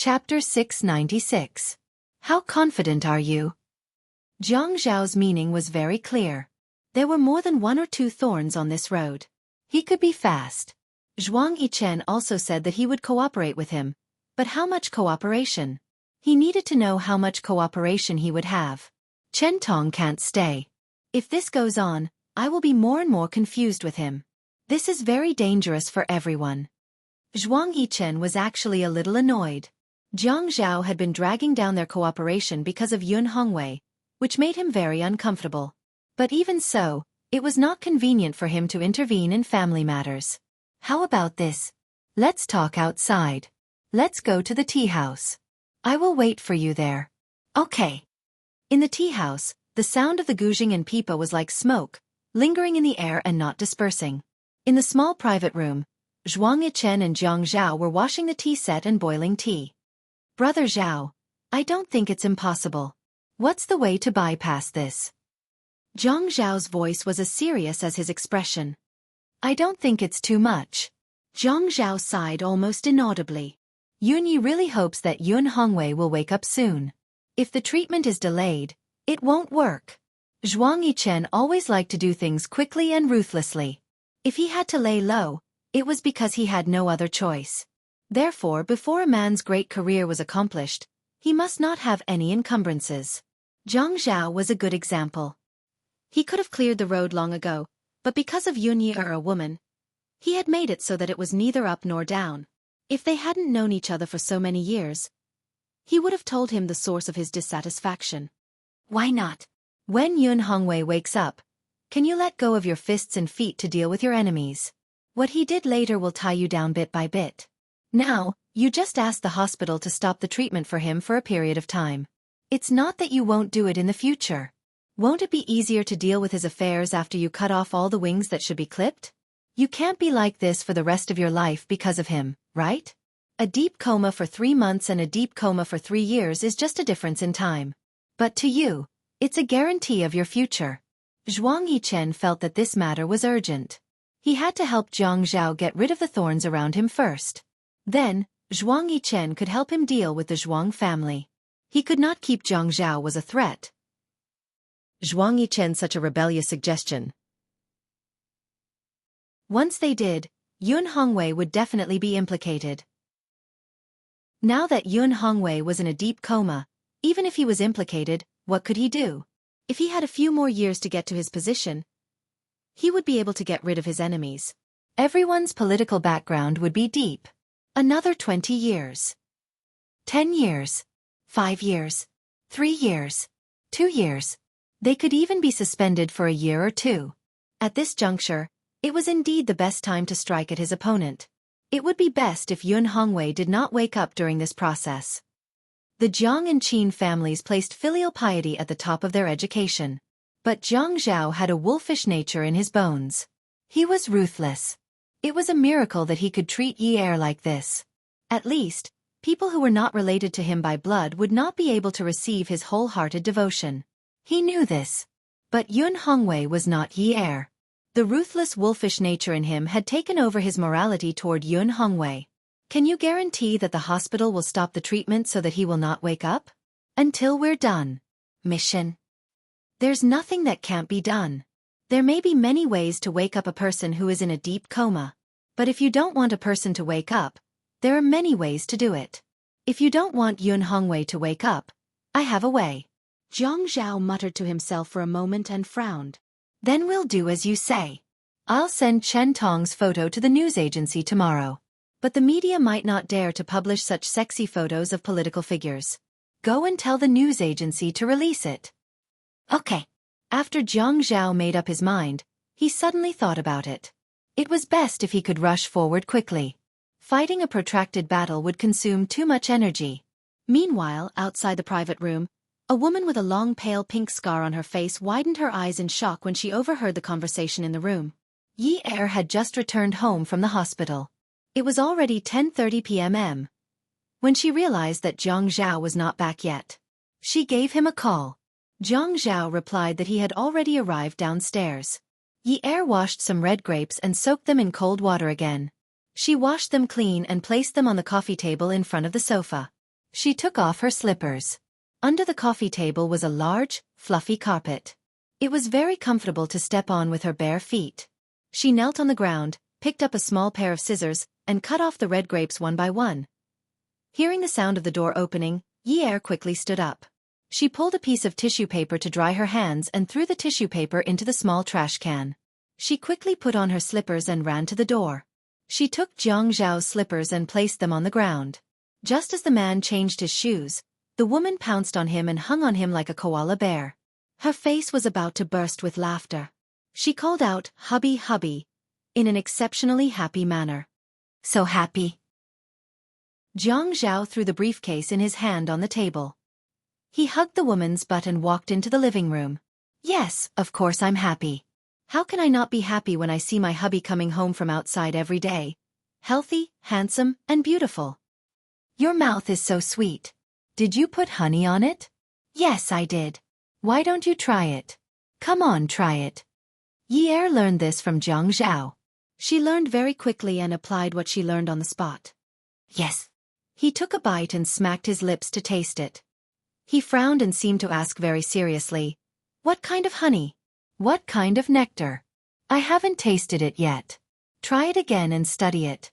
Chapter 696. How confident are you? Jiang Zhao's meaning was very clear. There were more than one or two thorns on this road. He could be fast. Zhuang Yichen also said that he would cooperate with him. But how much cooperation? He needed to know how much cooperation he would have. Chen Tong can't stay. If this goes on, I will be more and more confused with him. This is very dangerous for everyone. Zhuang Yichen was actually a little annoyed. Jiang Zhao had been dragging down their cooperation because of Yun Hongwei, which made him very uncomfortable. But even so, it was not convenient for him to intervene in family matters. How about this? Let's talk outside. Let's go to the tea house. I will wait for you there. Okay. In the tea house, the sound of the guzheng and pipa was like smoke, lingering in the air and not dispersing. In the small private room, Zhuang Yichen and Jiang Zhao were washing the tea set and boiling tea. Brother Zhao, I don't think it's impossible. What's the way to bypass this? Jiang Zhao's voice was as serious as his expression. I don't think it's too much. Jiang Zhao sighed almost inaudibly. Yun Yi really hopes that Yun Hongwei will wake up soon. If the treatment is delayed, it won't work. Zhuang Yichen always liked to do things quickly and ruthlessly. If he had to lay low, it was because he had no other choice. Therefore, before a man's great career was accomplished, he must not have any encumbrances. Jiang Zhao was a good example. He could have cleared the road long ago, but because of Yun Yi or a woman, he had made it so that it was neither up nor down. If they hadn't known each other for so many years, he would have told him the source of his dissatisfaction. Why not? When Yun Hongwei wakes up, can you let go of your fists and feet to deal with your enemies? What he did later will tie you down bit by bit. Now, you just ask the hospital to stop the treatment for him for a period of time. It's not that you won't do it in the future. Won't it be easier to deal with his affairs after you cut off all the wings that should be clipped? You can't be like this for the rest of your life because of him, right? A deep coma for 3 months and a deep coma for 3 years is just a difference in time. But to you, it's a guarantee of your future. Zhuang Yichen felt that this matter was urgent. He had to help Jiang Zhao get rid of the thorns around him first. Then, Zhuang Yichen could help him deal with the Zhuang family. He could not keep Jiang Zhao was a threat. Zhuang Yichen such a rebellious suggestion. Once they did, Yun Hongwei would definitely be implicated. Now that Yun Hongwei was in a deep coma, even if he was implicated, what could he do? If he had a few more years to get to his position, he would be able to get rid of his enemies. Everyone's political background would be deep. Another 20 years. 10 years. 5 years. 3 years. 2 years. They could even be suspended for a year or two. At this juncture, it was indeed the best time to strike at his opponent. It would be best if Yun Hongwei did not wake up during this process. The Jiang and Qin families placed filial piety at the top of their education. But Jiang Zhao had a wolfish nature in his bones. He was ruthless. It was a miracle that he could treat Yi Er like this. At least, people who were not related to him by blood would not be able to receive his wholehearted devotion. He knew this. But Yun Hongwei was not Yi Er. The ruthless wolfish nature in him had taken over his morality toward Yun Hongwei. Can you guarantee that the hospital will stop the treatment so that he will not wake up? Until we're done. Mission. There's nothing that can't be done. There may be many ways to wake up a person who is in a deep coma. But if you don't want a person to wake up, there are many ways to do it. If you don't want Yun Hongwei to wake up, I have a way. Jiang Zhao muttered to himself for a moment and frowned. Then we'll do as you say. I'll send Chen Tong's photo to the news agency tomorrow. But the media might not dare to publish such sexy photos of political figures. Go and tell the news agency to release it. Okay. After Jiang Zhao made up his mind, he suddenly thought about it. It was best if he could rush forward quickly. Fighting a protracted battle would consume too much energy. Meanwhile, outside the private room, a woman with a long pale pink scar on her face widened her eyes in shock when she overheard the conversation in the room. Yi Er had just returned home from the hospital. It was already 10:30 p.m. when she realized that Jiang Zhao was not back yet. She gave him a call. Jiang Zhao replied that he had already arrived downstairs. Yi Er washed some red grapes and soaked them in cold water again. She washed them clean and placed them on the coffee table in front of the sofa. She took off her slippers. Under the coffee table was a large, fluffy carpet. It was very comfortable to step on with her bare feet. She knelt on the ground, picked up a small pair of scissors, and cut off the red grapes one by one. Hearing the sound of the door opening, Yi quickly stood up. She pulled a piece of tissue paper to dry her hands and threw the tissue paper into the small trash can. She quickly put on her slippers and ran to the door. She took Jiang Zhao's slippers and placed them on the ground. Just as the man changed his shoes, the woman pounced on him and hung on him like a koala bear. Her face was about to burst with laughter. She called out, "Hubby, hubby," in an exceptionally happy manner. So happy. Jiang Zhao threw the briefcase in his hand on the table. He hugged the woman's butt and walked into the living room. Yes, of course I'm happy. How can I not be happy when I see my hubby coming home from outside every day? Healthy, handsome, and beautiful. Your mouth is so sweet. Did you put honey on it? Yes, I did. Why don't you try it? Come on, try it. Yi learned this from Jiang Zhao. She learned very quickly and applied what she learned on the spot. Yes. He took a bite and smacked his lips to taste it. He frowned and seemed to ask very seriously, "What kind of honey? What kind of nectar? I haven't tasted it yet. Try it again and study it.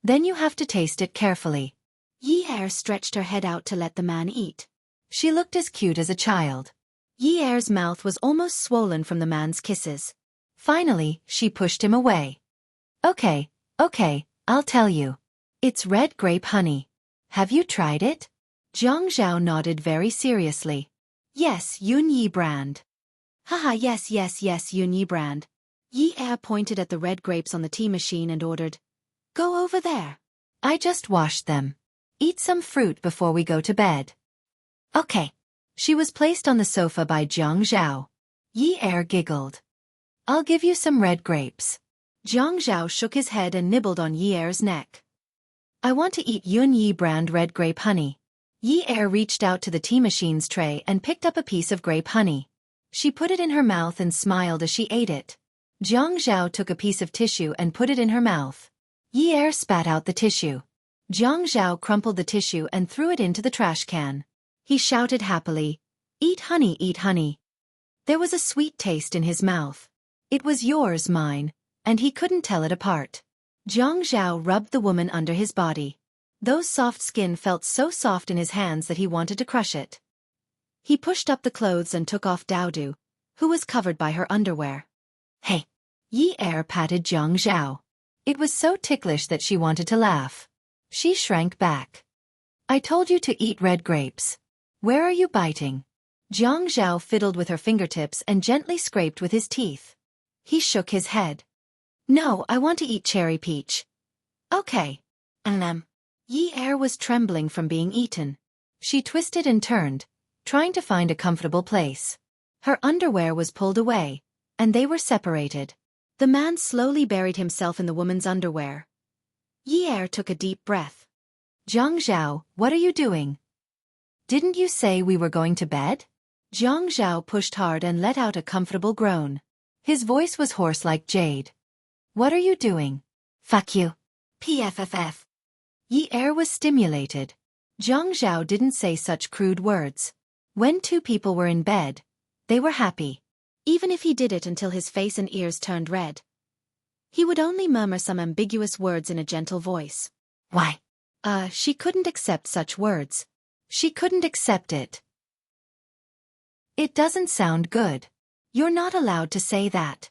Then you have to taste it carefully." Yi stretched her head out to let the man eat. She looked as cute as a child. Yi mouth was almost swollen from the man's kisses. Finally, she pushed him away. Okay, I'll tell you. It's red grape honey. Have you tried it? Jiang Zhao nodded very seriously. Yes, Yun Yi brand. Haha, yes, Yun Yi brand. Yi pointed at the red grapes on the tea machine and ordered, "Go over there. I just washed them. Eat some fruit before we go to bed." Okay. She was placed on the sofa by Jiang Zhao. Yi giggled. "I'll give you some red grapes." Jiang Zhao shook his head and nibbled on Yi's neck. "I want to eat Yun Yi brand red grape honey." Yi reached out to the tea machine's tray and picked up a piece of grape honey. She put it in her mouth and smiled as she ate it. Jiang Zhao took a piece of tissue and put it in her mouth. Yi spat out the tissue. Jiang Zhao crumpled the tissue and threw it into the trash can. He shouted happily, "Eat honey, eat honey." There was a sweet taste in his mouth. It was yours, mine, and he couldn't tell it apart. Jiang Zhao rubbed the woman under his body. Those soft skin felt so soft in his hands that he wanted to crush it. He pushed up the clothes and took off Daodu, who was covered by her underwear. Hey! Yi patted Jiang Zhao. It was so ticklish that she wanted to laugh. She shrank back. "I told you to eat red grapes. Where are you biting?" Jiang Zhao fiddled with her fingertips and gently scraped with his teeth. He shook his head. "No, I want to eat cherry peach." "Okay." Yi was trembling from being eaten. She twisted and turned, trying to find a comfortable place. Her underwear was pulled away, and they were separated. The man slowly buried himself in the woman's underwear. Yi took a deep breath. "Jiang Zhao, what are you doing? Didn't you say we were going to bed?" Jiang Zhao pushed hard and let out a comfortable groan. His voice was hoarse like jade. "What are you doing?" "Fuck you." PFFF. Yi was stimulated. Jiang Zhao didn't say such crude words. When two people were in bed, they were happy. Even if he did it until his face and ears turned red, he would only murmur some ambiguous words in a gentle voice. Why? She couldn't accept such words. She couldn't accept it. It doesn't sound good. You're not allowed to say that.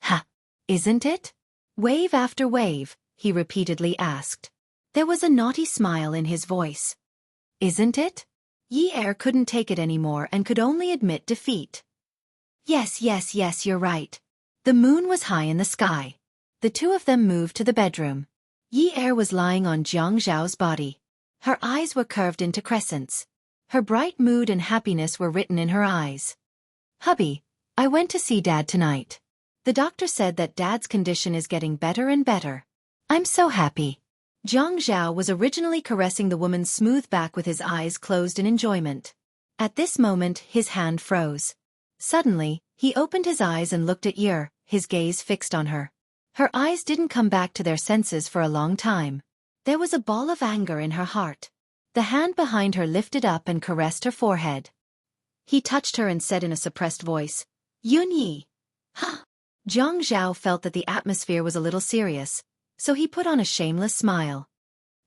Ha! Isn't it? Wave after wave, he repeatedly asked. There was a naughty smile in his voice. Isn't it? Yi couldn't take it anymore and could only admit defeat. Yes, you're right. The moon was high in the sky. The two of them moved to the bedroom. Yi was lying on Jiang Zhao's body. Her eyes were curved into crescents. Her bright mood and happiness were written in her eyes. "Hubby, I went to see Dad tonight. The doctor said that Dad's condition is getting better and better. I'm so happy." Jiang Zhao was originally caressing the woman's smooth back with his eyes closed in enjoyment. At this moment, his hand froze. Suddenly, he opened his eyes and looked at Yi, his gaze fixed on her. Her eyes didn't come back to their senses for a long time. There was a ball of anger in her heart. The hand behind her lifted up and caressed her forehead. He touched her and said in a suppressed voice, "Yun Yi." Huh. Zhang Zhao felt that the atmosphere was a little serious, so he put on a shameless smile.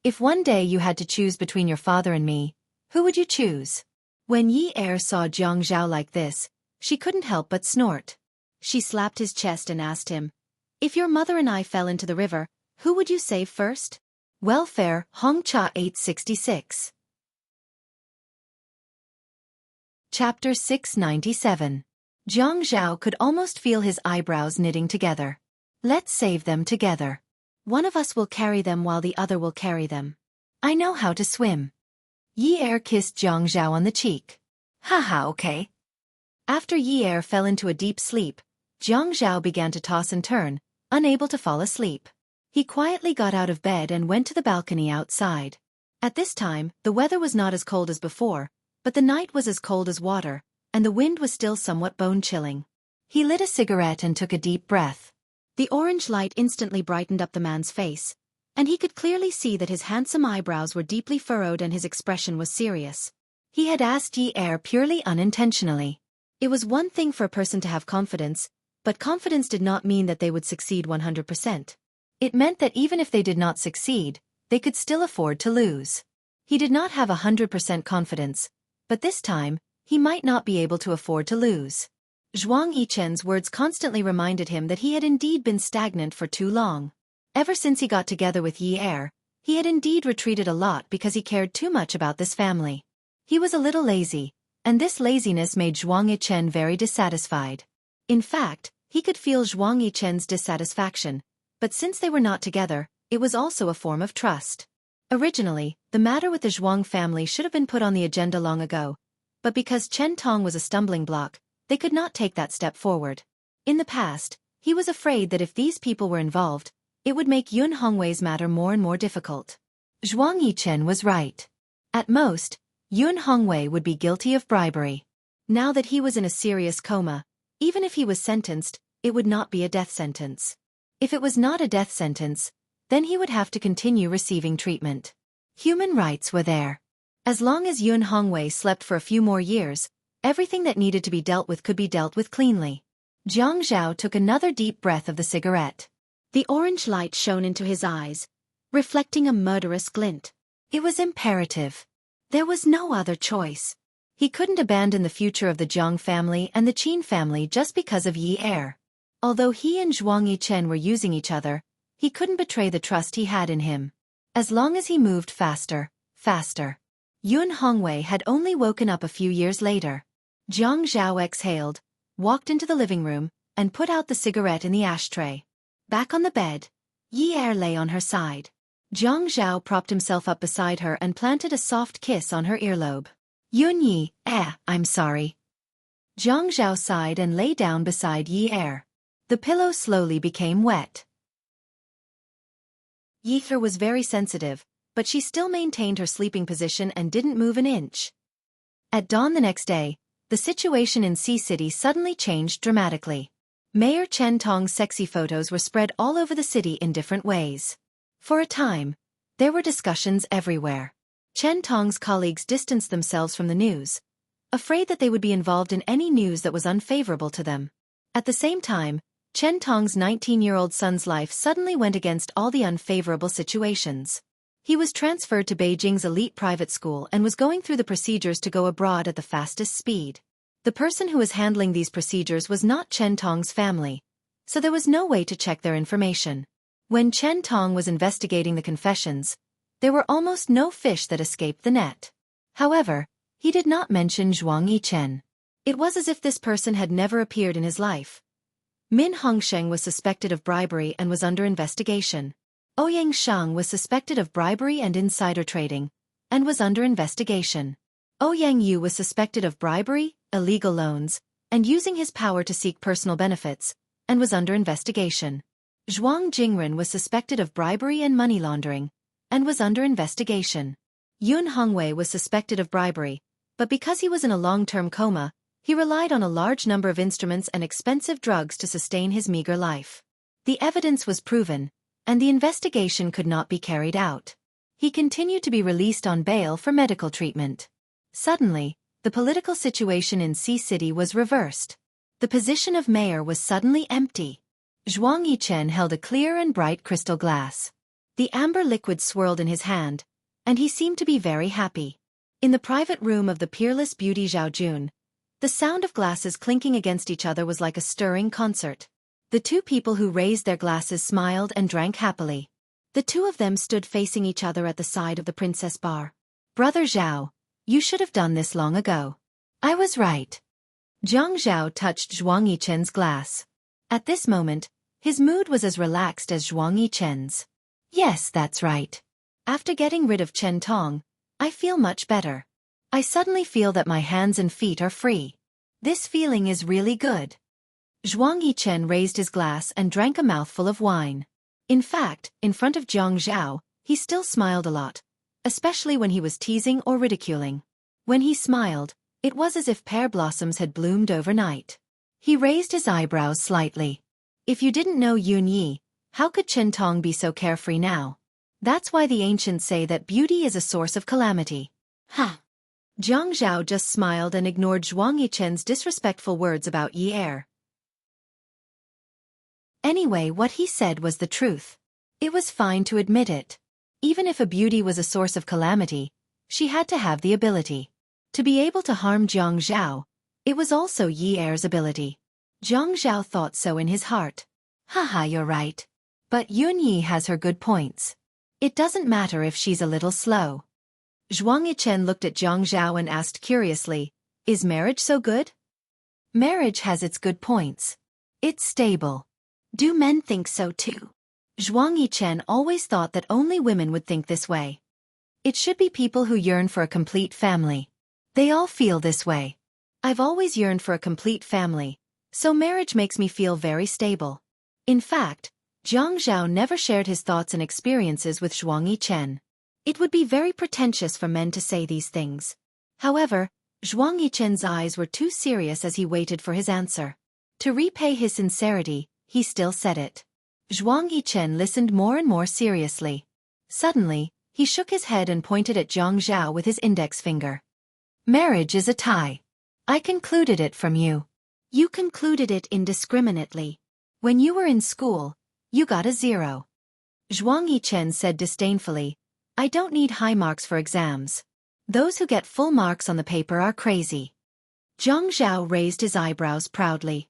"If one day you had to choose between your father and me, who would you choose?" When Yi Er saw Zhang Zhao like this, she couldn't help but snort. She slapped his chest and asked him, "If your mother and I fell into the river, who would you save first?" Welfare, Hongcha 866. Chapter 697. Zhang Zhao could almost feel his eyebrows knitting together. "Let's save them together. One of us will carry them while the other will carry them. I know how to swim." Yi Er kissed Zhang Zhao on the cheek. "Haha, okay." After Yi Er fell into a deep sleep, Zhang Zhao began to toss and turn, unable to fall asleep. He quietly got out of bed and went to the balcony outside. At this time, the weather was not as cold as before, but the night was as cold as water, and the wind was still somewhat bone-chilling. He lit a cigarette and took a deep breath. The orange light instantly brightened up the man's face, and he could clearly see that his handsome eyebrows were deeply furrowed and his expression was serious. He had asked Yi Er purely unintentionally. It was one thing for a person to have confidence, but confidence did not mean that they would succeed 100%. It meant that even if they did not succeed, they could still afford to lose. He did not have 100% confidence, but this time, he might not be able to afford to lose. Zhuang Yichen's words constantly reminded him that he had indeed been stagnant for too long. Ever since he got together with Yi Er, he had indeed retreated a lot because he cared too much about this family. He was a little lazy, and this laziness made Zhuang Yichen very dissatisfied. In fact, he could feel Zhuang Yichen's dissatisfaction, but since they were not together, it was also a form of trust. Originally, the matter with the Zhuang family should have been put on the agenda long ago, but because Chen Tong was a stumbling block, they could not take that step forward. In the past, he was afraid that if these people were involved, it would make Yun Hongwei's matter more and more difficult. Zhuang Yichen was right. At most, Yun Hongwei would be guilty of bribery. Now that he was in a serious coma, even if he was sentenced, it would not be a death sentence. If it was not a death sentence, then he would have to continue receiving treatment. Human rights were there. As long as Yun Hongwei slept for a few more years, everything that needed to be dealt with could be dealt with cleanly. Zhang Zhao took another deep breath of the cigarette. The orange light shone into his eyes, reflecting a murderous glint. It was imperative. There was no other choice. He couldn't abandon the future of the Zhang family and the Qin family just because of Yi Er. Although he and Zhuang Yichen were using each other, he couldn't betray the trust he had in him. As long as he moved faster. Yun Hongwei had only woken up a few years later. Zhang Zhao exhaled, walked into the living room, and put out the cigarette in the ashtray. Back on the bed, Yi Er lay on her side. Zhang Zhao propped himself up beside her and planted a soft kiss on her earlobe. "Yun Yi, I'm sorry." Zhang Zhao sighed and lay down beside Yi Er. The pillow slowly became wet. Yi Er was very sensitive, but she still maintained her sleeping position and didn't move an inch. At dawn the next day, the situation in Sea City suddenly changed dramatically. Mayor Chen Tong's sexy photos were spread all over the city in different ways. For a time, there were discussions everywhere. Chen Tong's colleagues distanced themselves from the news, afraid that they would be involved in any news that was unfavorable to them. At the same time, Chen Tong's 19-year-old son's life suddenly went against all the unfavorable situations. He was transferred to Beijing's elite private school and was going through the procedures to go abroad at the fastest speed. The person who was handling these procedures was not Chen Tong's family, so there was no way to check their information. When Chen Tong was investigating the confessions, there were almost no fish that escaped the net. However, he did not mention Zhuang Yichen. It was as if this person had never appeared in his life. Min Hongsheng was suspected of bribery and was under investigation. Ouyang Shang was suspected of bribery and insider trading, and was under investigation. Ouyang Yu was suspected of bribery, illegal loans, and using his power to seek personal benefits, and was under investigation. Zhuang Jingren was suspected of bribery and money laundering, and was under investigation. Yun Hongwei was suspected of bribery, but because he was in a long-term coma, he relied on a large number of instruments and expensive drugs to sustain his meager life. The evidence was proven, and the investigation could not be carried out. He continued to be released on bail for medical treatment. Suddenly, the political situation in Sea City was reversed. The position of mayor was suddenly empty. Zhuang Yichen held a clear and bright crystal glass. The amber liquid swirled in his hand, and he seemed to be very happy. In the private room of the peerless beauty Zhao Jun, the sound of glasses clinking against each other was like a stirring concert. The two people who raised their glasses smiled and drank happily. The two of them stood facing each other at the side of the princess bar. Brother Zhao, you should have done this long ago. I was right. Jiang Zhao touched Zhuang Yichen's glass. At this moment, his mood was as relaxed as Zhuang Yichen's. Yes, that's right. After getting rid of Chen Tong, I feel much better. I suddenly feel that my hands and feet are free. This feeling is really good. Zhuang Yichen raised his glass and drank a mouthful of wine. In fact, in front of Jiang Zhao, he still smiled a lot, especially when he was teasing or ridiculing. When he smiled, it was as if pear blossoms had bloomed overnight. He raised his eyebrows slightly. If you didn't know Yun Yi, how could Chen Tong be so carefree now? That's why the ancients say that beauty is a source of calamity. Ha! Jiang Zhao just smiled and ignored Zhuang Yichen's disrespectful words about Yi Er. Anyway, what he said was the truth. It was fine to admit it. Even if a beauty was a source of calamity, she had to have the ability to be able to harm Jiang Zhao. It was also Yi Er's ability. Jiang Zhao thought so in his heart. Haha, you're right. But Yun Yi has her good points. It doesn't matter if she's a little slow. Zhuang Yichen looked at Jiang Zhao and asked curiously, is marriage so good? Marriage has its good points. It's stable. Do men think so too? Zhuang Yichen always thought that only women would think this way. It should be people who yearn for a complete family. They all feel this way. I've always yearned for a complete family, so marriage makes me feel very stable. In fact, Jiang Zhao never shared his thoughts and experiences with Zhuang Yichen. It would be very pretentious for men to say these things. However, Zhuang Yichen's eyes were too serious as he waited for his answer. To repay his sincerity, he still said it. Zhuang Yichen listened more and more seriously. Suddenly, he shook his head and pointed at Jiang Zhao with his index finger. Marriage is a tie. I concluded it from you. You concluded it indiscriminately. When you were in school, you got a 0. Zhuang Yichen said disdainfully, I don't need high marks for exams. Those who get full marks on the paper are crazy. Jiang Zhao raised his eyebrows proudly.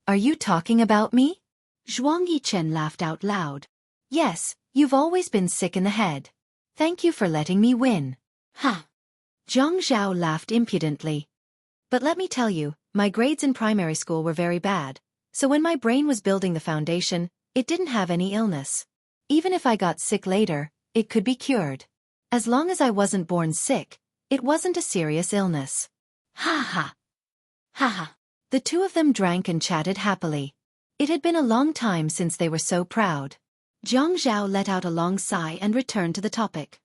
Are you talking about me? Zhuang Yichen laughed out loud. Yes, you've always been sick in the head. Thank you for letting me win. Ha! Jiang Zhao laughed impudently. But let me tell you, my grades in primary school were very bad, so when my brain was building the foundation, it didn't have any illness. Even if I got sick later, it could be cured. As long as I wasn't born sick, it wasn't a serious illness. Ha ha! Ha ha! The two of them drank and chatted happily. It had been a long time since they were so proud. Jiang Zhao let out a long sigh and returned to the topic.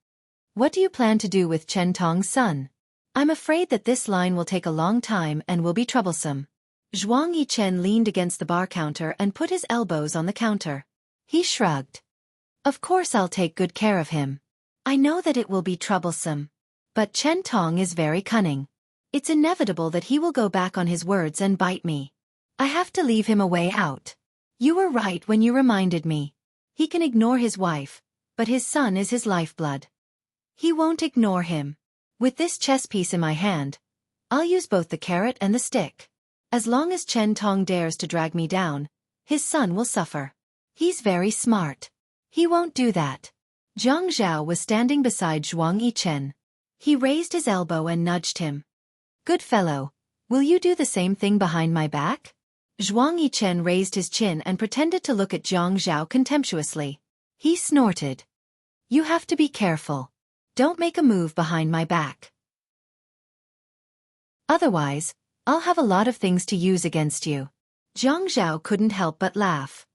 What do you plan to do with Chen Tong's son? I'm afraid that this line will take a long time and will be troublesome. Zhuang Yichen leaned against the bar counter and put his elbows on the counter. He shrugged. Of course I'll take good care of him. I know that it will be troublesome. But Chen Tong is very cunning. It's inevitable that he will go back on his words and bite me. I have to leave him a way out. You were right when you reminded me. He can ignore his wife, but his son is his lifeblood. He won't ignore him. With this chess piece in my hand, I'll use both the carrot and the stick. As long as Chen Tong dares to drag me down, his son will suffer. He's very smart. He won't do that. Jiang Zhao was standing beside Zhuang Yichen. He raised his elbow and nudged him. Good fellow, will you do the same thing behind my back? Zhuang Yichen raised his chin and pretended to look at Jiang Zhao contemptuously. He snorted. You have to be careful. Don't make a move behind my back. Otherwise, I'll have a lot of things to use against you. Jiang Zhao couldn't help but laugh.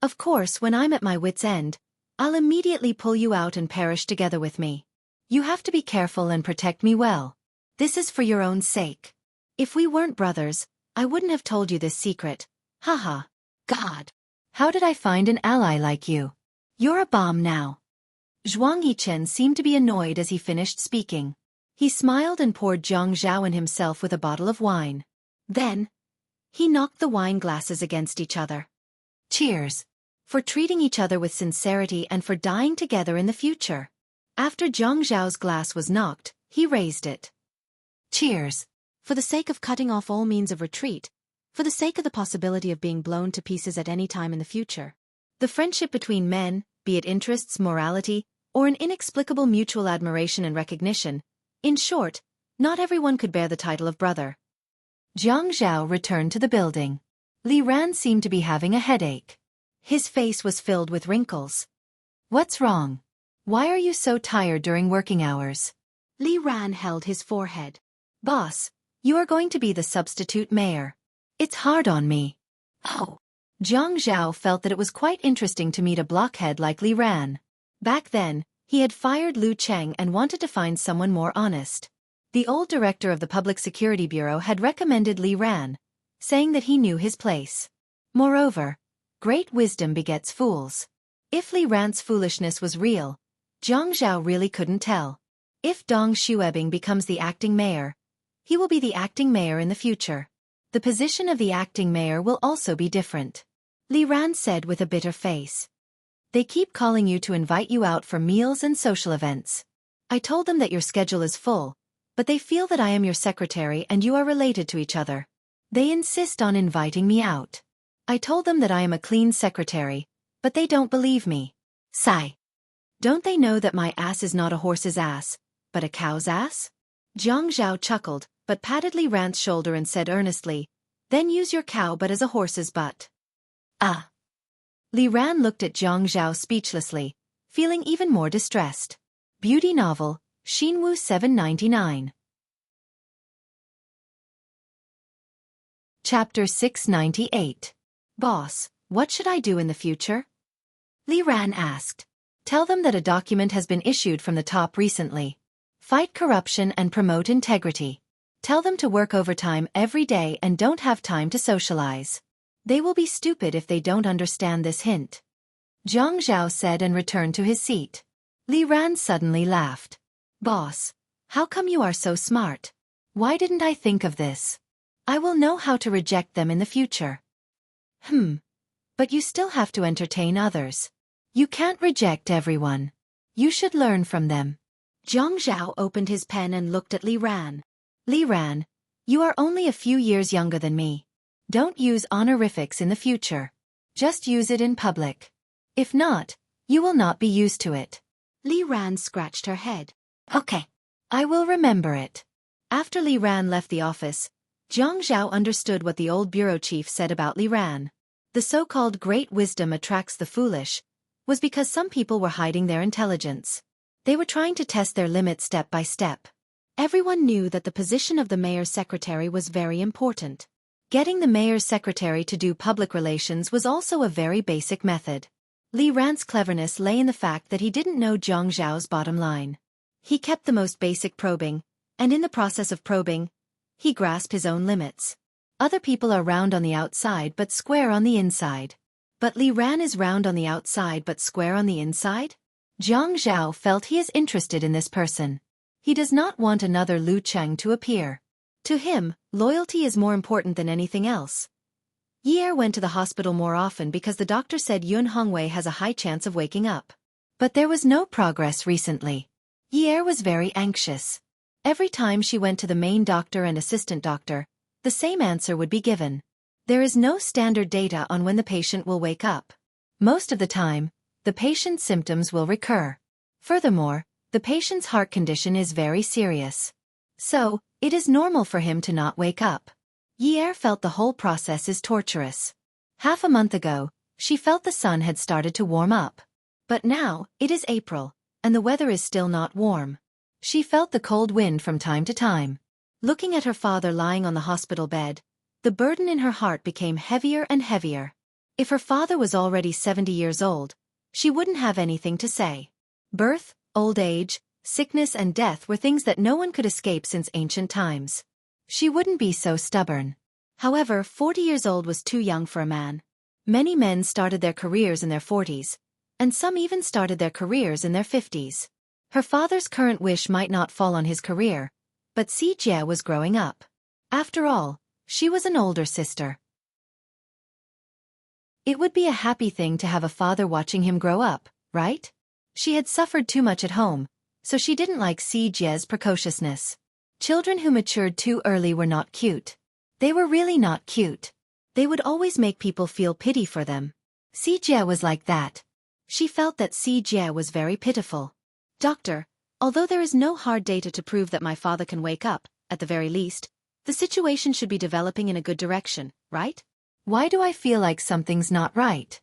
Of course, when I'm at my wit's end, I'll immediately pull you out and perish together with me. You have to be careful and protect me well. This is for your own sake. If we weren't brothers, I wouldn't have told you this secret. Haha. God. How did I find an ally like you? You're a bomb now. Zhuang Yichen seemed to be annoyed as he finished speaking. He smiled and poured Zhang Zhao and himself with a bottle of wine. Then, he knocked the wine glasses against each other. Cheers! For treating each other with sincerity and for dying together in the future. After Zhang Zhao's glass was knocked, he raised it. Cheers! For the sake of cutting off all means of retreat, for the sake of the possibility of being blown to pieces at any time in the future. The friendship between men, be it interests, morality, or an inexplicable mutual admiration and recognition, in short, not everyone could bear the title of brother. Zhang Zhao returned to the building. Li Ran seemed to be having a headache. His face was filled with wrinkles. What's wrong? Why are you so tired during working hours? Li Ran held his forehead. Boss, you are going to be the substitute mayor. It's hard on me. Oh. Zhang Zhao felt that it was quite interesting to meet a blockhead like Li Ran. Back then, he had fired Lu Cheng and wanted to find someone more honest. The old director of the Public Security Bureau had recommended Li Ran, saying that he knew his place. Moreover, great wisdom begets fools. If Li Ran's foolishness was real, Zhang Zhao really couldn't tell. If Dong Xuebing becomes the acting mayor, he will be the acting mayor in the future. The position of the acting mayor will also be different. Li Ran said with a bitter face. They keep calling you to invite you out for meals and social events. I told them that your schedule is full, but they feel that I am your secretary and you are related to each other. They insist on inviting me out. I told them that I am a clean secretary, but they don't believe me. Sigh. Don't they know that my ass is not a horse's ass, but a cow's ass? Zhang Zhao chuckled, but patted Li Ran's shoulder and said earnestly, then use your cow but as a horse's butt. Ah. Li Ran looked at Zhang Zhao speechlessly, feeling even more distressed. Beauty novel, Xinwu 799. Chapter 698. Boss, what should I do in the future? Li Ran asked. Tell them that a document has been issued from the top recently. Fight corruption and promote integrity. Tell them to work overtime every day and don't have time to socialize. They will be stupid if they don't understand this hint. Zhang Zhao said and returned to his seat. Li Ran suddenly laughed. Boss, how come you are so smart? Why didn't I think of this? I will know how to reject them in the future. But you still have to entertain others. You can't reject everyone. You should learn from them. Zhang Zhao opened his pen and looked at Li Ran. Li Ran, you are only a few years younger than me. Don't use honorifics in the future. Just use it in public. If not, you will not be used to it. Li Ran scratched her head. Okay. I will remember it. After Li Ran left the office, Zhang Zhao understood what the old bureau chief said about Li Ran. The so-called great wisdom attracts the foolish, was because some people were hiding their intelligence. They were trying to test their limits step by step. Everyone knew that the position of the mayor's secretary was very important. Getting the mayor's secretary to do public relations was also a very basic method. Li Ran's cleverness lay in the fact that he didn't know Zhang Zhao's bottom line. He kept the most basic probing, and in the process of probing, he grasped his own limits. Other people are round on the outside but square on the inside. But Li Ran is round on the outside but square on the inside? Zhang Zhao felt he is interested in this person. He does not want another Lu Cheng to appear. To him, loyalty is more important than anything else. Ye went to the hospital more often because the doctor said Yun Hongwei has a high chance of waking up. But there was no progress recently. Ye was very anxious. Every time she went to the main doctor and assistant doctor, the same answer would be given. There is no standard data on when the patient will wake up. Most of the time, the patient's symptoms will recur. Furthermore, the patient's heart condition is very serious. So, it is normal for him to not wake up. Ye felt the whole process is torturous. Half a month ago, she felt the sun had started to warm up. But now, it is April, and the weather is still not warm. She felt the cold wind from time to time. Looking at her father lying on the hospital bed, the burden in her heart became heavier and heavier. If her father was already 70 years old, she wouldn't have anything to say. Birth, old age, sickness and death were things that no one could escape since ancient times. She wouldn't be so stubborn. However, 40 years old was too young for a man. Many men started their careers in their 40s, and some even started their careers in their 50s. Her father's current wish might not fall on his career, but Si Jie was growing up. After all, she was an older sister. It would be a happy thing to have a father watching him grow up, right? She had suffered too much at home, so she didn't like Si Jie's precociousness. Children who matured too early were not cute. They were really not cute. They would always make people feel pity for them. Si Jie was like that. She felt that Si Jie was very pitiful. Doctor, although there is no hard data to prove that my father can wake up, at the very least, the situation should be developing in a good direction, right? Why do I feel like something's not right?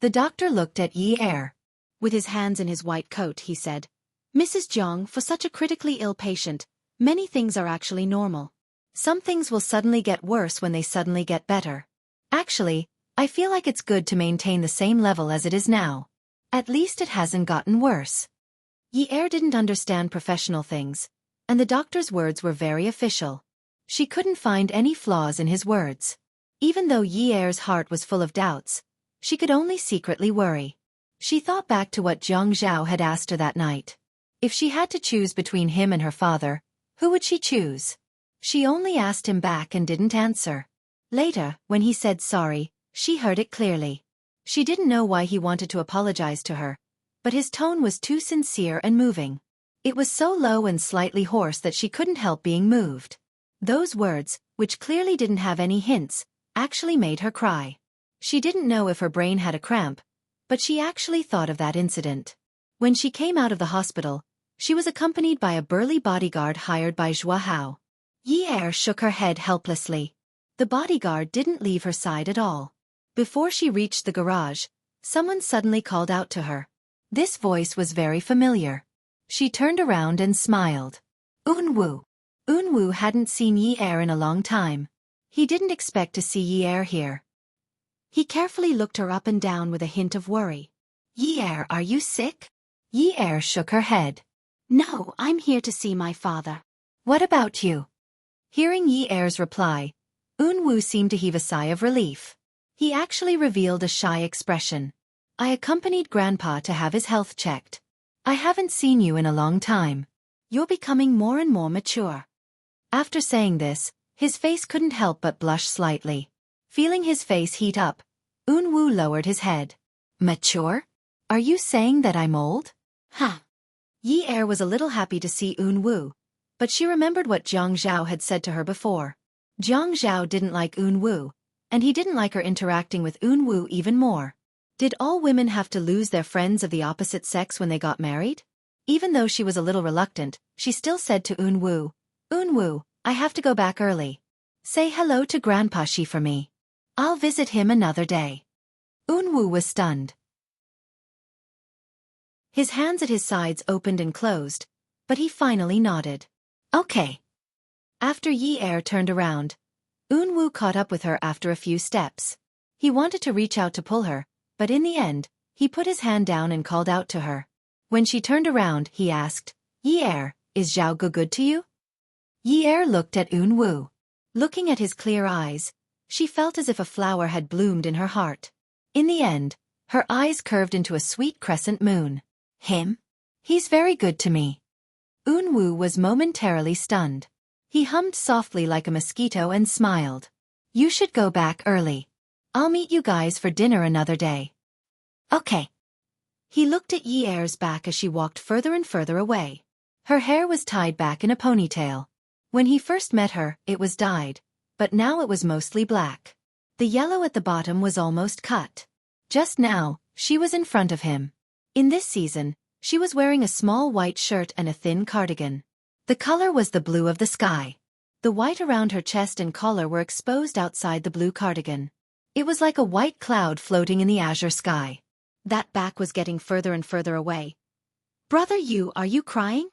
The doctor looked at Yi Er. With his hands in his white coat, he said, Mrs. Jiang, for such a critically ill patient, many things are actually normal. Some things will suddenly get worse when they suddenly get better. Actually, I feel like it's good to maintain the same level as it is now. At least it hasn't gotten worse. Yi Er didn't understand professional things, and the doctor's words were very official. She couldn't find any flaws in his words. Even though Yi Er's heart was full of doubts, she could only secretly worry. She thought back to what Zhang Zhao had asked her that night. If she had to choose between him and her father, who would she choose? She only asked him back and didn't answer. Later, when he said sorry, she heard it clearly. She didn't know why he wanted to apologize to her, but his tone was too sincere and moving. It was so low and slightly hoarse that she couldn't help being moved. Those words, which clearly didn't have any hints, actually made her cry. She didn't know if her brain had a cramp, but she actually thought of that incident. When she came out of the hospital, she was accompanied by a burly bodyguard hired by Zhua Hao. Yi Er shook her head helplessly. The bodyguard didn't leave her side at all. Before she reached the garage, someone suddenly called out to her. This voice was very familiar. She turned around and smiled. Unwu. Unwu hadn't seen Yi Er in a long time. He didn't expect to see Yi Er here. He carefully looked her up and down with a hint of worry. Yi Er, are you sick? Yi Er shook her head. No, I'm here to see my father. What about you? Hearing Yi Er's reply, Unwu seemed to heave a sigh of relief. He actually revealed a shy expression. I accompanied Grandpa to have his health checked. I haven't seen you in a long time. You're becoming more and more mature. After saying this, his face couldn't help but blush slightly. Feeling his face heat up, Unwu lowered his head. Mature? Are you saying that I'm old? Huh. Yi Er was a little happy to see Unwu, but she remembered what Zhang Zhao had said to her before. Zhang Zhao didn't like Unwu, and he didn't like her interacting with Unwu even more. Did all women have to lose their friends of the opposite sex when they got married? Even though she was a little reluctant, she still said to Unwu, Unwu, I have to go back early. Say hello to Grandpa Shi for me. I'll visit him another day. Unwu was stunned. His hands at his sides opened and closed, but he finally nodded. Okay. After Yi Er turned around, Unwu caught up with her after a few steps. He wanted to reach out to pull her, but in the end, he put his hand down and called out to her. When she turned around, he asked, Yi Er, is Zhao Gu good to you? Yi Er looked at Unwu. Looking at his clear eyes, she felt as if a flower had bloomed in her heart. In the end, her eyes curved into a sweet crescent moon. Him? He's very good to me. Unwu was momentarily stunned. He hummed softly like a mosquito and smiled. You should go back early. I'll meet you guys for dinner another day. Okay. He looked at Yi Er's back as she walked further and further away. Her hair was tied back in a ponytail. When he first met her, it was dyed, but now it was mostly black. The yellow at the bottom was almost cut. Just now, she was in front of him. In this season, she was wearing a small white shirt and a thin cardigan. The color was the blue of the sky. The white around her chest and collar were exposed outside the blue cardigan. It was like a white cloud floating in the azure sky. That back was getting further and further away. Brother Yu, are you crying?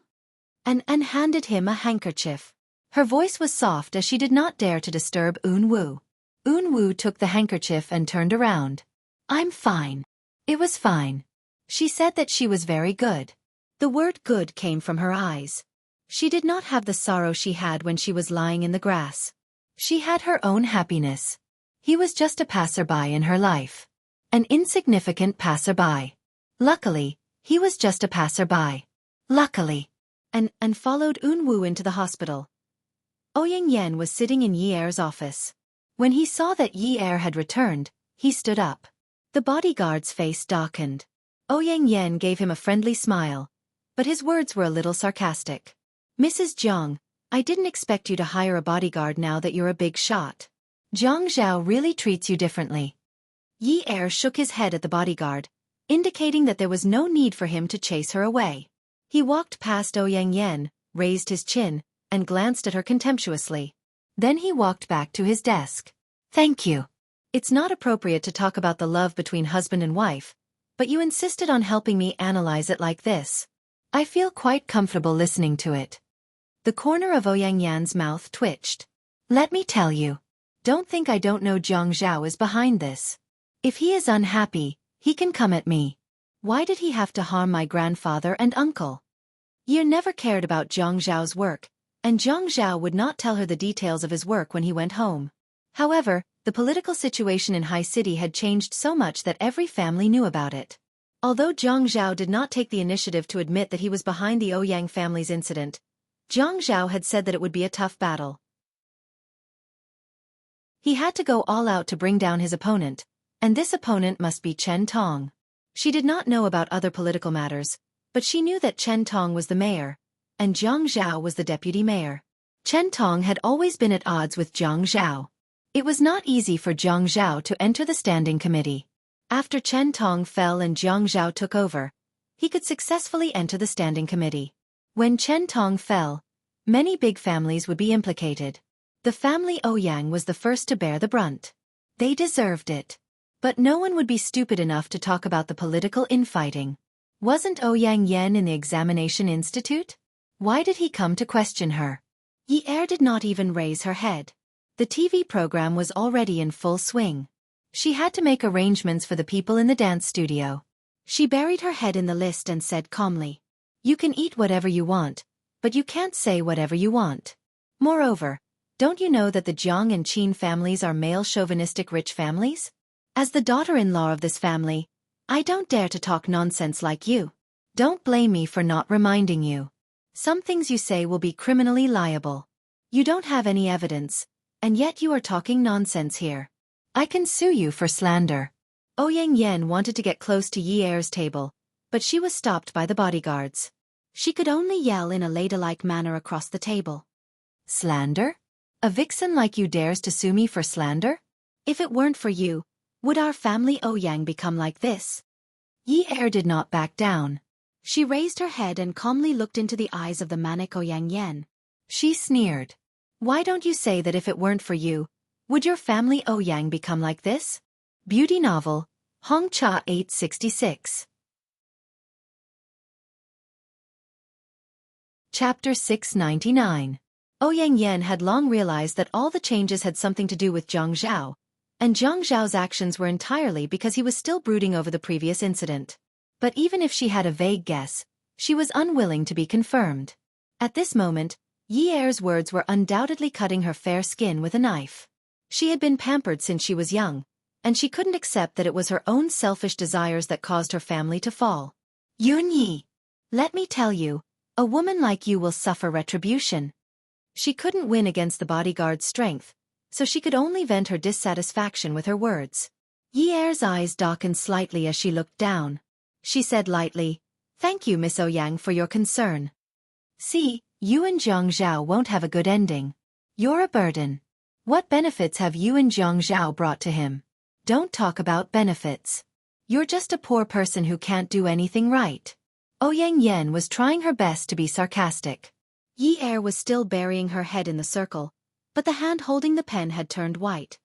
And handed him a handkerchief. Her voice was soft as she did not dare to disturb Unwu. Unwu took the handkerchief and turned around. I'm fine. It was fine. She said that she was very good. The word good came from her eyes. She did not have the sorrow she had when she was lying in the grass. She had her own happiness. He was just a passerby in her life. An insignificant passerby. Luckily, he was just a passerby. Luckily. And followed Unwu into the hospital. Ouyang Yen was sitting in Yi Er's office. When he saw that Yi Er had returned, he stood up. The bodyguard's face darkened. Ouyang Yen gave him a friendly smile, but his words were a little sarcastic. Mrs. Jiang, I didn't expect you to hire a bodyguard now that you're a big shot. Jiang Zhao really treats you differently. Yi Er shook his head at the bodyguard, indicating that there was no need for him to chase her away. He walked past Ouyang Yen, raised his chin, and glanced at her contemptuously. Then he walked back to his desk. Thank you. It's not appropriate to talk about the love between husband and wife, but you insisted on helping me analyze it like this. I feel quite comfortable listening to it. The corner of Ouyang Yan's mouth twitched. Let me tell you. Don't think I don't know Jiang Zhao is behind this. If he is unhappy, he can come at me. Why did he have to harm my grandfather and uncle? Yi never cared about Jiang Zhao's work, and Jiang Zhao would not tell her the details of his work when he went home. However, the political situation in High City had changed so much that every family knew about it. Although Jiang Zhao did not take the initiative to admit that he was behind the Ouyang family's incident, Jiang Zhao had said that it would be a tough battle. He had to go all out to bring down his opponent, and this opponent must be Chen Tong. She did not know about other political matters, but she knew that Chen Tong was the mayor, and Jiang Zhao was the deputy mayor. Chen Tong had always been at odds with Jiang Zhao. It was not easy for Jiang Zhao to enter the standing committee. After Chen Tong fell and Jiang Zhao took over, he could successfully enter the standing committee. When Chen Tong fell, many big families would be implicated. The family Ouyang was the first to bear the brunt. They deserved it. But no one would be stupid enough to talk about the political infighting. Wasn't Ouyang Yen in the examination institute? Why did he come to question her? Yi Er did not even raise her head. The TV program was already in full swing. She had to make arrangements for the people in the dance studio. She buried her head in the list and said calmly, "You can eat whatever you want, but you can't say whatever you want. Moreover, don't you know that the Jiang and Qin families are male chauvinistic rich families? As the daughter-in-law of this family, I don't dare to talk nonsense like you. Don't blame me for not reminding you. Some things you say will be criminally liable. You don't have any evidence, and yet you are talking nonsense here. I can sue you for slander." Ouyang Yen wanted to get close to Yi Er's table, but she was stopped by the bodyguards. She could only yell in a ladylike manner across the table. Slander? A vixen like you dares to sue me for slander? If it weren't for you, would our family Ouyang become like this? Yi Er did not back down. She raised her head and calmly looked into the eyes of the manic Ouyang Yen. She sneered. Why don't you say that if it weren't for you, would your family Ouyang become like this? Beauty novel, Hong Cha 866. Chapter 699. Ouyang Yen had long realized that all the changes had something to do with Jiang Zhao, and Jiang Zhao's actions were entirely because he was still brooding over the previous incident. But even if she had a vague guess, she was unwilling to be confirmed. At this moment, Yi Er's words were undoubtedly cutting her fair skin with a knife. She had been pampered since she was young, and she couldn't accept that it was her own selfish desires that caused her family to fall. Yun Yi, let me tell you, a woman like you will suffer retribution. She couldn't win against the bodyguard's strength, so she could only vent her dissatisfaction with her words. Yi Er's eyes darkened slightly as she looked down. She said lightly, "Thank you, Miss Ouyang, for your concern. See, you and Jiang Zhao won't have a good ending. You're a burden. What benefits have you and Jiang Zhao brought to him? Don't talk about benefits. You're just a poor person who can't do anything right." Ouyang Yen was trying her best to be sarcastic. Yi Er was still burying her head in the circle, but the hand holding the pen had turned white.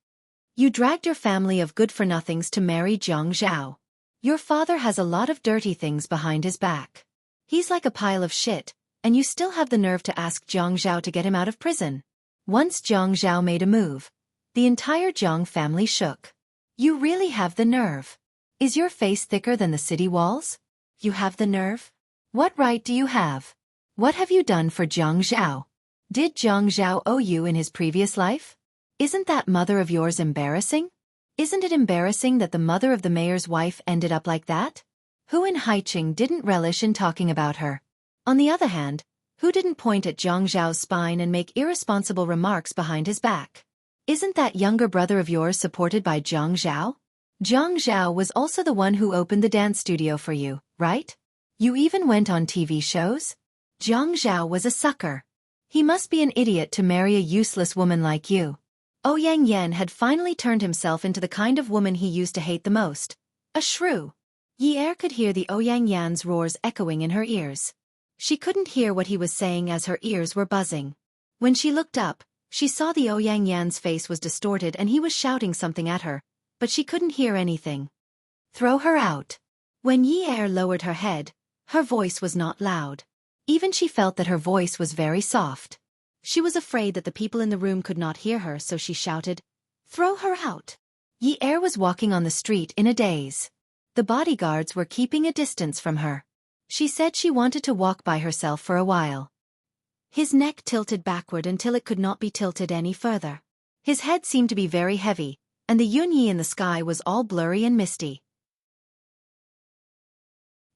"You dragged your family of good-for-nothings to marry Jiang Zhao. Your father has a lot of dirty things behind his back. He's like a pile of shit, and you still have the nerve to ask Jiang Zhao to get him out of prison." Once Jiang Zhao made a move, the entire Jiang family shook. "You really have the nerve. Is your face thicker than the city walls? You have the nerve? What right do you have? What have you done for Jiang Zhao? Did Jiang Zhao owe you in his previous life? Isn't that mother of yours embarrassing? Isn't it embarrassing that the mother of the mayor's wife ended up like that? Hu and Haiqing didn't relish in talking about her. On the other hand, Hu didn't point at Zhang Zhao's spine and make irresponsible remarks behind his back. Isn't that younger brother of yours supported by Zhang Zhao? Zhang Zhao was also the one who opened the dance studio for you, right? You even went on TV shows? Zhang Zhao was a sucker. He must be an idiot to marry a useless woman like you. Ouyang Yan had finally turned himself into the kind of woman he used to hate the most, a shrew. Yi Er could hear the Ouyang Yan's roars echoing in her ears. She couldn't hear what he was saying as her ears were buzzing. When she looked up, she saw the Ouyang Yan's face was distorted and he was shouting something at her, but she couldn't hear anything. Throw her out. When Yi Er lowered her head, her voice was not loud. Even she felt that her voice was very soft. She was afraid that the people in the room could not hear her, so she shouted, "Throw her out." Yi Er was walking on the street in a daze. The bodyguards were keeping a distance from her. She said she wanted to walk by herself for a while. His neck tilted backward until it could not be tilted any further. His head seemed to be very heavy, and the Yunyi in the sky was all blurry and misty.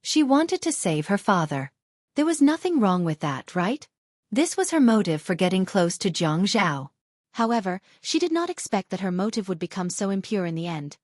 She wanted to save her father. There was nothing wrong with that, right? This was her motive for getting close to Zhang Zhao. However, she did not expect that her motive would become so impure in the end.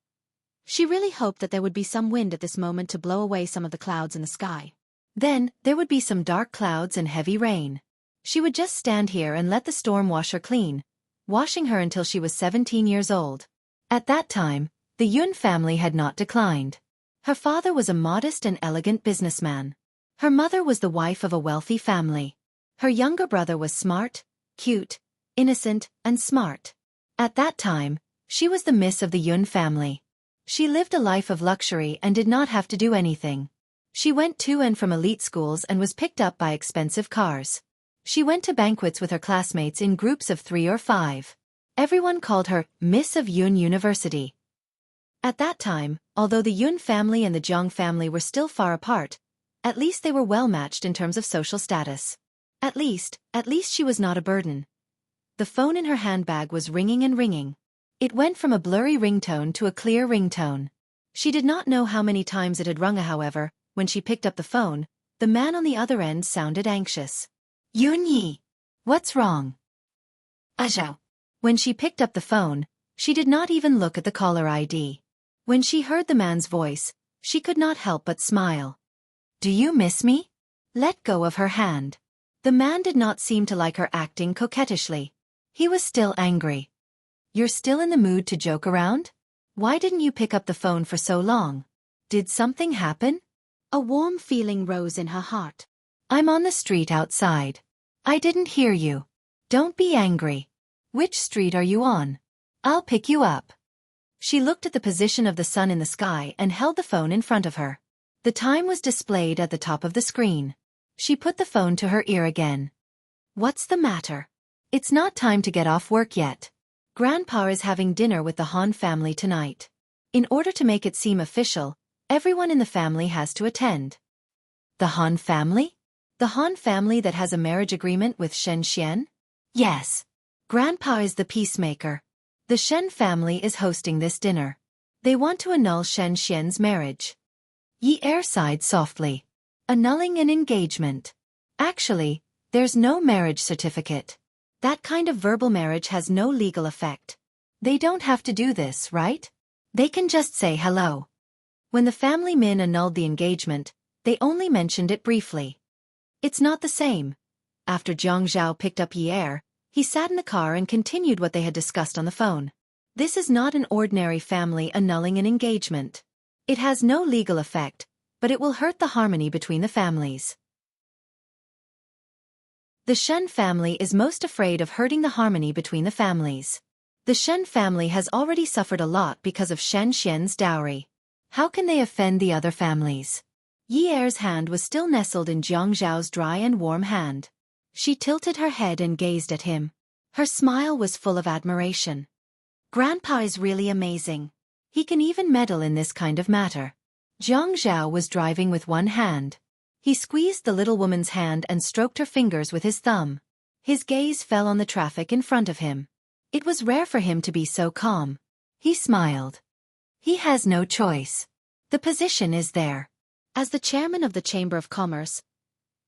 She really hoped that there would be some wind at this moment to blow away some of the clouds in the sky. Then, there would be some dark clouds and heavy rain. She would just stand here and let the storm wash her clean, washing her until she was 17 years old. At that time, the Yun family had not declined. Her father was a modest and elegant businessman. Her mother was the wife of a wealthy family. Her younger brother was smart, cute, innocent, and smart. At that time, she was the miss of the Yun family. She lived a life of luxury and did not have to do anything. She went to and from elite schools and was picked up by expensive cars. She went to banquets with her classmates in groups of 3 or 5. Everyone called her Miss of Yun University. At that time, although the Yun family and the Zhang family were still far apart, at least they were well matched in terms of social status. At least she was not a burden. The phone in her handbag was ringing and ringing. It went from a blurry ringtone to a clear ringtone. She did not know how many times it had rung, however, when she picked up the phone, the man on the other end sounded anxious. Yunyi, what's wrong? Zhao. When she picked up the phone, she did not even look at the caller ID. When she heard the man's voice, she could not help but smile. Do you miss me? Let go of her hand. The man did not seem to like her acting coquettishly. He was still angry. You're still in the mood to joke around? Why didn't you pick up the phone for so long? Did something happen? A warm feeling rose in her heart. I'm on the street outside. I didn't hear you. Don't be angry. Which street are you on? I'll pick you up. She looked at the position of the sun in the sky and held the phone in front of her. The time was displayed at the top of the screen. She put the phone to her ear again. What's the matter? It's not time to get off work yet. Grandpa is having dinner with the Han family tonight. In order to make it seem official, everyone in the family has to attend. The Han family? The Han family that has a marriage agreement with Shen Xian? Yes. Grandpa is the peacemaker. The Shen family is hosting this dinner. They want to annul Shen Xian's marriage. Yi Er sighed softly. Annulling an engagement. Actually, there's no marriage certificate. That kind of verbal marriage has no legal effect. They don't have to do this, right? They can just say hello. When the family men annulled the engagement, they only mentioned it briefly. It's not the same. After Zhang Zhao picked up Yi Er, he sat in the car and continued what they had discussed on the phone. This is not an ordinary family annulling an engagement. It has no legal effect, but it will hurt the harmony between the families. The Shen family is most afraid of hurting the harmony between the families. The Shen family has already suffered a lot because of Shen Xian's dowry. How can they offend the other families? Yi Er's hand was still nestled in Zhang Zhao's dry and warm hand. She tilted her head and gazed at him. Her smile was full of admiration. Grandpa is really amazing. He can even meddle in this kind of matter. Zhang Zhao was driving with one hand. He squeezed the little woman's hand and stroked her fingers with his thumb. His gaze fell on the traffic in front of him. It was rare for him to be so calm. He smiled. He has no choice. The position is there. As the chairman of the Chamber of Commerce,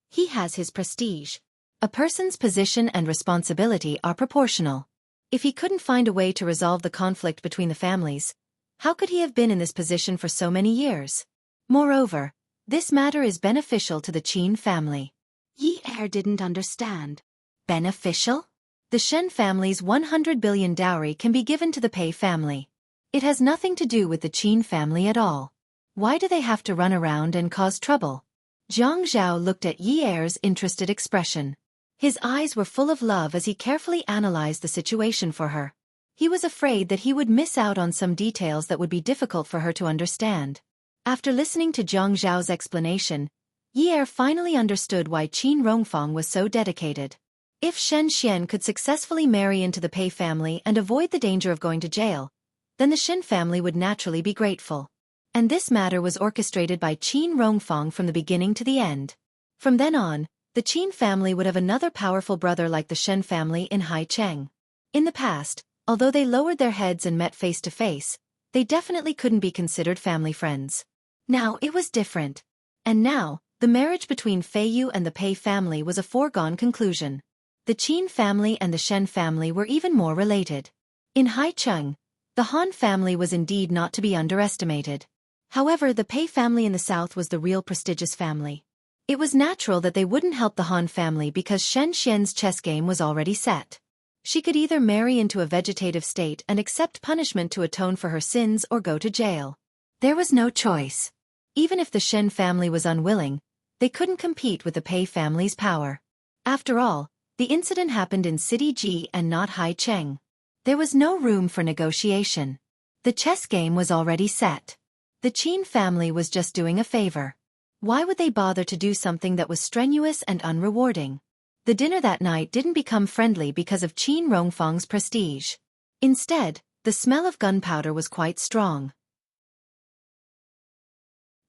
he has his prestige. A person's position and responsibility are proportional. If he couldn't find a way to resolve the conflict between the families, how could he have been in this position for so many years? Moreover, this matter is beneficial to the Qin family. Yi Er didn't understand. Beneficial? The Shen family's 100 billion dowry can be given to the Pei family. It has nothing to do with the Qin family at all. Why do they have to run around and cause trouble? Zhang Zhao looked at Yi Er's interested expression. His eyes were full of love as he carefully analyzed the situation for her. He was afraid that he would miss out on some details that would be difficult for her to understand. After listening to Zhang Zhao's explanation, Yi Er finally understood why Qin Rongfang was so dedicated. If Shen Xian could successfully marry into the Pei family and avoid the danger of going to jail, then the Shen family would naturally be grateful. And this matter was orchestrated by Qin Rongfang from the beginning to the end. From then on, the Qin family would have another powerful brother like the Shen family in Haicheng. In the past, although they lowered their heads and met face to face, they definitely couldn't be considered family friends. Now it was different. And now, the marriage between Fei Yu and the Pei family was a foregone conclusion. The Qin family and the Shen family were even more related. In Haicheng, the Han family was indeed not to be underestimated. However, the Pei family in the south was the real prestigious family. It was natural that they wouldn't help the Han family because Shen Xian's chess game was already set. She could either marry into a vegetative state and accept punishment to atone for her sins or go to jail. There was no choice. Even if the Shen family was unwilling, they couldn't compete with the Pei family's power. After all, the incident happened in City Ji and not Haicheng. There was no room for negotiation. The chess game was already set. The Qin family was just doing a favor. Why would they bother to do something that was strenuous and unrewarding? The dinner that night didn't become friendly because of Qin Rongfang's prestige. Instead, the smell of gunpowder was quite strong.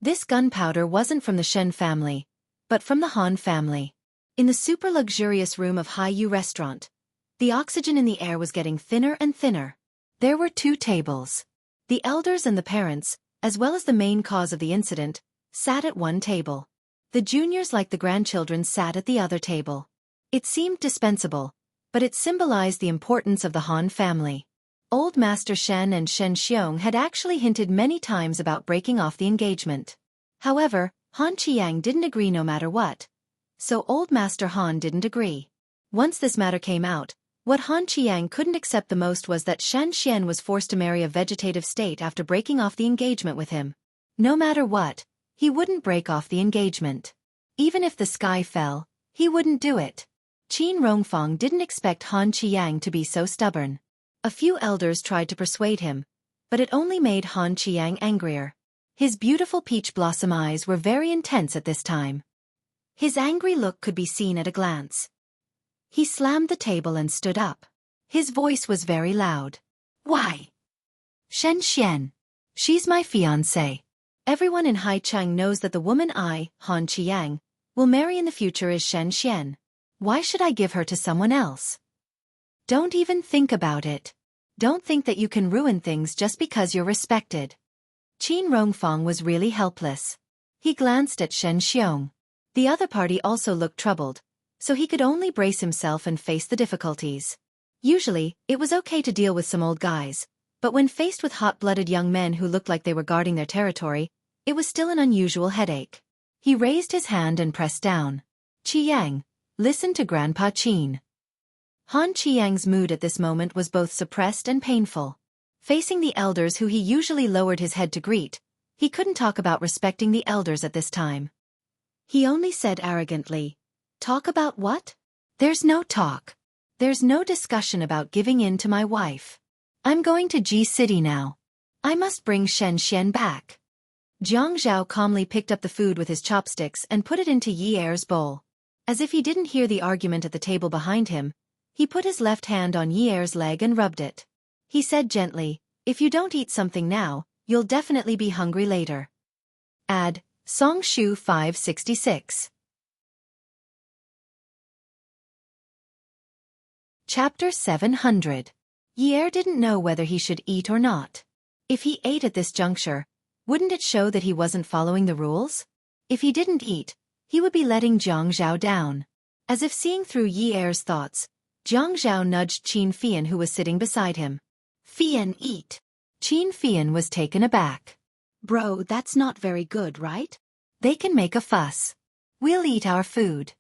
This gunpowder wasn't from the Shen family, but from the Han family. In the super luxurious room of Haiyu restaurant, the oxygen in the air was getting thinner and thinner. There were 2 tables. The elders and the parents, as well as the main cause of the incident, sat at one table. The juniors like the grandchildren sat at the other table. It seemed dispensable, but it symbolized the importance of the Han family. Old Master Shen and Shen Xiong had actually hinted many times about breaking off the engagement. However, Han Qiang didn't agree no matter what. So Old Master Han didn't agree. Once this matter came out, what Han Qiang couldn't accept the most was that Shen Xian was forced to marry a vegetative state after breaking off the engagement with him. No matter what, he wouldn't break off the engagement. Even if the sky fell, he wouldn't do it. Qin Rongfang didn't expect Han Qiang to be so stubborn. A few elders tried to persuade him, but it only made Han Qiang angrier. His beautiful peach blossom eyes were very intense at this time. His angry look could be seen at a glance. He slammed the table and stood up. His voice was very loud. Why? Shen Xian. She's my fiancée. Everyone in Haicheng knows that the woman I, Han Qiang, will marry in the future is Shen Xian. Why should I give her to someone else? Don't even think about it. Don't think that you can ruin things just because you're respected. Qin Rongfang was really helpless. He glanced at Shen Xiong. The other party also looked troubled, so he could only brace himself and face the difficulties. Usually, it was okay to deal with some old guys, but when faced with hot-blooded young men who looked like they were guarding their territory, it was still an unusual headache. He raised his hand and pressed down. Qiang, listen to Grandpa Qin. Han Qiang's mood at this moment was both suppressed and painful. Facing the elders who he usually lowered his head to greet, he couldn't talk about respecting the elders at this time. He only said arrogantly, "Talk about what? There's no talk. There's no discussion about giving in to my wife. I'm going to Ji City now. I must bring Shen Xian back." Jiang Zhao calmly picked up the food with his chopsticks and put it into Yi Er's bowl. As if he didn't hear the argument at the table behind him, he put his left hand on Yi Er's leg and rubbed it. He said gently, "If you don't eat something now, you'll definitely be hungry later." Add Song Shu 566. Chapter 700. Yi Er didn't know whether he should eat or not. If he ate at this juncture, wouldn't it show that he wasn't following the rules? If he didn't eat, he would be letting Jiang Zhao down. As if seeing through Yi Er's thoughts, Jiang Zhao nudged Qin Fian who was sitting beside him. Fian, eat. Qin Fian was taken aback. Bro, that's not very good, right? They can make a fuss. We'll eat our food.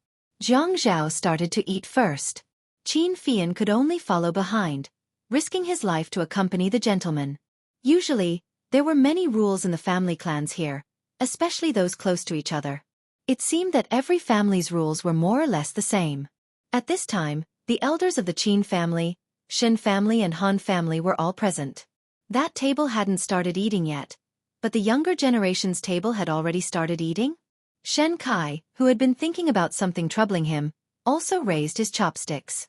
Jiang Zhao started to eat first. Qin Fian could only follow behind, risking his life to accompany the gentleman. Usually, there were many rules in the family clans here, especially those close to each other. It seemed that every family's rules were more or less the same. At this time, the elders of the Qin family, Shen family and Han family were all present. That table hadn't started eating yet, but the younger generation's table had already started eating. Shen Kai, who had been thinking about something troubling him, also raised his chopsticks.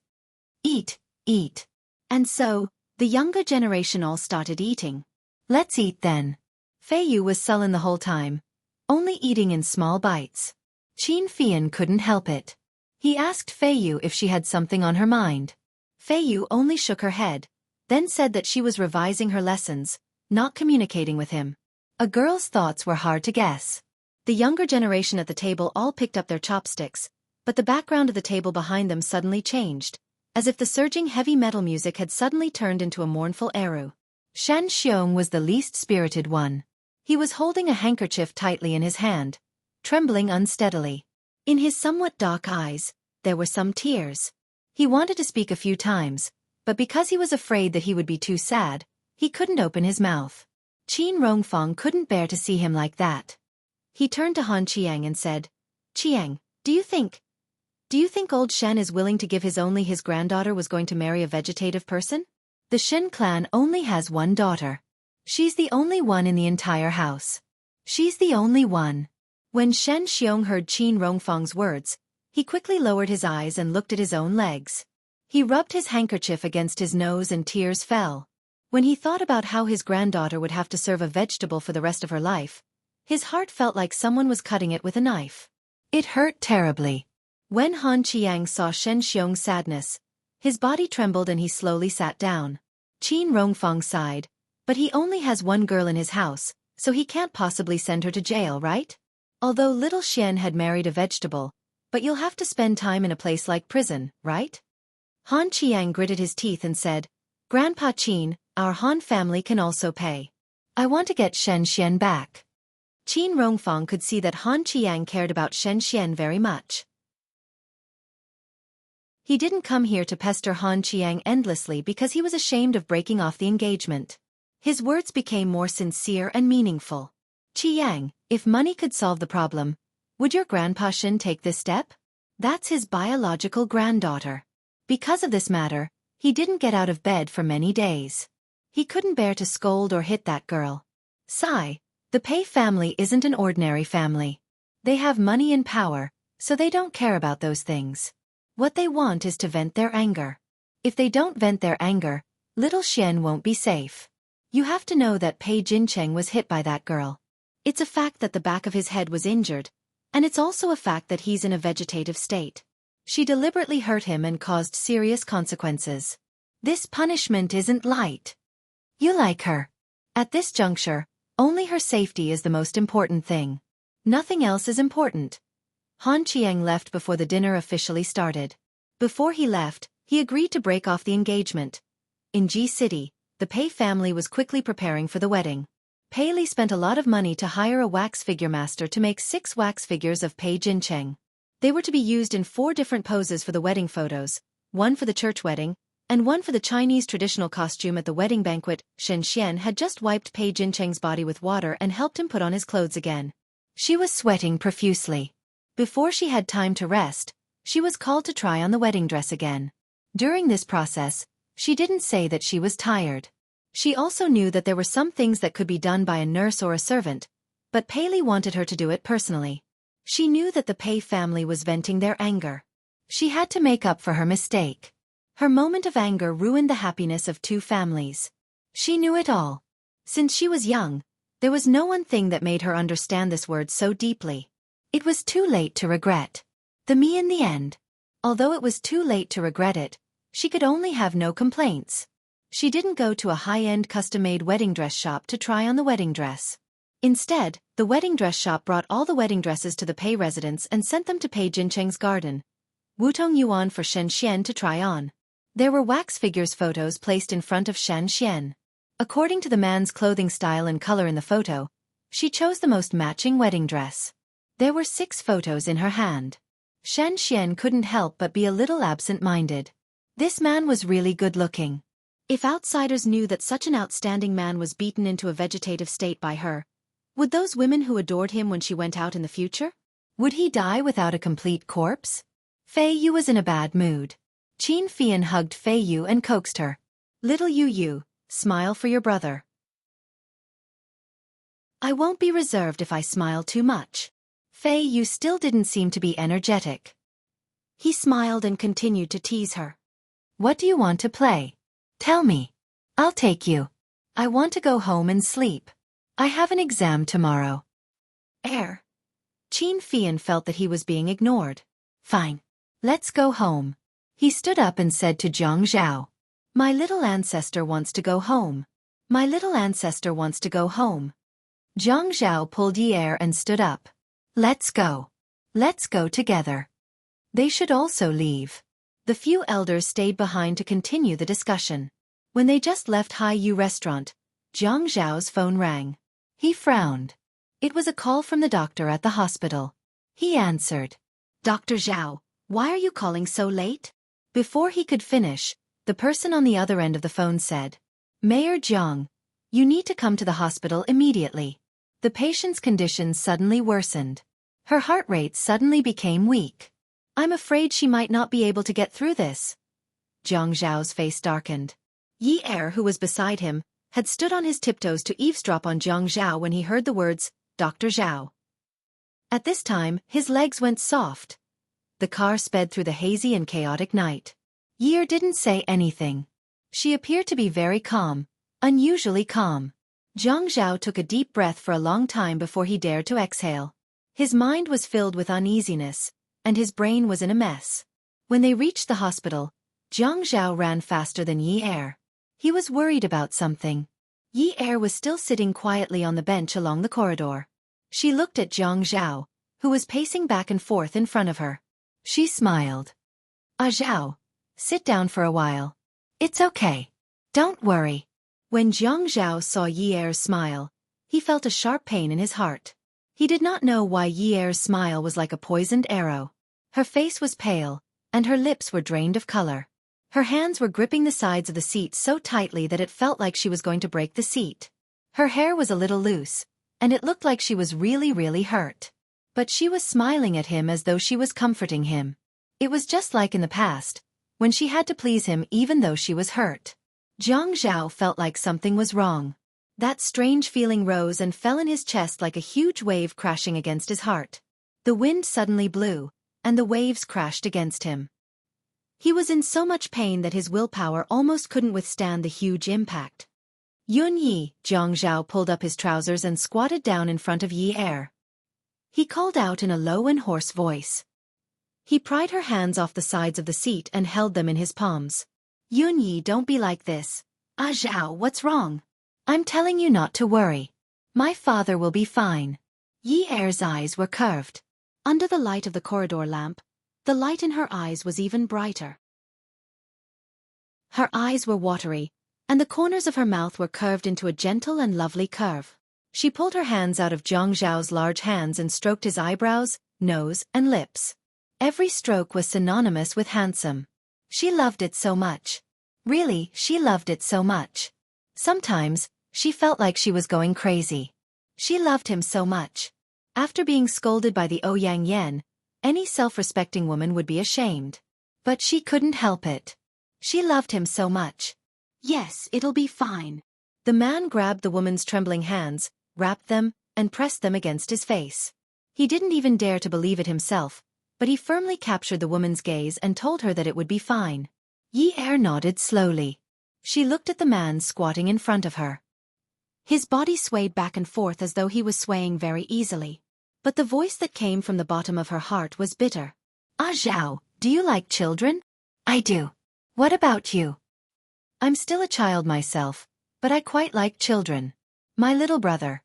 Eat, eat. And so, the younger generation all started eating. Let's eat then. Fei Yu was sullen the whole time, only eating in small bites. Qin Fian couldn't help it. He asked Fei Yu if she had something on her mind. Fei Yu only shook her head, then said that she was revising her lessons, not communicating with him. A girl's thoughts were hard to guess. The younger generation at the table all picked up their chopsticks, but the background of the table behind them suddenly changed, as if the surging heavy metal music had suddenly turned into a mournful eru. Shen Xiong was the least spirited one. He was holding a handkerchief tightly in his hand, trembling unsteadily. In his somewhat dark eyes, there were some tears. He wanted to speak a few times, but because he was afraid that he would be too sad, he couldn't open his mouth. Qin Rongfang couldn't bear to see him like that. He turned to Han Qiang and said, Qiang, do you think old Shen is willing to give his granddaughter was going to marry a vegetative person? The Shen clan only has one daughter. She's the only one in the entire house. She's the only one. When Shen Xiong heard Qin Rongfang's words, he quickly lowered his eyes and looked at his own legs. He rubbed his handkerchief against his nose and tears fell. When he thought about how his granddaughter would have to serve a vegetable for the rest of her life, his heart felt like someone was cutting it with a knife. It hurt terribly. When Han Qiang saw Shen Xiong's sadness, his body trembled and he slowly sat down. Qin Rongfang sighed, but he only has one girl in his house, so he can't possibly send her to jail, right? Although little Xian had married a vegetable, but you'll have to spend time in a place like prison, right? Han Qiang gritted his teeth and said, Grandpa Qin, our Han family can also pay. I want to get Shen Xian back. Qin Rongfang could see that Han Qiang cared about Shen Xian very much. He didn't come here to pester Han Qiang endlessly because he was ashamed of breaking off the engagement. His words became more sincere and meaningful. Qiang, if money could solve the problem, would your grandpa Shen take this step? That's his biological granddaughter. Because of this matter, he didn't get out of bed for many days. He couldn't bear to scold or hit that girl. Sigh, the Pei family isn't an ordinary family. They have money and power, so they don't care about those things. What they want is to vent their anger. If they don't vent their anger, little Xian won't be safe. You have to know that Pei Jincheng was hit by that girl. It's a fact that the back of his head was injured, and it's also a fact that he's in a vegetative state. She deliberately hurt him and caused serious consequences. This punishment isn't light. You like her. At this juncture, only her safety is the most important thing. Nothing else is important. Han Qiang left before the dinner officially started. Before he left, he agreed to break off the engagement. In Ji City, the Pei family was quickly preparing for the wedding. Pei Li spent a lot of money to hire a wax figure master to make 6 wax figures of Pei Jincheng. They were to be used in 4 different poses for the wedding photos, one for the church wedding, and one for the Chinese traditional costume at the wedding banquet. Shen Xian had just wiped Pei Jincheng's body with water and helped him put on his clothes again. She was sweating profusely. Before she had time to rest, she was called to try on the wedding dress again. During this process, she didn't say that she was tired. She also knew that there were some things that could be done by a nurse or a servant, but Pei Li wanted her to do it personally. She knew that the Pei family was venting their anger. She had to make up for her mistake. Her moment of anger ruined the happiness of 2 families. She knew it all. Since she was young, there was no one thing that made her understand this word so deeply. It was too late to regret. The me in the end. Although it was too late to regret it, she could only have no complaints. She didn't go to a high-end custom-made wedding dress shop to try on the wedding dress. Instead, the wedding dress shop brought all the wedding dresses to the Pei residence and sent them to Pei Jincheng's garden, Wutong Yuan, for Shen Xian to try on. There were wax figures photos placed in front of Shen Xian. According to the man's clothing style and color in the photo, she chose the most matching wedding dress. There were 6 photos in her hand. Shen Xian couldn't help but be a little absent-minded. This man was really good-looking. If outsiders knew that such an outstanding man was beaten into a vegetative state by her, would those women who adored him when she went out in the future? Would he die without a complete corpse? Fei Yu was in a bad mood. Qin Fian hugged Fei Yu and coaxed her. Little Yu, smile for your brother. I won't be reserved if I smile too much. Fei Yu still didn't seem to be energetic. He smiled and continued to tease her. What do you want to play? Tell me. I'll take you. I want to go home and sleep. I have an exam tomorrow. Qin Fian felt that he was being ignored. Fine. Let's go home. He stood up and said to Zhang Zhao. My little ancestor wants to go home. My little ancestor wants to go home. Zhang Zhao pulled Yi Er and stood up. Let's go. Let's go together. They should also leave. The few elders stayed behind to continue the discussion. When they just left Hai Yu restaurant, Zhang Zhao's phone rang. He frowned. It was a call from the doctor at the hospital. He answered. Dr. Zhao, why are you calling so late? Before he could finish, the person on the other end of the phone said, Mayor Jiang, you need to come to the hospital immediately. The patient's condition suddenly worsened. Her heart rate suddenly became weak. I'm afraid she might not be able to get through this. Zhang Zhao's face darkened. Yi Er, who was beside him, had stood on his tiptoes to eavesdrop on Zhang Zhao when he heard the words, Dr. Zhao. At this time, his legs went soft. The car sped through the hazy and chaotic night. Yi Er didn't say anything. She appeared to be very calm, unusually calm. Zhang Zhao took a deep breath for a long time before he dared to exhale. His mind was filled with uneasiness, and his brain was in a mess. When they reached the hospital, Zhang Zhao ran faster than Yi Er. He was worried about something. Yi Er was still sitting quietly on the bench along the corridor. She looked at Zhang Zhao, who was pacing back and forth in front of her. She smiled. Zhao, sit down for a while. It's okay. Don't worry. When Zhang Zhao saw Yi Er's smile, he felt a sharp pain in his heart. He did not know why Yi Er's smile was like a poisoned arrow. Her face was pale, and her lips were drained of color. Her hands were gripping the sides of the seat so tightly that it felt like she was going to break the seat. Her hair was a little loose, and it looked like she was really hurt. But she was smiling at him as though she was comforting him. It was just like in the past, when she had to please him even though she was hurt. Zhang Zhao felt like something was wrong. That strange feeling rose and fell in his chest like a huge wave crashing against his heart. The wind suddenly blew, and the waves crashed against him. He was in so much pain that his willpower almost couldn't withstand the huge impact. Yun Yi, Zhang Zhao pulled up his trousers and squatted down in front of Yi Er. He called out in a low and hoarse voice. He pried her hands off the sides of the seat and held them in his palms. Yun Yi, don't be like this. Zhao, what's wrong? I'm telling you not to worry. My father will be fine. Yi Er's eyes were curved. Under the light of the corridor lamp, the light in her eyes was even brighter. Her eyes were watery, and the corners of her mouth were curved into a gentle and lovely curve. She pulled her hands out of Zhang Zhao's large hands and stroked his eyebrows, nose, and lips. Every stroke was synonymous with handsome. She loved it so much. Really, she loved it so much. Sometimes, she felt like she was going crazy. She loved him so much. After being scolded by the Ouyang Yan, any self-respecting woman would be ashamed. But she couldn't help it. She loved him so much. Yes, it'll be fine. The man grabbed the woman's trembling hands, wrapped them, and pressed them against his face. He didn't even dare to believe it himself, but he firmly captured the woman's gaze and told her that it would be fine. Yi Er nodded slowly. She looked at the man squatting in front of her. His body swayed back and forth as though he was swaying very easily. But the voice that came from the bottom of her heart was bitter. Zhao, do you like children? I do. What about you? I'm still a child myself, but I quite like children. My little brother.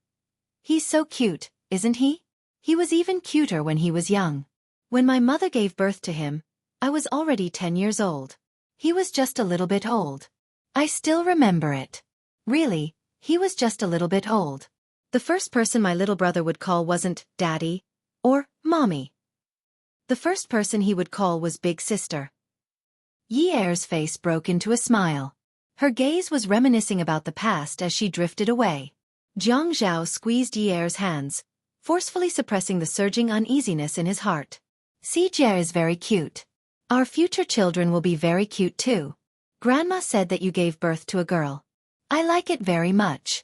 He's so cute, isn't he? He was even cuter when he was young. When my mother gave birth to him, I was already 10 years old. He was just a little bit old. I still remember it. Really, he was just a little bit old. The first person my little brother would call wasn't Daddy or Mommy. The first person he would call was Big Sister. Yi Er's face broke into a smile. Her gaze was reminiscing about the past as she drifted away. Jiang Zhao squeezed Yi Er's hands, forcefully suppressing the surging uneasiness in his heart. Si Jie is very cute. Our future children will be very cute too. Grandma said that you gave birth to a girl. I like it very much.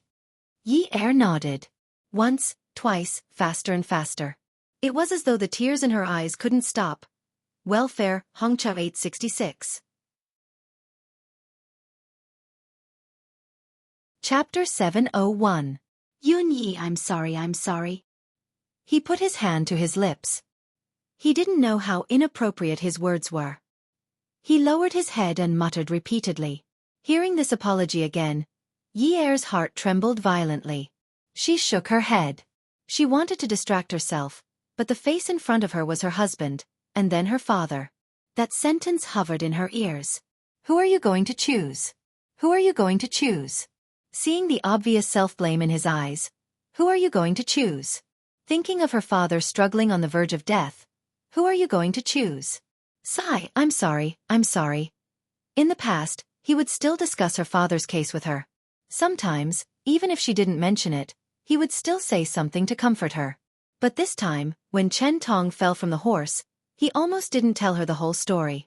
Yi Er nodded. Once, twice, faster and faster. It was as though the tears in her eyes couldn't stop. Welfare, Hongqiao 866. Chapter 701. Yun Yi, I'm sorry. He put his hand to his lips. He didn't know how inappropriate his words were. He lowered his head and muttered repeatedly. Hearing this apology again, Yi Er's heart trembled violently. She shook her head. She wanted to distract herself, but the face in front of her was her husband, and then her father. That sentence hovered in her ears. Who are you going to choose? Who are you going to choose? Seeing the obvious self-blame in his eyes, who are you going to choose? Thinking of her father struggling on the verge of death, who are you going to choose? Sigh, I'm sorry. In the past, he would still discuss her father's case with her. Sometimes, even if she didn't mention it, he would still say something to comfort her. But this time, when Chen Tong fell from the horse, he almost didn't tell her the whole story.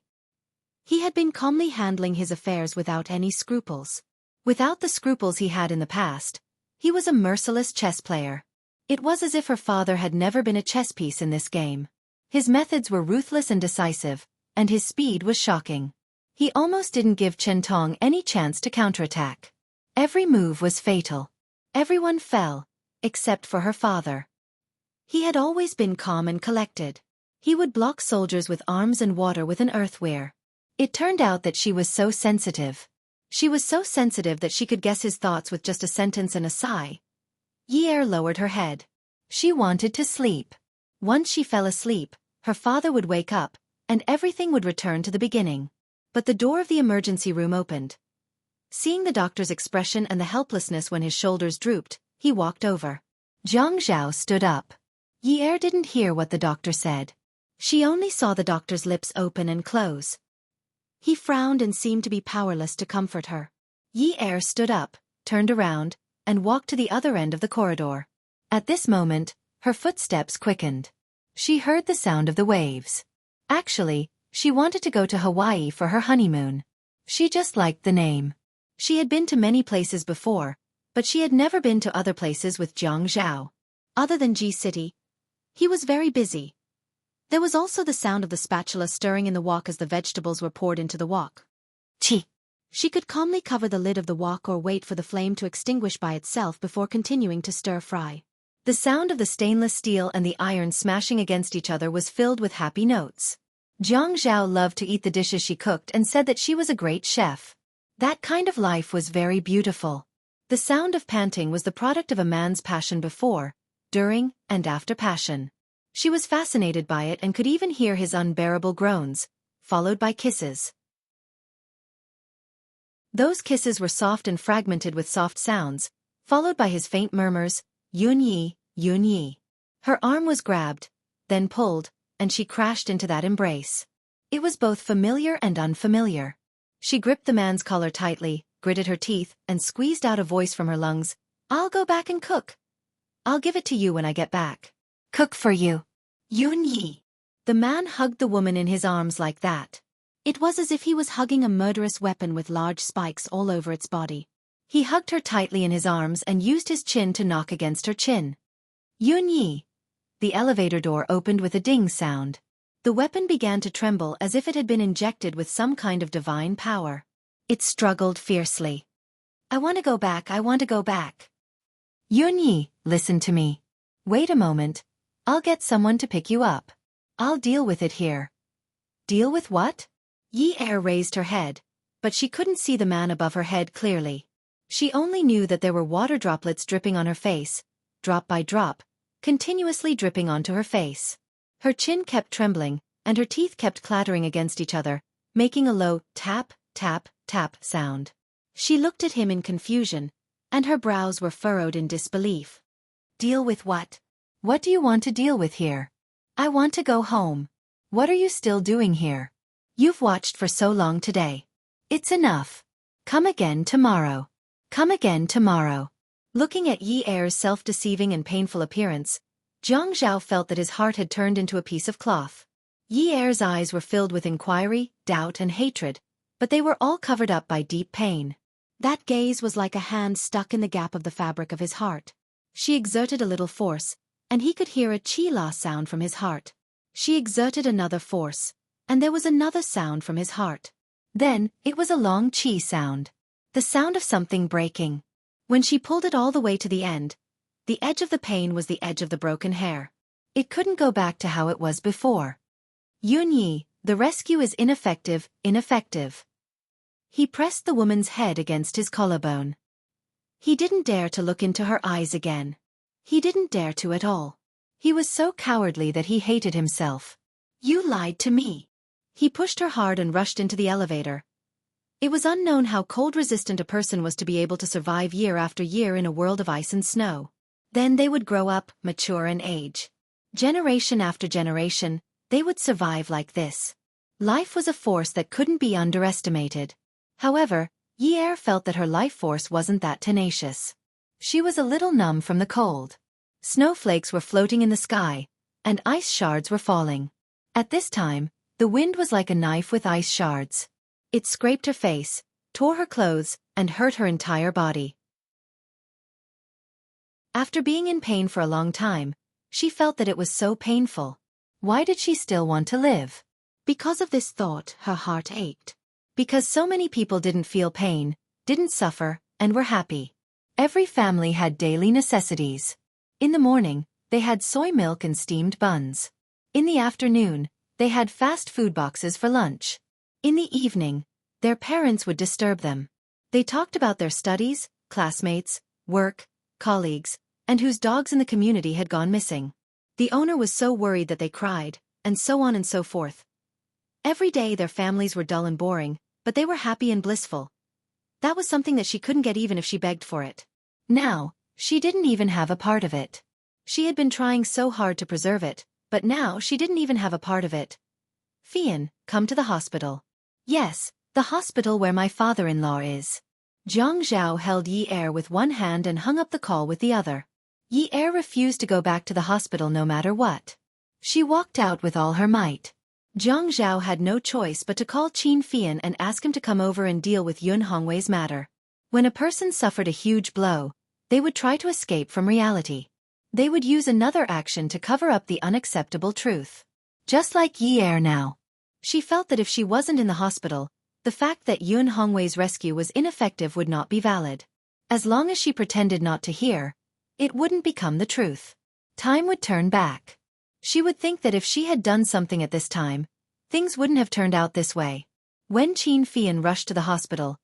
He had been calmly handling his affairs without any scruples. Without the scruples he had in the past, he was a merciless chess player. It was as if her father had never been a chess piece in this game. His methods were ruthless and decisive, and his speed was shocking. He almost didn't give Chen Tong any chance to counterattack. Every move was fatal. Everyone fell, except for her father. He had always been calm and collected. He would block soldiers with arms and water with an earthware. It turned out that she was so sensitive. She was so sensitive that she could guess his thoughts with just a sentence and a sigh. Yi Er lowered her head. She wanted to sleep. Once she fell asleep, her father would wake up, and everything would return to the beginning. But the door of the emergency room opened. Seeing the doctor's expression and the helplessness when his shoulders drooped, he walked over. Jiang Zhao stood up. Yi Er didn't hear what the doctor said. She only saw the doctor's lips open and close. He frowned and seemed to be powerless to comfort her. Yi Er stood up, turned around, and walked to the other end of the corridor. At this moment, her footsteps quickened. She heard the sound of the waves. Actually, she wanted to go to Hawaii for her honeymoon. She just liked the name. She had been to many places before, but she had never been to other places with Jiang Zhao. Other than Ji City. He was very busy. There was also the sound of the spatula stirring in the wok as the vegetables were poured into the wok. Chi. She could calmly cover the lid of the wok or wait for the flame to extinguish by itself before continuing to stir-fry. The sound of the stainless steel and the iron smashing against each other was filled with happy notes. Jiang Zhao loved to eat the dishes she cooked and said that she was a great chef. That kind of life was very beautiful. The sound of panting was the product of a man's passion before, during, and after passion. She was fascinated by it and could even hear his unbearable groans, followed by kisses. Those kisses were soft and fragmented with soft sounds, followed by his faint murmurs, Yun Yi, Yun Yi. Her arm was grabbed, then pulled, and she crashed into that embrace. It was both familiar and unfamiliar. She gripped the man's collar tightly, gritted her teeth, and squeezed out a voice from her lungs. I'll go back and cook. I'll give it to you when I get back. Cook for you. Yun Yi. The man hugged the woman in his arms like that. It was as if he was hugging a murderous weapon with large spikes all over its body. He hugged her tightly in his arms and used his chin to knock against her chin. Yun Yi. The elevator door opened with a ding sound. The weapon began to tremble as if it had been injected with some kind of divine power. It struggled fiercely. I want to go back. Yun Yi, listen to me. Wait a moment. I'll get someone to pick you up. I'll deal with it here. Deal with what? Yi Er raised her head, but she couldn't see the man above her head clearly. She only knew that there were water droplets dripping on her face, drop by drop, continuously dripping onto her face. Her chin kept trembling, and her teeth kept clattering against each other, making a low tap, tap, tap sound. She looked at him in confusion, and her brows were furrowed in disbelief. Deal with what? What do you want to deal with here? I want to go home. What are you still doing here? You've watched for so long today. It's enough. Come again tomorrow. Come again tomorrow. Looking at Yi Er's self-deceiving and painful appearance, Jiang Zhao felt that his heart had turned into a piece of cloth. Yi Er's eyes were filled with inquiry, doubt and hatred, but they were all covered up by deep pain. That gaze was like a hand stuck in the gap of the fabric of his heart. She exerted a little force, and he could hear a chi-la sound from his heart. She exerted another force, and there was another sound from his heart. Then, it was a long chi sound. The sound of something breaking. When she pulled it all the way to the end, the edge of the pain was the edge of the broken hair. It couldn't go back to how it was before. Yun Yi, the rescue is ineffective, ineffective. He pressed the woman's head against his collarbone. He didn't dare to look into her eyes again. He didn't dare to at all. He was so cowardly that he hated himself. You lied to me. He pushed her hard and rushed into the elevator. It was unknown how cold-resistant a person was to be able to survive year after year in a world of ice and snow. Then they would grow up, mature and age. Generation after generation, they would survive like this. Life was a force that couldn't be underestimated. However, Yi Er felt that her life force wasn't that tenacious. She was a little numb from the cold. Snowflakes were floating in the sky, and ice shards were falling. At this time, the wind was like a knife with ice shards. It scraped her face, tore her clothes, and hurt her entire body. After being in pain for a long time, she felt that it was so painful. Why did she still want to live? Because of this thought, her heart ached. Because so many people didn't feel pain, didn't suffer, and were happy. Every family had daily necessities. In the morning, they had soy milk and steamed buns. In the afternoon, they had fast food boxes for lunch. In the evening, their parents would disturb them. They talked about their studies, classmates, work, colleagues, and whose dogs in the community had gone missing. The owner was so worried that they cried, and so on and so forth. Every day their families were dull and boring, but they were happy and blissful. That was something that she couldn't get even if she begged for it. Now, she didn't even have a part of it. She had been trying so hard to preserve it, but now she didn't even have a part of it. Fian, come to the hospital. Yes, the hospital where my father-in-law is. Jiang Zhao held Yi Er with one hand and hung up the call with the other. Yi Er refused to go back to the hospital no matter what. She walked out with all her might. Jiang Zhao had no choice but to call Qin Fian and ask him to come over and deal with Yun Hongwei's matter. When a person suffered a huge blow, they would try to escape from reality. They would use another action to cover up the unacceptable truth. Just like Yi Er now. She felt that if she wasn't in the hospital, the fact that Yun Hongwei's rescue was ineffective would not be valid. As long as she pretended not to hear, it wouldn't become the truth. Time would turn back. She would think that if she had done something at this time, things wouldn't have turned out this way. When Qin Fian rushed to the hospital,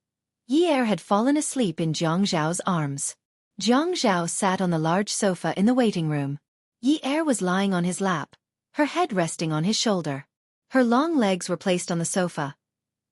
Yi Er had fallen asleep in Jiang Zhao's arms. Jiang Zhao sat on the large sofa in the waiting room. Yi Er was lying on his lap, her head resting on his shoulder. Her long legs were placed on the sofa.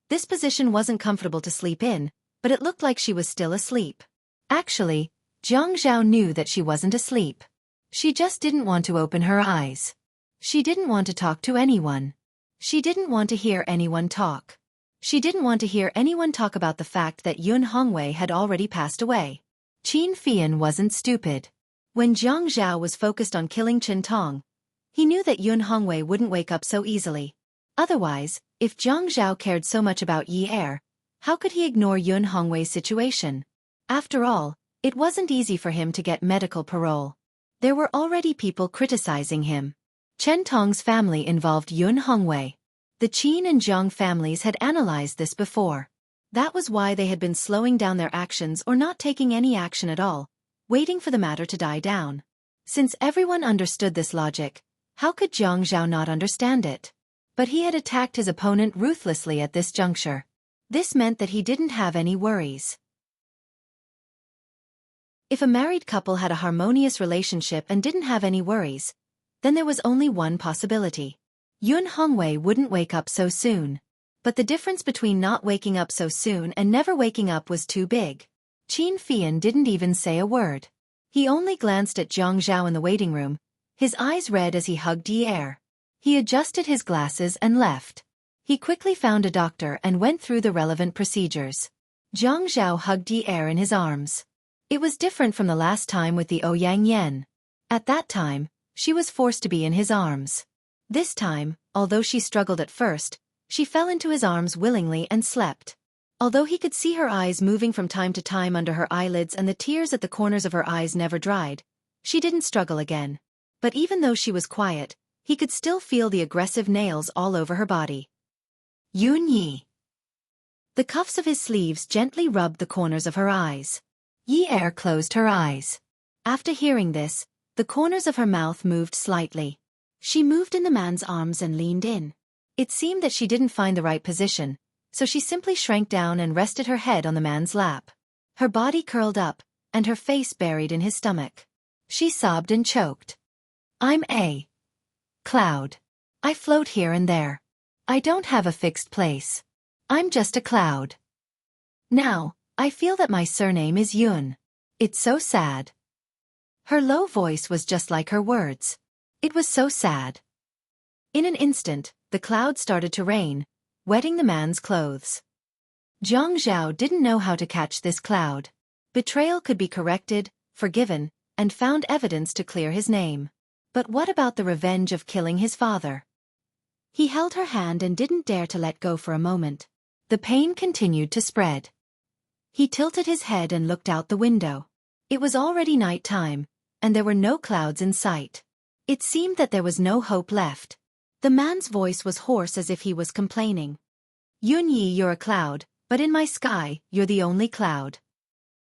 This position wasn't comfortable to sleep in, but it looked like she was still asleep. Actually, Jiang Zhao knew that she wasn't asleep. She just didn't want to open her eyes. She didn't want to talk to anyone. She didn't want to hear anyone talk. She didn't want to hear anyone talk about the fact that Yun Hongwei had already passed away. Qin Fian wasn't stupid. When Jiang Zhao was focused on killing Chen Tong, he knew that Yun Hongwei wouldn't wake up so easily. Otherwise, if Jiang Zhao cared so much about Yi Er, how could he ignore Yun Hongwei's situation? After all, it wasn't easy for him to get medical parole. There were already people criticizing him. Chen Tong's family involved Yun Hongwei. The Qin and Jiang families had analyzed this before. That was why they had been slowing down their actions or not taking any action at all, waiting for the matter to die down. Since everyone understood this logic, how could Jiang Zhao not understand it? But he had attacked his opponent ruthlessly at this juncture. This meant that he didn't have any worries. If a married couple had a harmonious relationship and didn't have any worries, then there was only one possibility. Yun Hongwei wouldn't wake up so soon. But the difference between not waking up so soon and never waking up was too big. Qin Fian didn't even say a word. He only glanced at Zhang Zhao in the waiting room, his eyes red as he hugged Yi Er. He adjusted his glasses and left. He quickly found a doctor and went through the relevant procedures. Zhang Zhao hugged Yi Er in his arms. It was different from the last time with the Ouyang Yen. At that time, she was forced to be in his arms. This time, although she struggled at first, she fell into his arms willingly and slept. Although he could see her eyes moving from time to time under her eyelids and the tears at the corners of her eyes never dried, she didn't struggle again. But even though she was quiet, he could still feel the aggressive nails all over her body. Yun Yi. The cuffs of his sleeves gently rubbed the corners of her eyes. Yi Er closed her eyes. After hearing this, the corners of her mouth moved slightly. She moved in the man's arms and leaned in. It seemed that she didn't find the right position, so she simply shrank down and rested her head on the man's lap. Her body curled up, and her face buried in his stomach. She sobbed and choked. I'm a cloud. I float here and there. I don't have a fixed place. I'm just a cloud. Now, I feel that my surname is Yun. It's so sad. Her low voice was just like her words. It was so sad. In an instant, the cloud started to rain, wetting the man's clothes. Zhang Zhao didn't know how to catch this cloud. Betrayal could be corrected, forgiven, and found evidence to clear his name. But what about the revenge of killing his father? He held her hand and didn't dare to let go for a moment. The pain continued to spread. He tilted his head and looked out the window. It was already night time, and there were no clouds in sight. It seemed that there was no hope left. The man's voice was hoarse as if he was complaining. Yun Yi, you're a cloud, but in my sky, you're the only cloud.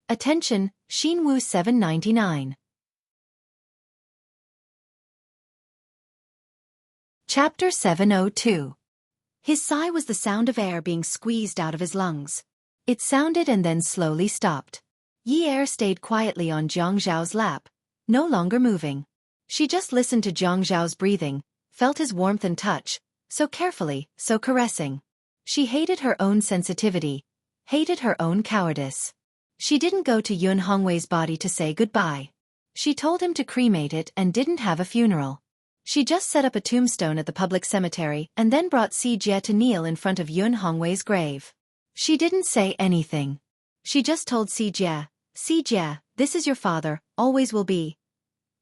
Attention, Xinwu 799. Chapter 702. His sigh was the sound of air being squeezed out of his lungs. It sounded and then slowly stopped. Yi Er stayed quietly on Zhang Zhao's lap, no longer moving. She just listened to Zhang Zhao's breathing, felt his warmth and touch, so carefully, so caressing. She hated her own sensitivity, hated her own cowardice. She didn't go to Yun Hongwei's body to say goodbye. She told him to cremate it and didn't have a funeral. She just set up a tombstone at the public cemetery and then brought Si Jie to kneel in front of Yun Hongwei's grave. She didn't say anything. She just told Si Jie, this is your father, always will be.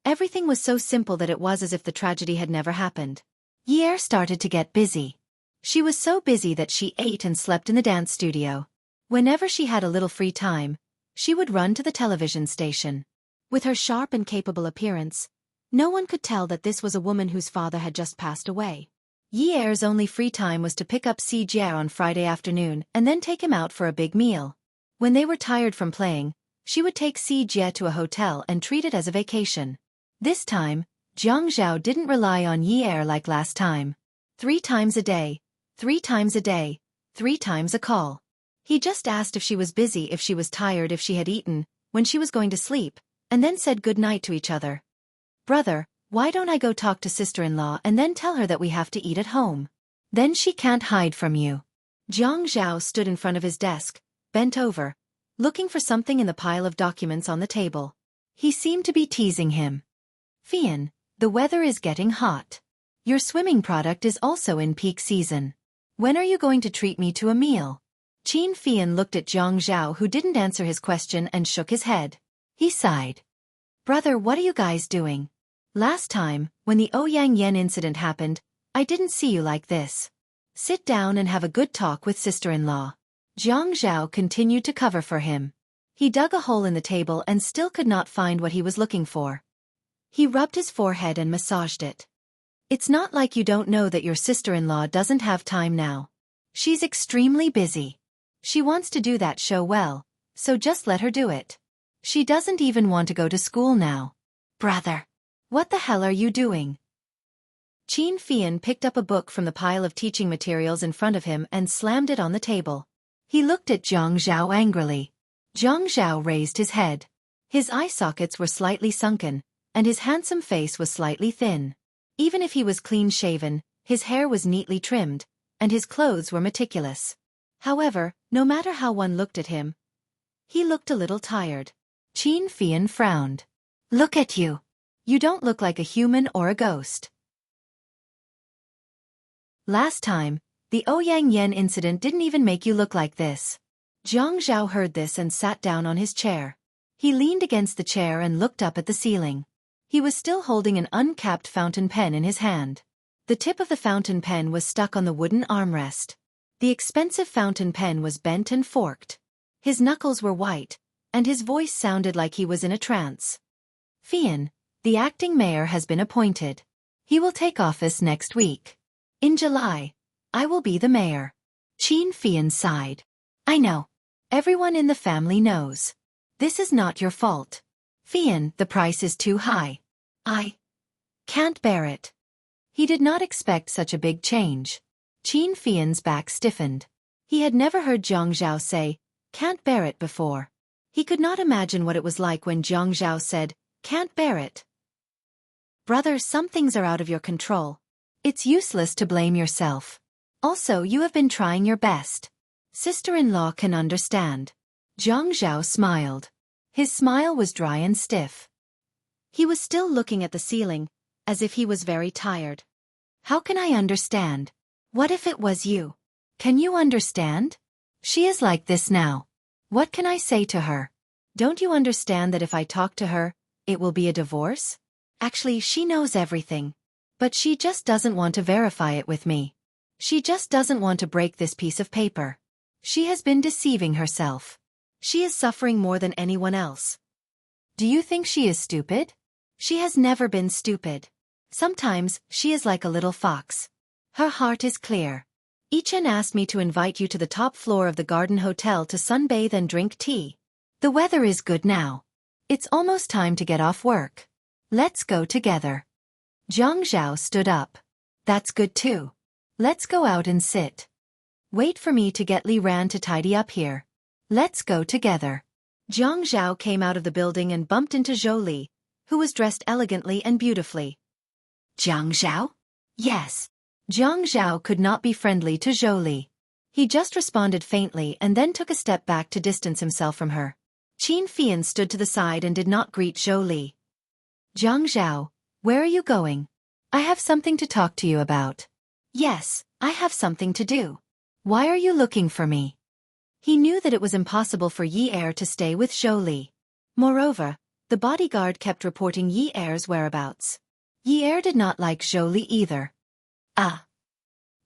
Everything was so simple that it was as if the tragedy had never happened. Yi Er started to get busy. She was so busy that she ate and slept in the dance studio. Whenever she had a little free time, she would run to the television station. With her sharp and capable appearance, no one could tell that this was a woman whose father had just passed away. Yi Er's only free time was to pick up Si Jie on Friday afternoon and then take him out for a big meal. When they were tired from playing, she would take Si Jie to a hotel and treat it as a vacation. This time, Zhang Zhao didn't rely on Yi Er like last time. 3 times a day, 3 times a day, 3 times a call. He just asked if she was busy, if she was tired, if she had eaten, when she was going to sleep, and then said good night to each other. Brother, why don't I go talk to sister-in-law and then tell her that we have to eat at home? Then she can't hide from you. Zhang Zhao stood in front of his desk, bent over, looking for something in the pile of documents on the table. He seemed to be teasing him. Fian, the weather is getting hot. Your swimming product is also in peak season. When are you going to treat me to a meal? Qin Fian looked at Zhang Zhao, who didn't answer his question, and shook his head. He sighed. Brother, what are you guys doing? Last time, when the Ouyang Yen incident happened, I didn't see you like this. Sit down and have a good talk with sister-in-law. Zhang Zhao continued to cover for him. He dug a hole in the table and still could not find what he was looking for. He rubbed his forehead and massaged it. It's not like you don't know that your sister-in-law doesn't have time now. She's extremely busy. She wants to do that show well, so just let her do it. She doesn't even want to go to school now. Brother, what the hell are you doing? Qin Fian picked up a book from the pile of teaching materials in front of him and slammed it on the table. He looked at Zhang Zhao angrily. Zhang Zhao raised his head. His eye sockets were slightly sunken, and his handsome face was slightly thin. Even if he was clean-shaven, his hair was neatly trimmed, and his clothes were meticulous. However, no matter how one looked at him, he looked a little tired. Xiaofan frowned. "Look at you. You don't look like a human or a ghost." "Last time, the Ouyang Yen incident didn't even make you look like this." Zhang Zhao heard this and sat down on his chair. He leaned against the chair and looked up at the ceiling. He was still holding an uncapped fountain pen in his hand. The tip of the fountain pen was stuck on the wooden armrest. The expensive fountain pen was bent and forked. His knuckles were white, and his voice sounded like he was in a trance. "Fian, the acting mayor has been appointed. He will take office next week. In July, I will be the mayor." Xiaofan sighed. "I know. Everyone in the family knows. This is not your fault. Fian, the price is too high. I can't bear it." He did not expect such a big change. Xiaofan's back stiffened. He had never heard Zhang Zhao say, "can't bear it" before. He could not imagine what it was like when Zhang Zhao said, "can't bear it." "Brother, some things are out of your control. It's useless to blame yourself. Also, you have been trying your best. Sister-in-law can understand." Zhang Zhao smiled. His smile was dry and stiff. He was still looking at the ceiling, as if he was very tired. "How can I understand? What if it was you? Can you understand? She is like this now. What can I say to her? Don't you understand that if I talk to her, it will be a divorce? Actually, she knows everything. But she just doesn't want to verify it with me. She just doesn't want to break this piece of paper. She has been deceiving herself. She is suffering more than anyone else. Do you think she is stupid? She has never been stupid. Sometimes, she is like a little fox. Her heart is clear. Ichen asked me to invite you to the top floor of the Garden Hotel to sunbathe and drink tea. The weather is good now. It's almost time to get off work. Let's go together." Zhang Zhao stood up. "That's good too. Let's go out and sit. Wait for me to get Li Ran to tidy up here. Let's go together." Zhang Zhao came out of the building and bumped into Zhou Li, who was dressed elegantly and beautifully. "Zhang Zhao?" "Yes." Zhang Zhao could not be friendly to Zhou Li. He just responded faintly and then took a step back to distance himself from her. Xiaofan stood to the side and did not greet Zhou Li. "Zhang Zhao, where are you going? I have something to talk to you about." "Yes, I have something to do. Why are you looking for me?" He knew that it was impossible for Yi Er to stay with Zhou Li. Moreover, the bodyguard kept reporting Yi Er's whereabouts. Yi Er did not like Zhou Li either. "Ah."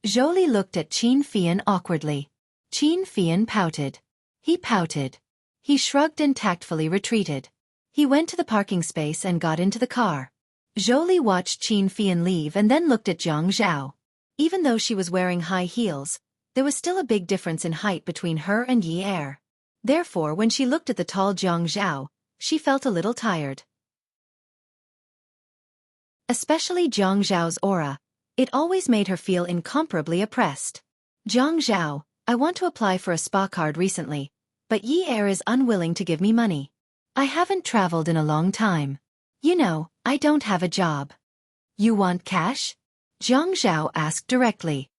Zhou Li looked at Xiaofan awkwardly. Xiaofan pouted. He pouted. He shrugged and tactfully retreated. He went to the parking space and got into the car. Zhou Li watched Xiaofan leave and then looked at Zhang Zhao. Even though she was wearing high heels, there was still a big difference in height between her and Yi Er. Therefore, when she looked at the tall Zhang Zhao, she felt a little tired. Especially Zhang Zhao's aura. It always made her feel incomparably oppressed. "Zhang Zhao, I want to apply for a spa card recently, but Yi Er is unwilling to give me money. I haven't traveled in a long time. You know, I don't have a job." "You want cash?" Zhang Zhao asked directly.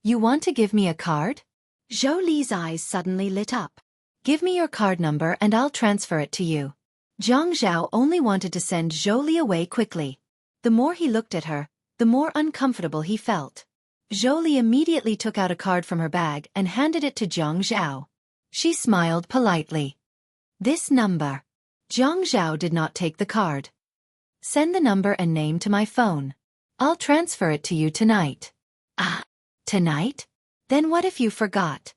"You want to give me a card?" Zhou Li's eyes suddenly lit up. "Give me your card number and I'll transfer it to you." Zhang Zhao only wanted to send Zhou Li away quickly. The more he looked at her, the more uncomfortable he felt. Zhou Li immediately took out a card from her bag and handed it to Zhang Zhao. She smiled politely. "This number." Zhang Zhao did not take the card. "Send the number and name to my phone. I'll transfer it to you tonight." "Ah, tonight? Then what if you forgot?"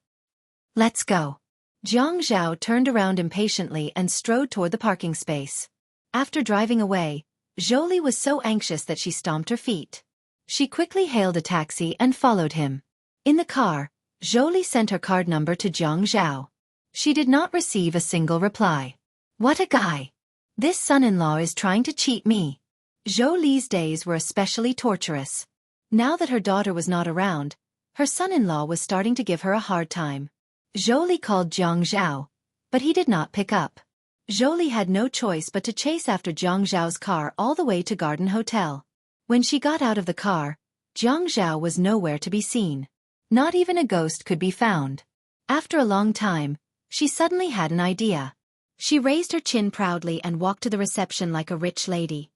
"Let's go." Zhang Zhao turned around impatiently and strode toward the parking space. After driving away, Zhou Li was so anxious that she stomped her feet. She quickly hailed a taxi and followed him. In the car, Zhou Li sent her card number to Zhang Zhao. She did not receive a single reply. What a guy! This son-in-law is trying to cheat me. Zhou Li's days were especially torturous. Now that her daughter was not around, her son-in-law was starting to give her a hard time. Zhou Li called Zhang Zhao, but he did not pick up. Zhou had no choice but to chase after Jiang Zhao's car all the way to Garden Hotel. When she got out of the car, Jiang Zhao was nowhere to be seen. Not even a ghost could be found. After a long time, she suddenly had an idea. She raised her chin proudly and walked to the reception like a rich lady.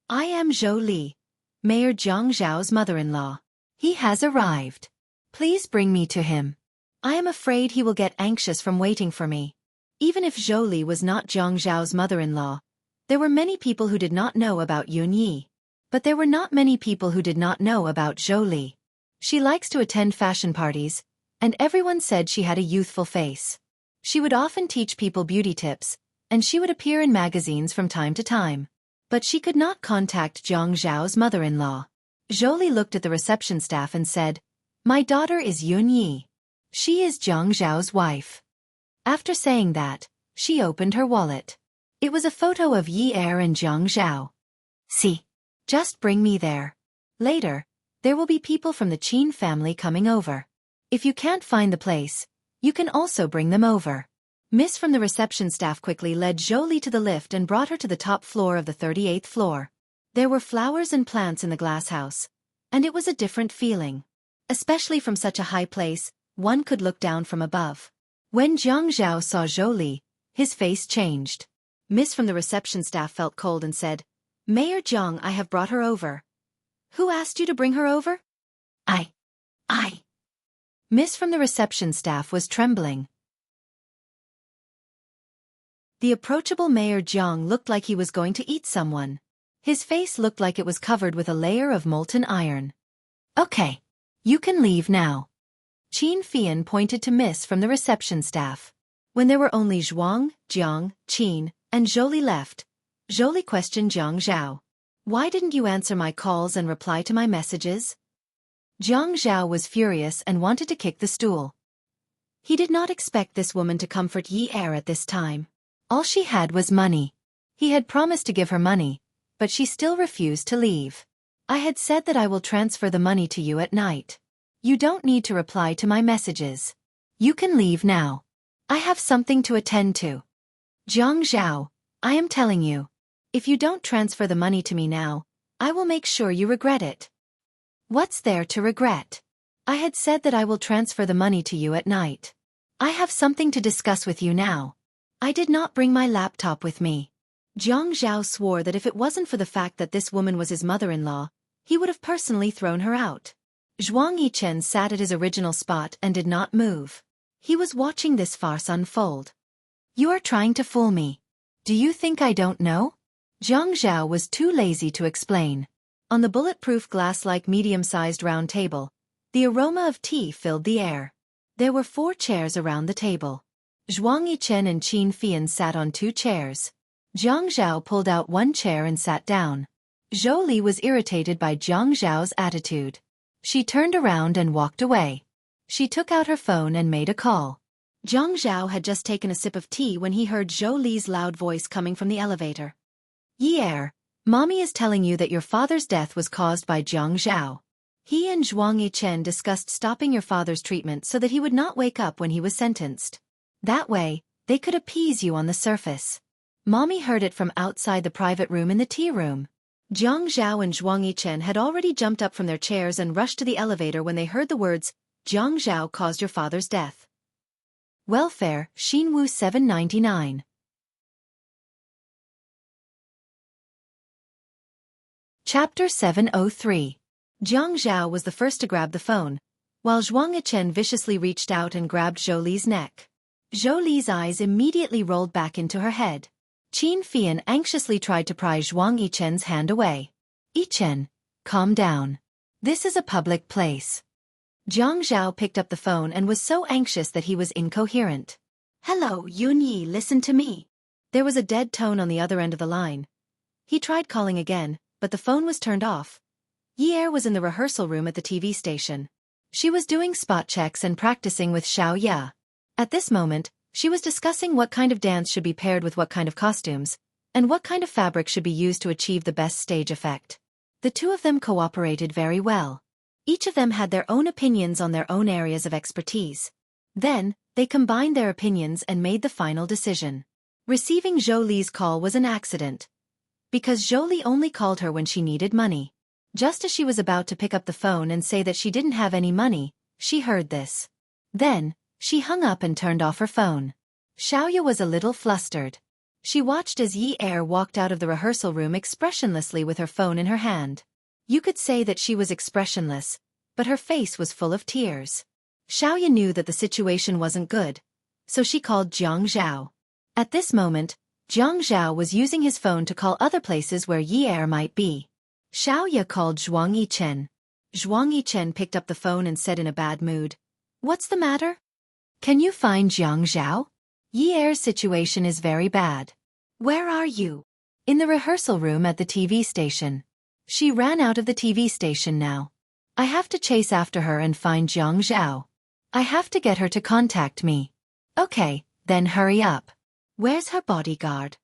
"I am Zhou Li, Mayor Jiang Zhao's mother-in-law. He has arrived. Please bring me to him. I am afraid he will get anxious from waiting for me." Even if Zhou Li was not Jiang Zhao's mother-in-law, there were many people who did not know about Yun Yi. But there were not many people who did not know about Zhou Li. She likes to attend fashion parties, and everyone said she had a youthful face. She would often teach people beauty tips, and she would appear in magazines from time to time. But she could not contact Jiang Zhao's mother-in-law. Zhou Li looked at the reception staff and said, "My daughter is Yun Yi. She is Jiang Zhao's wife." After saying that, she opened her wallet. It was a photo of Yi Er and Jiang Zhao. "See. Just bring me there. Later, there will be people from the Qin family coming over. If you can't find the place, you can also bring them over." Miss from the reception staff quickly led Zhou Li to the lift and brought her to the top floor of the 38th floor. There were flowers and plants in the glass house, and it was a different feeling. Especially from such a high place, one could look down from above. When Jiang Zhao saw Zhou Li, his face changed. Miss from the reception staff felt cold and said, "Mayor Jiang, I have brought her over." "Who asked you to bring her over?" I. Miss from the reception staff was trembling. The approachable Mayor Jiang looked like he was going to eat someone. His face looked like it was covered with a layer of molten iron. "Okay. You can leave now." Qin Fian pointed to Miss from the reception staff. When there were only Zhuang, Jiang, Qin, and Zhou Li left, Zhou Li questioned Jiang Zhao. "Why didn't you answer my calls and reply to my messages?" Jiang Zhao was furious and wanted to kick the stool. He did not expect this woman to comfort Yi Er at this time. All she had was money. He had promised to give her money, but she still refused to leave. "I had said that I will transfer the money to you at night. You don't need to reply to my messages. You can leave now. I have something to attend to." "Jiang Zhao, I am telling you. If you don't transfer the money to me now, I will make sure you regret it." "What's there to regret? I had said that I will transfer the money to you at night. I have something to discuss with you now. I did not bring my laptop with me." Jiang Zhao swore that if it wasn't for the fact that this woman was his mother-in-law, he would have personally thrown her out. Zhuang Yichen sat at his original spot and did not move. He was watching this farce unfold. "You are trying to fool me. Do you think I don't know?" Jiang Zhao was too lazy to explain. On the bulletproof glass-like medium-sized round table, the aroma of tea filled the air. There were 4 chairs around the table. Zhuang Yichen and Qin Fian sat on 2 chairs. Jiang Zhao pulled out 1 chair and sat down. Zhou Li was irritated by Jiang Zhao's attitude. She turned around and walked away. She took out her phone and made a call. Jiang Zhao had just taken a sip of tea when he heard Zhou Li's loud voice coming from the elevator. "Yi Er, Mommy is telling you that your father's death was caused by Jiang Zhao. He and Zhuang Yichen discussed stopping your father's treatment so that he would not wake up when he was sentenced. That way, they could appease you on the surface." Mommy heard it from outside the private room in the tea room. Jiang Zhao and Zhuang Yichen had already jumped up from their chairs and rushed to the elevator when they heard the words, "Jiang Zhao caused your father's death." Welfare, Xinwu 799. Chapter 703. Jiang Zhao was the first to grab the phone, while Zhuang Yichen viciously reached out and grabbed Zhou Li's neck. Zhou Li's eyes immediately rolled back into her head. Qin Fian anxiously tried to pry Zhuang Yichen's hand away. "Yichen, calm down. This is a public place." Jiang Zhao picked up the phone and was so anxious that he was incoherent. "Hello, Yun Yi, listen to me." There was a dead tone on the other end of the line. He tried calling again, but the phone was turned off. Yi Er was in the rehearsal room at the TV station. She was doing spot checks and practicing with Xiao Ya. At this moment, she was discussing what kind of dance should be paired with what kind of costumes, and what kind of fabric should be used to achieve the best stage effect. The 2 of them cooperated very well. Each of them had their own opinions on their own areas of expertise. Then, they combined their opinions and made the final decision. Receiving Jolie's call was an accident, because Jolie only called her when she needed money. Just as she was about to pick up the phone and say that she didn't have any money, she heard this. Then, she hung up and turned off her phone. Xiaoya was a little flustered. She watched as Yi Er walked out of the rehearsal room expressionlessly with her phone in her hand. You could say that she was expressionless, but her face was full of tears. Xiaoya knew that the situation wasn't good, so she called Jiang Zhao. At this moment, Jiang Zhao was using his phone to call other places where Yi Er might be. Xiaoya called Zhuang Yichen. Zhuang Yichen picked up the phone and said in a bad mood, "What's the matter? Can you find Jiang Zhao? Yi Er's situation is very bad." "Where are you?" "In the rehearsal room at the TV station. She ran out of the TV station now. I have to chase after her and find Jiang Zhao. I have to get her to contact me." "Okay, then hurry up." "Where's her bodyguard?"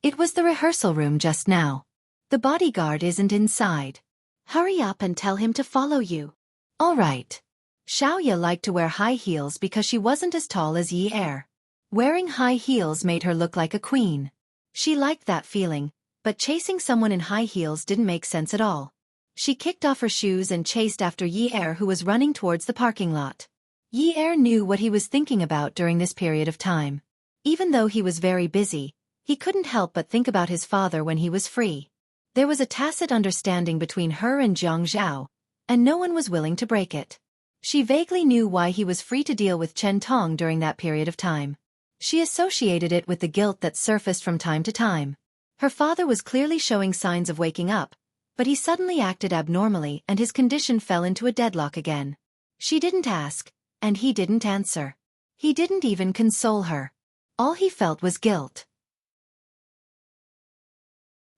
"It was the rehearsal room just now. The bodyguard isn't inside." "Hurry up and tell him to follow you." "All right." Xiaoya liked to wear high heels because she wasn't as tall as Yi Er. Wearing high heels made her look like a queen. She liked that feeling, but chasing someone in high heels didn't make sense at all. She kicked off her shoes and chased after Yi Er, who was running towards the parking lot. Yi Er knew what he was thinking about during this period of time. Even though he was very busy, he couldn't help but think about his father when he was free. There was a tacit understanding between her and Jiang Zhao, and no one was willing to break it. She vaguely knew why he was free to deal with Chen Tong during that period of time. She associated it with the guilt that surfaced from time to time. Her father was clearly showing signs of waking up, but he suddenly acted abnormally and his condition fell into a deadlock again. She didn't ask, and he didn't answer. He didn't even console her. All he felt was guilt.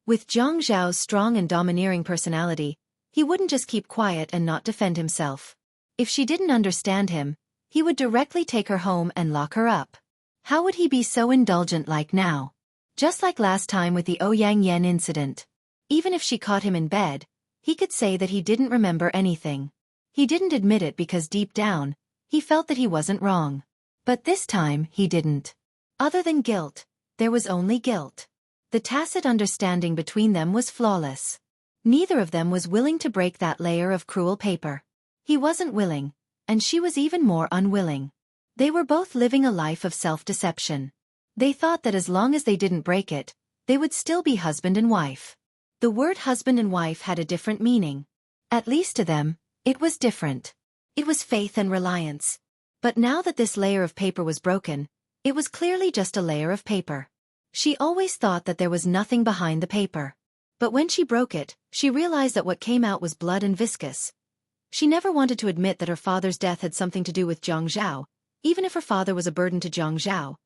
With Jiang Zhao's strong and domineering personality, he wouldn't just keep quiet and not defend himself. If she didn't understand him, he would directly take her home and lock her up. How would he be so indulgent like now? Just like last time with the Ouyang Yan incident. Even if she caught him in bed, he could say that he didn't remember anything. He didn't admit it because deep down, he felt that he wasn't wrong. But this time, he didn't. Other than guilt, there was only guilt. The tacit understanding between them was flawless. Neither of them was willing to break that layer of cruel paper. He wasn't willing, and she was even more unwilling. They were both living a life of self-deception. They thought that as long as they didn't break it, they would still be husband and wife. The word husband and wife had a different meaning. At least to them, it was different. It was faith and reliance. But now that this layer of paper was broken, it was clearly just a layer of paper. She always thought that there was nothing behind the paper. But when she broke it, she realized that what came out was blood and viscous. She never wanted to admit that her father's death had something to do with Jiang Zhao, even if her father was a burden to Jiang Zhao.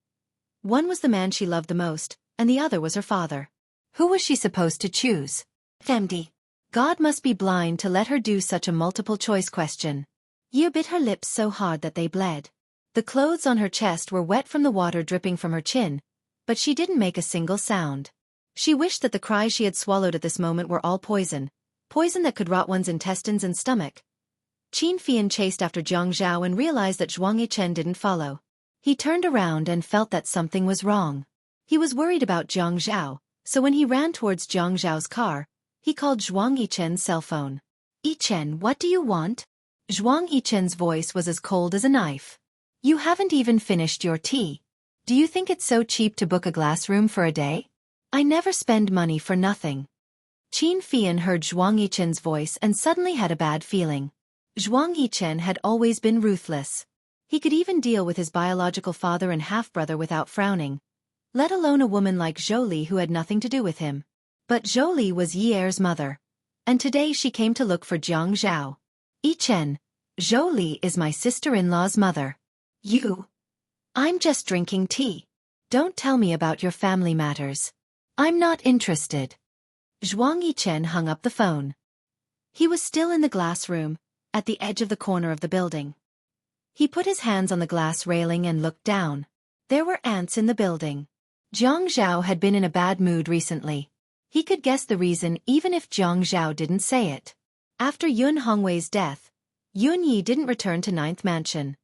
One was the man she loved the most, and the other was her father. Who was she supposed to choose? MD. God must be blind to let her do such a multiple-choice question. Ye bit her lips so hard that they bled. The clothes on her chest were wet from the water dripping from her chin, but she didn't make a single sound. She wished that the cries she had swallowed at this moment were all poison that could rot one's intestines and stomach. Qin Fian chased after Jiang Zhao and realized that Zhuang Yichen didn't follow. He turned around and felt that something was wrong. He was worried about Jiang Zhao, so when he ran towards Jiang Zhao's car, he called Zhuang Yichen's cell phone. "Yichen, what do you want?" Zhuang Yichen's voice was as cold as a knife. "You haven't even finished your tea. Do you think it's so cheap to book a glass room for a day? I never spend money for nothing." Qin Fian heard Zhuang Yichen's voice and suddenly had a bad feeling. Zhuang Yichen had always been ruthless. He could even deal with his biological father and half-brother without frowning, let alone a woman like Jolie who had nothing to do with him. But Jolie was Yi Er's mother, and today she came to look for Jiang Zhao. "Yichen, Jolie is my sister-in-law's mother." "You? I'm just drinking tea. Don't tell me about your family matters. I'm not interested." Zhuang Yichen hung up the phone. He was still in the glass room, at the edge of the corner of the building. He put his hands on the glass railing and looked down. There were ants in the building. Jiang Zhao had been in a bad mood recently. He could guess the reason even if Jiang Zhao didn't say it. After Yun Hongwei's death, Yun Yi didn't return to Ninth Mansion.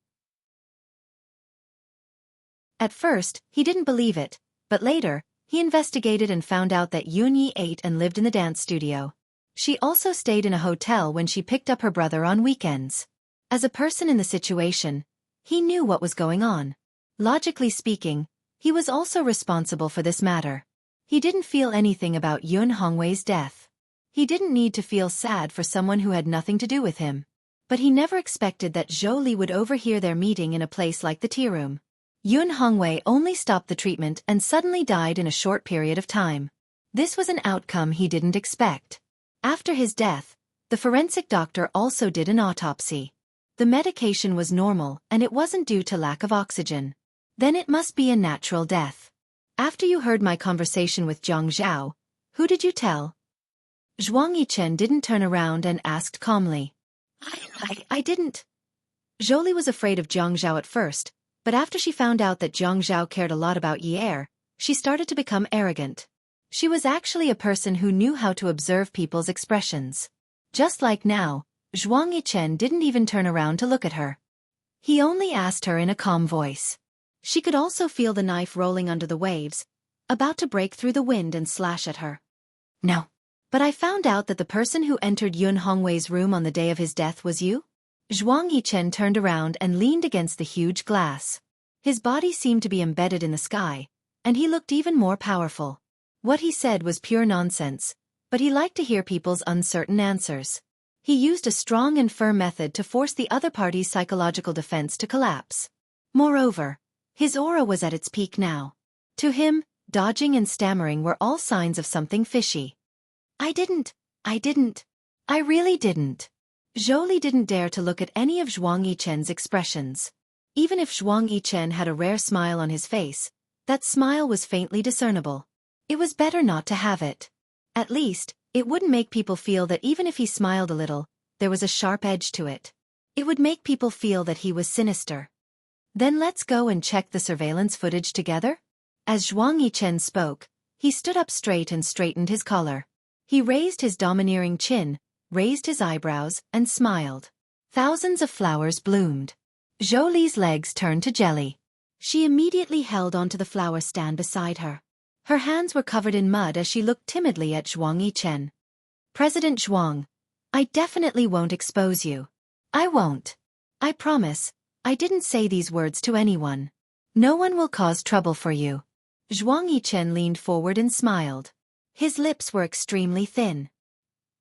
At first, he didn't believe it, But later, he investigated and found out that Yunyi ate and lived in the dance studio. She also stayed in a hotel when she picked up her brother on weekends. As a person in the situation, he knew what was going on. Logically speaking, he was also responsible for this matter. He didn't feel anything about Yun Hongwei's death. He didn't need to feel sad for someone who had nothing to do with him. But he never expected that Zhou Li would overhear their meeting in a place like the tea room. Yun Hongwei only stopped the treatment and suddenly died in a short period of time. This was an outcome he didn't expect. After his death, the forensic doctor also did an autopsy. The medication was normal and it wasn't due to lack of oxygen. Then it must be a natural death. After you heard my conversation with Zhang Zhao, who did you tell? Zhuang Yichen didn't turn around and asked calmly. I didn't. Zhou Li was afraid of Zhang Zhao at first, but after she found out that Zhang Zhao cared a lot about Yi Er, she started to become arrogant. She was actually a person who knew how to observe people's expressions. Just like now, Zhuang Yichen didn't even turn around to look at her. He only asked her in a calm voice. She could also feel the knife rolling under the waves, about to break through the wind and slash at her. No. But I found out that the person who entered Yun Hongwei's room on the day of his death was you? Zhuang Yichen turned around and leaned against the huge glass. His body seemed to be embedded in the sky, and he looked even more powerful. What he said was pure nonsense, but he liked to hear people's uncertain answers. He used a strong and firm method to force the other party's psychological defense to collapse. Moreover, his aura was at its peak now. To him, dodging and stammering were all signs of something fishy. I really didn't. Zhou Li didn't dare to look at any of Zhuang Yichen's expressions. Even if Zhuang Yichen had a rare smile on his face, that smile was faintly discernible. It was better not to have it. At least, it wouldn't make people feel that even if he smiled a little, there was a sharp edge to it. It would make people feel that he was sinister. Then let's go and check the surveillance footage together? As Zhuang Yichen spoke, he stood up straight and straightened his collar. He raised his domineering chin, raised his eyebrows, and smiled. Thousands of flowers bloomed. Zhou Li's legs turned to jelly. She immediately held onto the flower stand beside her. Her hands were covered in mud as she looked timidly at Zhuang Yichen. President Zhuang, I definitely won't expose you. I won't. I promise, I didn't say these words to anyone. No one will cause trouble for you. Zhuang Yichen leaned forward and smiled. His lips were extremely thin.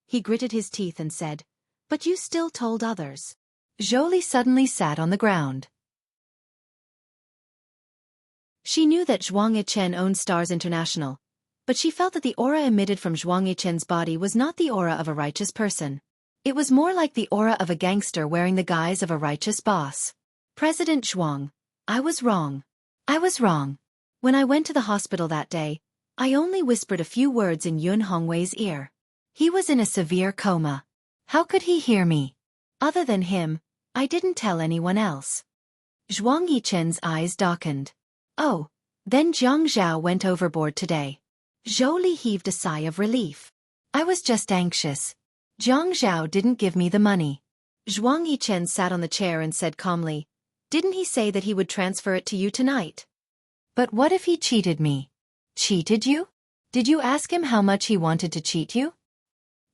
He gritted his teeth and said, But you still told others. Zhou Li suddenly sat on the ground. She knew that Zhuang Yichen owned Stars International, but she felt that the aura emitted from Zhuang Yichen's body was not the aura of a righteous person. It was more like the aura of a gangster wearing the guise of a righteous boss. President Zhuang, I was wrong. I was wrong. When I went to the hospital that day, I only whispered a few words in Yun Hongwei's ear. He was in a severe coma. How could he hear me? Other than him, I didn't tell anyone else. Zhuang Yichen's eyes darkened. Oh, then Zhang Zhao went overboard today. Zhou Li heaved a sigh of relief. I was just anxious. Zhang Zhao didn't give me the money. Zhuang Yichen sat on the chair and said calmly, Didn't he say that he would transfer it to you tonight? But what if he cheated me? Cheated you? Did you ask him how much he wanted to cheat you?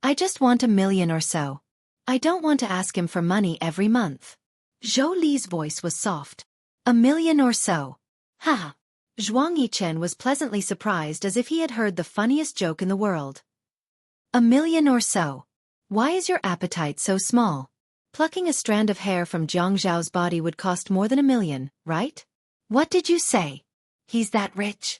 I just want $1 million or so. I don't want to ask him for money every month. Zhou Li's voice was soft. $1 million or so. Ha! Zhuang Yichen was pleasantly surprised as if he had heard the funniest joke in the world. $1 million or so. Why is your appetite so small? Plucking a strand of hair from Zhang Zhao's body would cost more than $1 million, right? What did you say? He's that rich?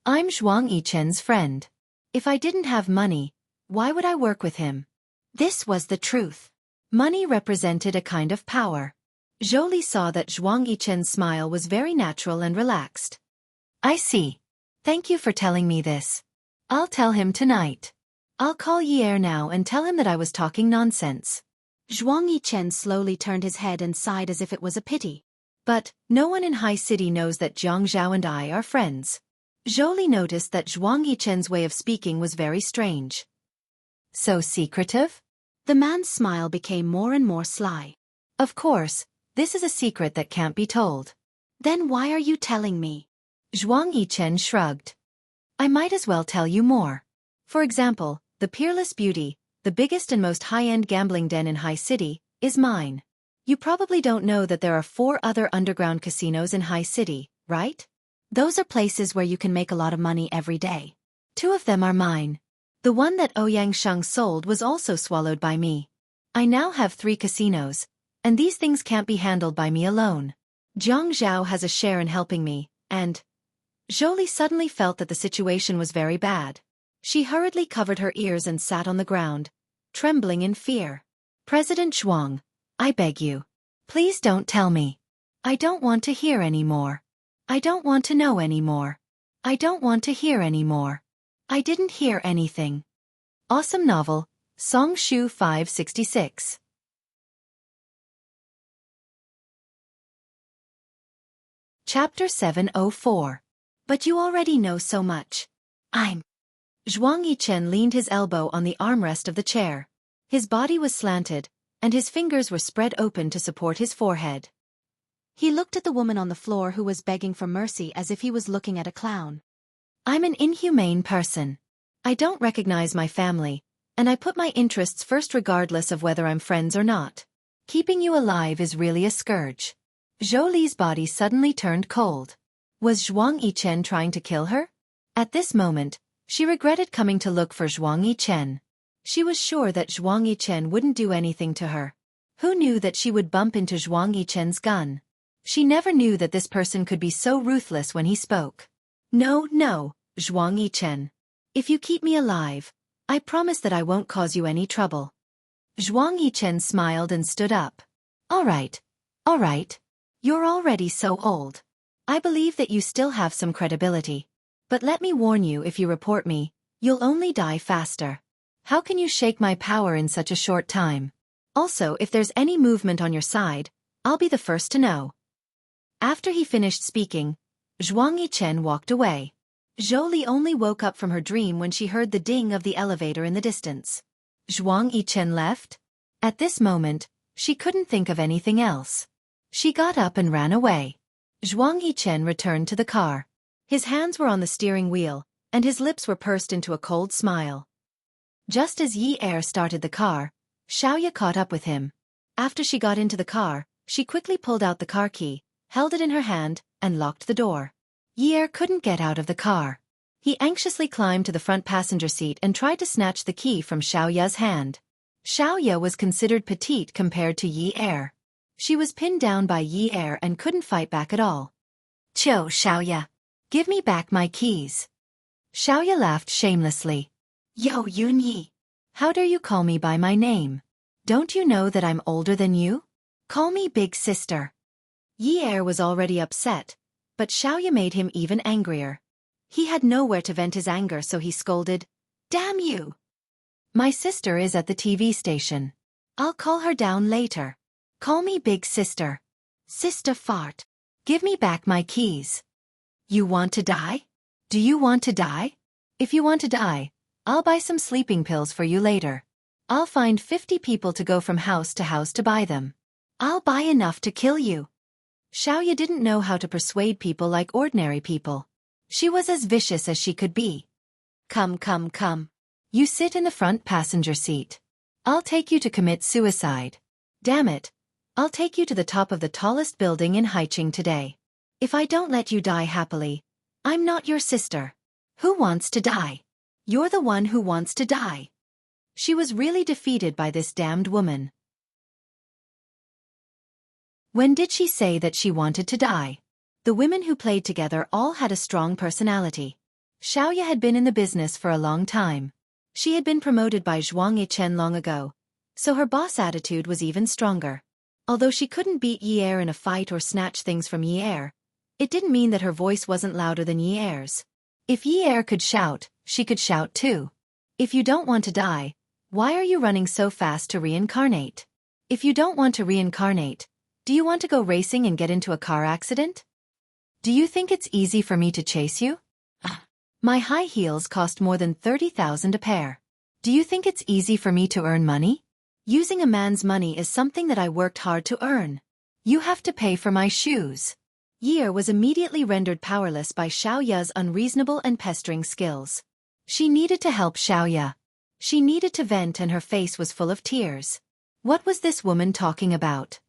I'm Zhuang Yichen's friend. If I didn't have money, why would I work with him? This was the truth. Money represented a kind of power. Zhou Li saw that Zhuang Yichen's smile was very natural and relaxed. I see. Thank you for telling me this. I'll tell him tonight. I'll call Yi Er now and tell him that I was talking nonsense. Zhuang Yichen slowly turned his head and sighed as if it was a pity. But, no one in High City knows that Zhang Zhao and I are friends. Zhou Li noticed that Zhuang Yichen's way of speaking was very strange. So secretive? The man's smile became more and more sly. Of course, this is a secret that can't be told. Then why are you telling me? Zhuang Yichen shrugged. I might as well tell you more. For example, the Peerless Beauty, the biggest and most high-end gambling den in High City, is mine. You probably don't know that there are 4 other underground casinos in High City, right? Those are places where you can make a lot of money every day. 2 of them are mine. The one that Ouyang Sheng sold was also swallowed by me. I now have 3 casinos, and these things can't be handled by me alone. Jiang Zhao has a share in helping me, and... Zhou suddenly felt that the situation was very bad. She hurriedly covered her ears and sat on the ground, trembling in fear. President Zhuang, I beg you. Please don't tell me. I don't want to hear any more. I don't want to know any more. I don't want to hear any more. I didn't hear anything. Awesome novel, Song Shu 566. Chapter 704. But you already know so much. Zhuang Yichen leaned his elbow on the armrest of the chair. His body was slanted, and his fingers were spread open to support his forehead. He looked at the woman on the floor who was begging for mercy as if he was looking at a clown. I'm an inhumane person. I don't recognize my family, and I put my interests first regardless of whether I'm friends or not. Keeping you alive is really a scourge. Zhou Li's body suddenly turned cold. Was Zhuang Yichen trying to kill her? At this moment, she regretted coming to look for Zhuang Yichen. She was sure that Zhuang Yichen wouldn't do anything to her. Who knew that she would bump into Zhuang Yichen's gun? She never knew that this person could be so ruthless when he spoke. No, Zhuang Yichen. If you keep me alive, I promise that I won't cause you any trouble. Zhuang Yichen smiled and stood up. All right. You're already so old. I believe that you still have some credibility. But let me warn you, if you report me, you'll only die faster. How can you shake my power in such a short time? Also, if there's any movement on your side, I'll be the first to know. After he finished speaking, Zhuang Yichen walked away. Zhou Li only woke up from her dream when she heard the ding of the elevator in the distance. Zhuang Yichen left? At this moment, she couldn't think of anything else. She got up and ran away. Zhuang Yichen returned to the car. His hands were on the steering wheel, and his lips were pursed into a cold smile. Just as Yi Er started the car, Xiaoya caught up with him. After she got into the car, she quickly pulled out the car key, held it in her hand, and locked the door. Yi Er couldn't get out of the car. He anxiously climbed to the front passenger seat and tried to snatch the key from Xiaoya's hand. Xiaoya was considered petite compared to Yi Er. She was pinned down by Yi Er and couldn't fight back at all. Chill, Xiaoya. Give me back my keys. Xiaoya laughed shamelessly. Yo, Yunyi. How dare you call me by my name? Don't you know that I'm older than you? Call me big sister. Yi Er was already upset, but Xiaoya made him even angrier. He had nowhere to vent his anger, so he scolded, Damn you! My sister is at the TV station. I'll call her down later. Call me big sister. Sister fart. Give me back my keys. You want to die? Do you want to die? If you want to die, I'll buy some sleeping pills for you later. I'll find 50 people to go from house to buy them. I'll buy enough to kill you. Xiaoya didn't know how to persuade people like ordinary people. She was as vicious as she could be. Come. You sit in the front passenger seat. I'll take you to commit suicide. Damn it. I'll take you to the top of the tallest building in Haiqing today. If I don't let you die happily, I'm not your sister. Who wants to die? You're the one who wants to die. She was really defeated by this damned woman. When did she say that she wanted to die? The women who played together all had a strong personality. Xiaoya had been in the business for a long time. She had been promoted by Zhuang Yichen long ago, so her boss attitude was even stronger. Although she couldn't beat Yi Er in a fight or snatch things from Yi Er, it didn't mean that her voice wasn't louder than Yi Er's. If Yi Er could shout, she could shout too. If you don't want to die, why are you running so fast to reincarnate? If you don't want to reincarnate, do you want to go racing and get into a car accident? Do you think it's easy for me to chase you? My high heels cost more than 30,000 a pair. Do you think it's easy for me to earn money? Using a man's money is something that I worked hard to earn. You have to pay for my shoes. Yi was immediately rendered powerless by Xiaoya's unreasonable and pestering skills. She needed to help Xiaoya. She needed to vent and her face was full of tears. What was this woman talking about?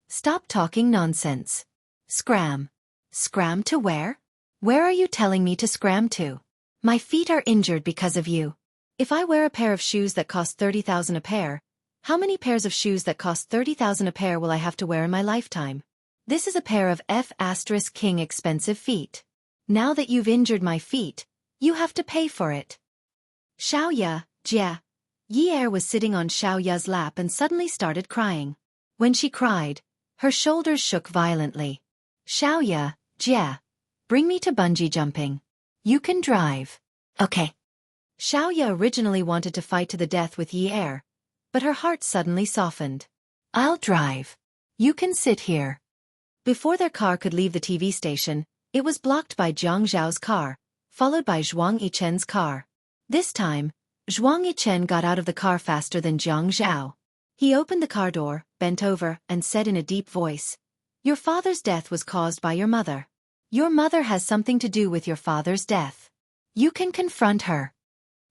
Stop talking nonsense. Scram. Scram to where? Where are you telling me to scram to? My feet are injured because of you. If I wear a pair of shoes that cost 30,000 a pair, how many pairs of shoes that cost 30,000 a pair will I have to wear in my lifetime? This is a pair of F*King expensive feet. Now that you've injured my feet, you have to pay for it. Xiaoya, Jia. Yi was sitting on Xiaoya's lap and suddenly started crying. When she cried, her shoulders shook violently. Xiaoya, Jia. Bring me to bungee jumping. You can drive. Okay. Xiaoya originally wanted to fight to the death with Yi, but her heart suddenly softened. I'll drive. You can sit here. Before their car could leave the TV station, it was blocked by Zhang Zhao's car, followed by Zhuang Yichen's car. This time, Zhuang Yichen got out of the car faster than Zhang Zhao. He opened the car door, bent over, and said in a deep voice, "Your father's death was caused by your mother. Your mother has something to do with your father's death. You can confront her."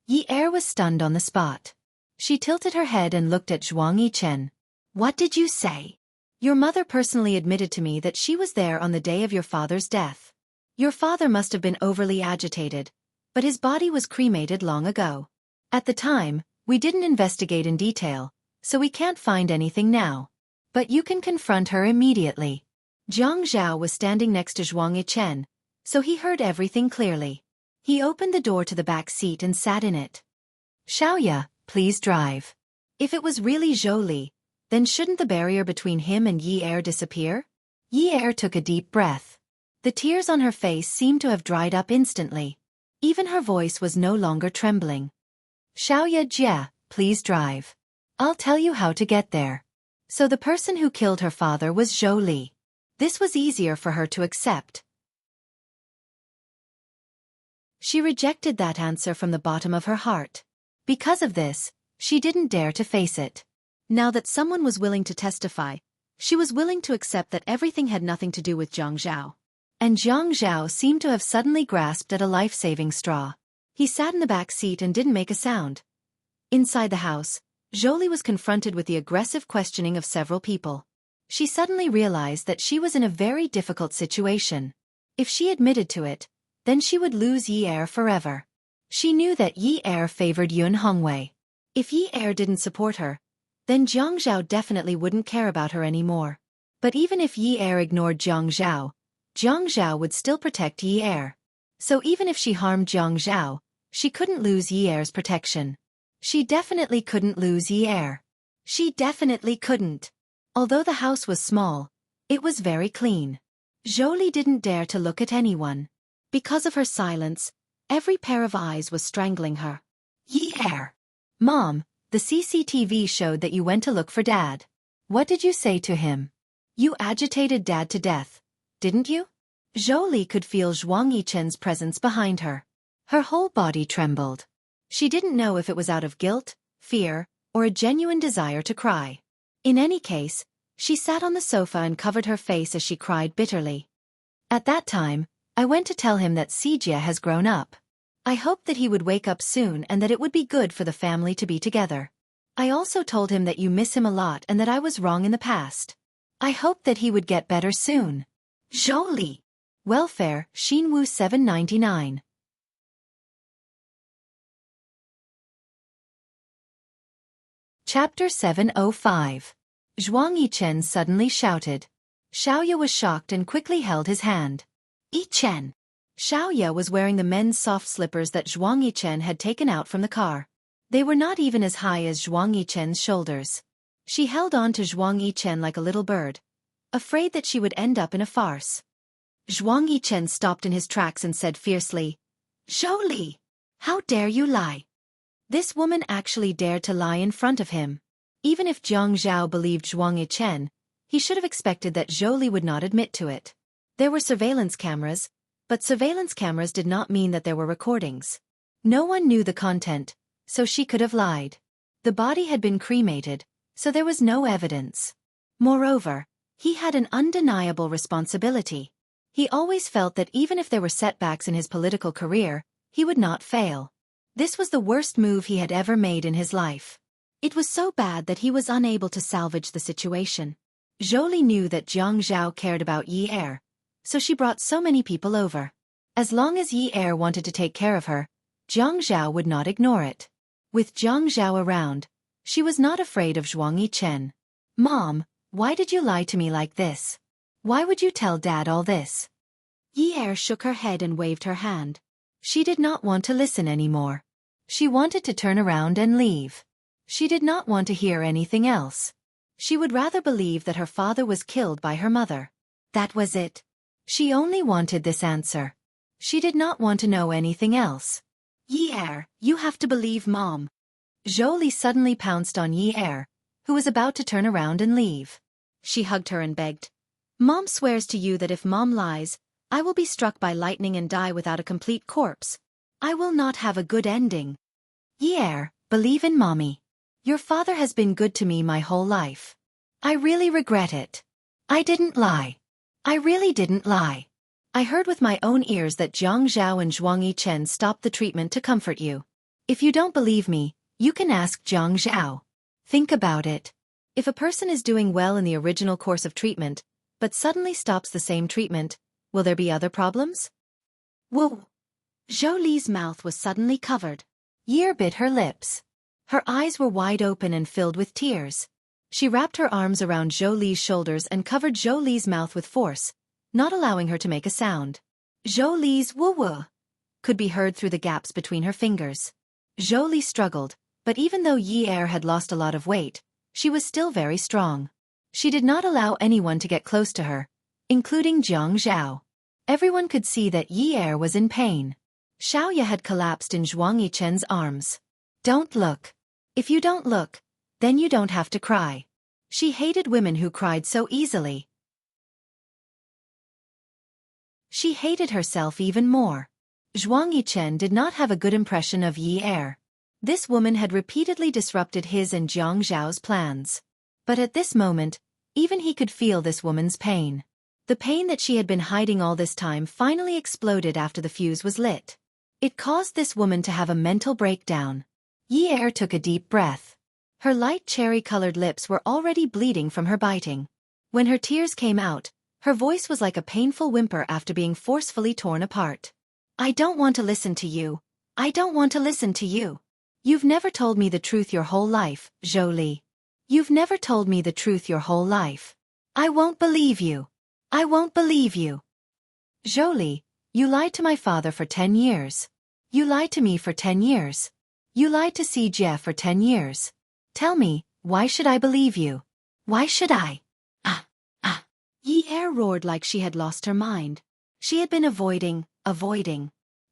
Yi was stunned on the spot. She tilted her head and looked at Zhuang Yichen. "What did you say?" "Your mother personally admitted to me that she was there on the day of your father's death. Your father must have been overly agitated, but his body was cremated long ago. At the time, we didn't investigate in detail, so we can't find anything now. But you can confront her immediately." Zhang Zhao was standing next to Zhuang Yichen, so he heard everything clearly. He opened the door to the back seat and sat in it. "Xiaoya, please drive." If it was really Zhou Li, then shouldn't the barrier between him and Yi disappear? Yi took a deep breath. The tears on her face seemed to have dried up instantly. Even her voice was no longer trembling. "Xiaoya Jia, please drive. I'll tell you how to get there." So the person who killed her father was Zhou Li. This was easier for her to accept. She rejected that answer from the bottom of her heart. Because of this, she didn't dare to face it. Now that someone was willing to testify, she was willing to accept that everything had nothing to do with Zhang Zhao. And Zhang Zhao seemed to have suddenly grasped at a life-saving straw. He sat in the back seat and didn't make a sound. Inside the house, Zhou Li was confronted with the aggressive questioning of several people. She suddenly realized that she was in a very difficult situation. If she admitted to it, then she would lose Yi forever. She knew that Yi favored Yun Hongwei. If Yi didn't support her, then Zhang Zhao definitely wouldn't care about her anymore. But even if Yi ignored Zhang Zhao would still protect Yi. So even if she harmed Zhang Zhao, she couldn't lose Yi's protection. She definitely couldn't lose Yi. She definitely couldn't. Although the house was small, it was very clean. Zhou Li didn't dare to look at anyone. Because of her silence, every pair of eyes was strangling her. "Yi." "Mom, the CCTV showed that you went to look for Dad. What did you say to him? You agitated Dad to death, didn't you?" Zhou Li could feel Zhuang Yichen's presence behind her. Her whole body trembled. She didn't know if it was out of guilt, fear, or a genuine desire to cry. In any case, she sat on the sofa and covered her face as she cried bitterly. "At that time, I went to tell him that Xijie has grown up. I hoped that he would wake up soon and that it would be good for the family to be together. I also told him that you miss him a lot and that I was wrong in the past. I hoped that he would get better soon." Zhou Li. Welfare, Xinwu 799. Chapter 705. Zhuang Yichen suddenly shouted. Xiaoya was shocked and quickly held his hand. "Yichen." Xiaoya was wearing the men's soft slippers that Zhuang Yichen had taken out from the car. They were not even as high as Zhuang Yichen's shoulders. She held on to Zhuang Yichen like a little bird, afraid that she would end up in a farce. Zhuang Yichen stopped in his tracks and said fiercely, "Zhou Li, how dare you lie?" This woman actually dared to lie in front of him. Even if Zhang Zhao believed Zhuang Yichen, he should have expected that Zhou Li would not admit to it. There were surveillance cameras, but surveillance cameras did not mean that there were recordings. No one knew the content, so she could have lied. The body had been cremated, so there was no evidence. Moreover, He had an undeniable responsibility. He always felt that even if there were setbacks in his political career, he would not fail. This was the worst move he had ever made in his life. It was so bad that he was unable to salvage the situation. Zhou knew that Jiang Zhao cared about Yi Er, so she brought so many people over. As long as Yi Er wanted to take care of her, Jiang Zhao would not ignore it. With Jiang Zhao around, she was not afraid of Zhuang Yichen. "Mom, why did you lie to me like this? Why would you tell Dad all this?" Yi Er shook her head and waved her hand. She did not want to listen anymore. She wanted to turn around and leave. She did not want to hear anything else. She would rather believe that her father was killed by her mother. That was it. She only wanted this answer. She did not want to know anything else. "Yi Er, you have to believe Mom." Zhou suddenly pounced on Yi Er, who was about to turn around and leave. She hugged her and begged. "Mom swears to you that if Mom lies, I will be struck by lightning and die without a complete corpse. I will not have a good ending. Yi Er, believe in Mommy. Your father has been good to me my whole life. I really regret it. I didn't lie. I really didn't lie. I heard with my own ears that Jiang Zhao and Zhuang Yichen stopped the treatment to comfort you. If you don't believe me, you can ask Jiang Zhao. Think about it. If a person is doing well in the original course of treatment, but suddenly stops the same treatment, will there be other problems?" Whoa! Zhou Li's mouth was suddenly covered. Yi Er bit her lips. Her eyes were wide open and filled with tears. She wrapped her arms around Zhou Li's shoulders and covered Zhou Li's mouth with force, not allowing her to make a sound. Zhou Li's woo-woo could be heard through the gaps between her fingers. Zhou Li struggled, but even though Yi Er had lost a lot of weight, she was still very strong. She did not allow anyone to get close to her, including Jiang Zhao. Everyone could see that Yi Er was in pain. Xiaoya had collapsed in Zhuang Yichen's arms. "Don't look. If you don't look, then you don't have to cry." She hated women who cried so easily. She hated herself even more. Zhuang Yichen did not have a good impression of Yi Er. This woman had repeatedly disrupted his and Jiang Zhao's plans. But at this moment, even he could feel this woman's pain. The pain that she had been hiding all this time finally exploded after the fuse was lit. It caused this woman to have a mental breakdown. Yi Er took a deep breath. Her light cherry-colored lips were already bleeding from her biting. When her tears came out, her voice was like a painful whimper after being forcefully torn apart. "I don't want to listen to you. I don't want to listen to you. You've never told me the truth your whole life, Zhou Li. You've never told me the truth your whole life. I won't believe you. I won't believe you. Zhou Li, you lied to my father for 10 years. You lied to me for 10 years. You lied to Jie for 10 years. Tell me, why should I believe you? Why should I?" Yi Er roared like she had lost her mind. She had been avoiding.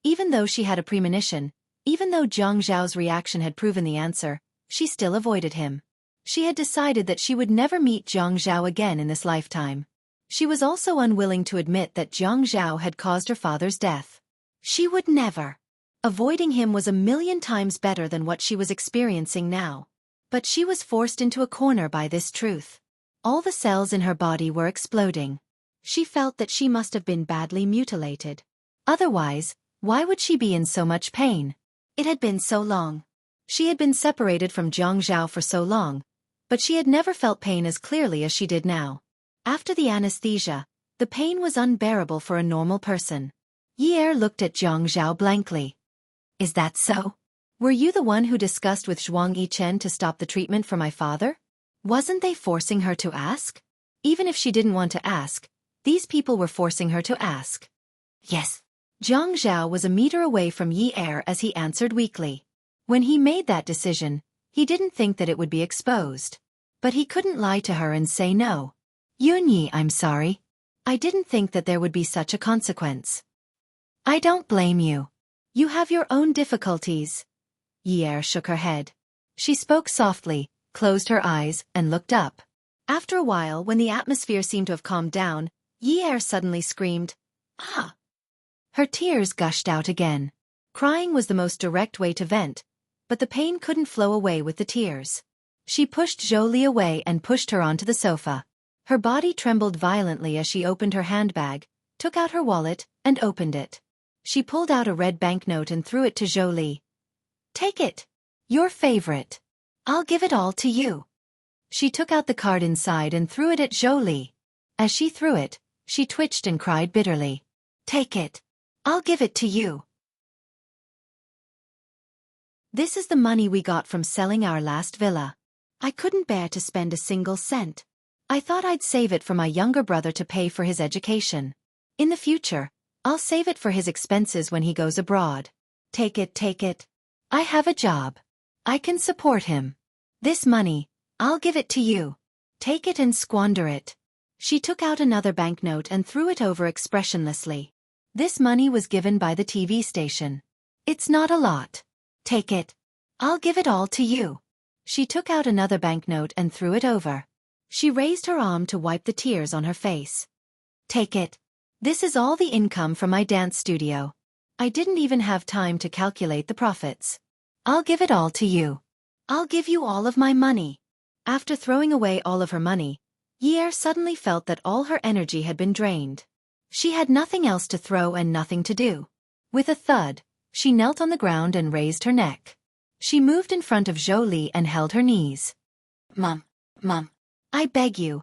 Even though she had a premonition, even though Jiang Zhao's reaction had proven the answer, she still avoided him. She had decided that she would never meet Jiang Zhao again in this lifetime. She was also unwilling to admit that Jiang Zhao had caused her father's death. She would never. Avoiding him was a million times better than what she was experiencing now. But she was forced into a corner by this truth. All the cells in her body were exploding. She felt that she must have been badly mutilated. Otherwise, why would she be in so much pain? It had been so long. She had been separated from Jiang Zhao for so long, but she had never felt pain as clearly as she did now. After the anesthesia, the pain was unbearable for a normal person. Yi Er looked at Jiang Zhao blankly. "Is that so? Were you the one who discussed with Zhuang Yichen to stop the treatment for my father? Wasn't they forcing her to ask?" Even if she didn't want to ask, these people were forcing her to ask. "Yes." Jiang Zhao was a meter away from Yi Er as he answered weakly. When he made that decision, he didn't think that it would be exposed. But he couldn't lie to her and say no. "Yunyi, I'm sorry. I didn't think that there would be such a consequence." "I don't blame you. You have your own difficulties." Yi Er shook her head. She spoke softly, closed her eyes, and looked up. After a while, when the atmosphere seemed to have calmed down, Yi Er suddenly screamed, "Ah!" Her tears gushed out again. Crying was the most direct way to vent, but the pain couldn't flow away with the tears. She pushed Zhou Li away and pushed her onto the sofa. Her body trembled violently as she opened her handbag, took out her wallet, and opened it. She pulled out a red banknote and threw it to Zhou Li. "Take it. Your favorite. I'll give it all to you." She took out the card inside and threw it at Zhou Li. As she threw it, she twitched and cried bitterly. "Take it. I'll give it to you. This is the money we got from selling our last villa. I couldn't bear to spend a single cent. I thought I'd save it for my younger brother to pay for his education. In the future, I'll save it for his expenses when he goes abroad. Take it, take it. I have a job. I can support him. This money, I'll give it to you. Take it and squander it." She took out another banknote and threw it over expressionlessly. This money was given by the TV station. "It's not a lot. Take it. I'll give it all to you." She took out another banknote and threw it over. She raised her arm to wipe the tears on her face. "Take it. This is all the income from my dance studio. I didn't even have time to calculate the profits. I'll give it all to you. I'll give you all of my money." After throwing away all of her money, Ye suddenly felt that all her energy had been drained. She had nothing else to throw and nothing to do. With a thud, she knelt on the ground and raised her neck. She moved in front of Zhou Li and held her knees. Mom, I beg you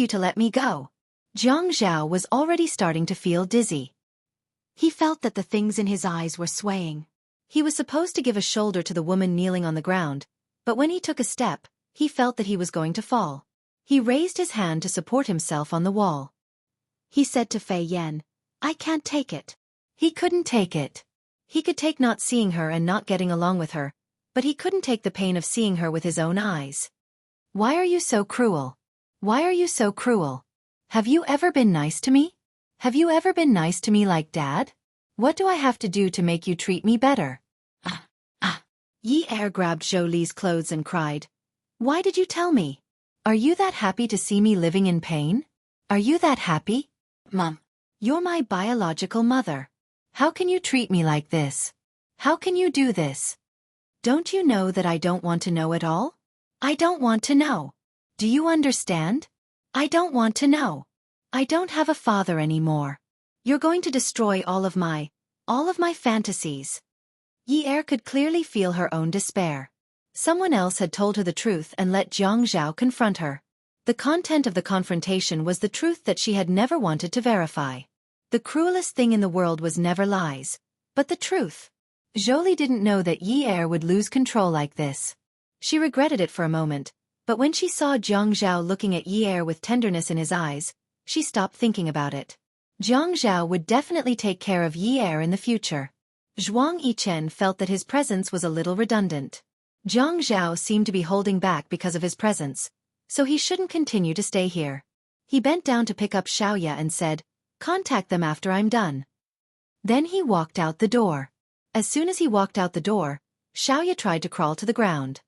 to let me go." Jiang Zhao was already starting to feel dizzy. He felt that the things in his eyes were swaying. He was supposed to give a shoulder to the woman kneeling on the ground, but when he took a step, he felt that he was going to fall. He raised his hand to support himself on the wall. He said to Fei Yan, "I can't take it." He couldn't take it. He could take not seeing her and not getting along with her, but he couldn't take the pain of seeing her with his own eyes. "Why are you so cruel? Why are you so cruel? Have you ever been nice to me? Have you ever been nice to me like Dad? What do I have to do to make you treat me better?" Yi grabbed Zhou Li's clothes and cried, "Why did you tell me? Are you that happy to see me living in pain? Are you that happy? Mom, you're my biological mother. How can you treat me like this? How can you do this? Don't you know that I don't want to know at all? I don't want to know. Do you understand? I don't want to know. I don't have a father anymore. You're going to destroy all of my fantasies." Yi could clearly feel her own despair. Someone else had told her the truth and let Jiang Zhao confront her. The content of the confrontation was the truth that she had never wanted to verify. The cruelest thing in the world was never lies, but the truth. Zhou Li didn't know that Yi would lose control like this. She regretted it for a moment, but when she saw Jiang Zhao looking at Yi with tenderness in his eyes, she stopped thinking about it. Jiang Zhao would definitely take care of Yi in the future. Zhuang Yichen felt that his presence was a little redundant. Jiang Zhao seemed to be holding back because of his presence, so he shouldn't continue to stay here. He bent down to pick up Xiaoya and said, "Contact them after I'm done." Then he walked out the door. As soon as he walked out the door, Xiaoya tried to crawl to the ground.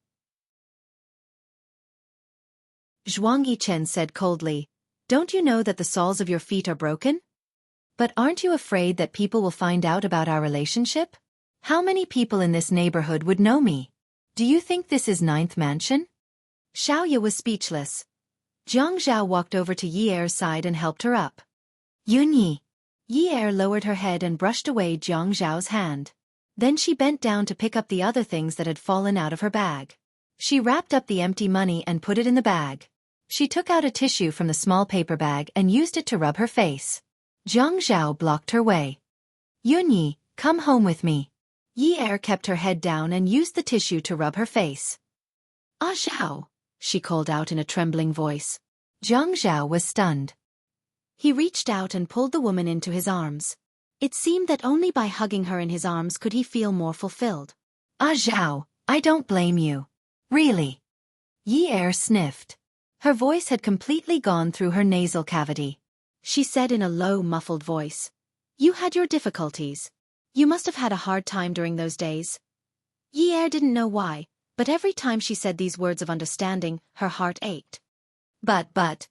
Zhuang Yichen said coldly, "Don't you know that the soles of your feet are broken? But aren't you afraid that people will find out about our relationship? How many people in this neighborhood would know me? Do you think this is Ninth Mansion?" Xiaoya was speechless. Jiang Zhao walked over to Yi's side and helped her up. "Yunyi." Yi lowered her head and brushed away Jiang Zhao's hand. Then she bent down to pick up the other things that had fallen out of her bag. She wrapped up the empty money and put it in the bag. She took out a tissue from the small paper bag and used it to rub her face. Jiang Zhao blocked her way. "Yunyi, come home with me." Yi kept her head down and used the tissue to rub her face. "Ah Zhao," she called out in a trembling voice. Jiang Zhao was stunned. He reached out and pulled the woman into his arms. It seemed that only by hugging her in his arms could he feel more fulfilled. "Ah Zhao, I don't blame you. Really." Yi sniffed. Her voice had completely gone through her nasal cavity. She said in a low, muffled voice, "You had your difficulties. You must have had a hard time during those days." Yi didn't know why, but every time she said these words of understanding, her heart ached. But.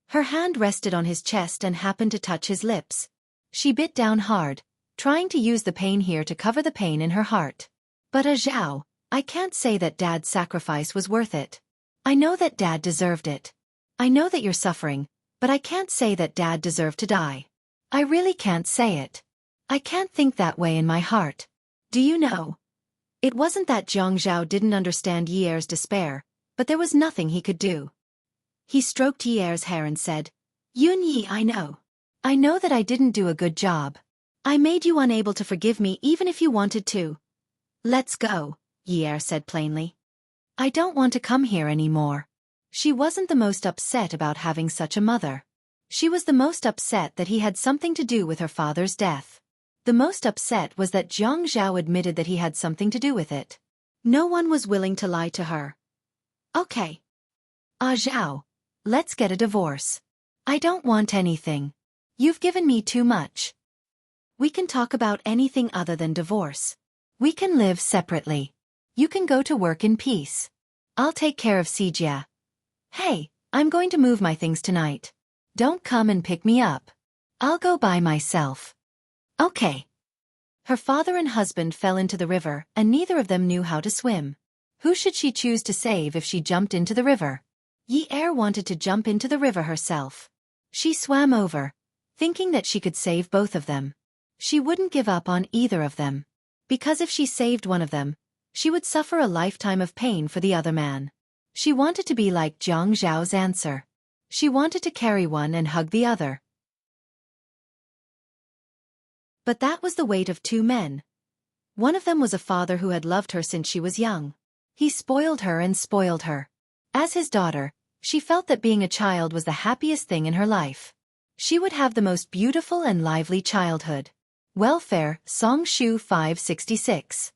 Her hand rested on his chest and happened to touch his lips. She bit down hard, trying to use the pain here to cover the pain in her heart. "But Zhao, I can't say that Dad's sacrifice was worth it. I know that Dad deserved it. I know that you're suffering, but I can't say that Dad deserved to die. I really can't say it. I can't think that way in my heart. Do you know? It wasn't that Jiang Zhao didn't understand Yi Er's despair, but there was nothing he could do. He stroked Yi Er's hair and said, Yun Yi, I know. I know that I didn't do a good job. I made you unable to forgive me even if you wanted to. Let's go, Yi Er said plainly. I don't want to come here anymore. She wasn't the most upset about having such a mother. She was the most upset that he had something to do with her father's death. The most upset was that Jiang Zhao admitted that he had something to do with it. No one was willing to lie to her. Okay. Zhao, let's get a divorce. I don't want anything. You've given me too much. We can talk about anything other than divorce. We can live separately. You can go to work in peace. I'll take care of Xijia. Hey, I'm going to move my things tonight. Don't come and pick me up. I'll go by myself. Okay. Her father and husband fell into the river, and neither of them knew how to swim. Who should she choose to save if she jumped into the river? Yi Er wanted to jump into the river herself. She swam over, thinking that she could save both of them. She wouldn't give up on either of them. Because if she saved one of them, she would suffer a lifetime of pain for the other man. She wanted to be like Jiang Zhao's answer. She wanted to carry one and hug the other. But that was the weight of two men. One of them was a father who had loved her since she was young. He spoiled her and spoiled her. As his daughter, she felt that being a child was the happiest thing in her life. She would have the most beautiful and lively childhood. Welfare, Song Shu 566.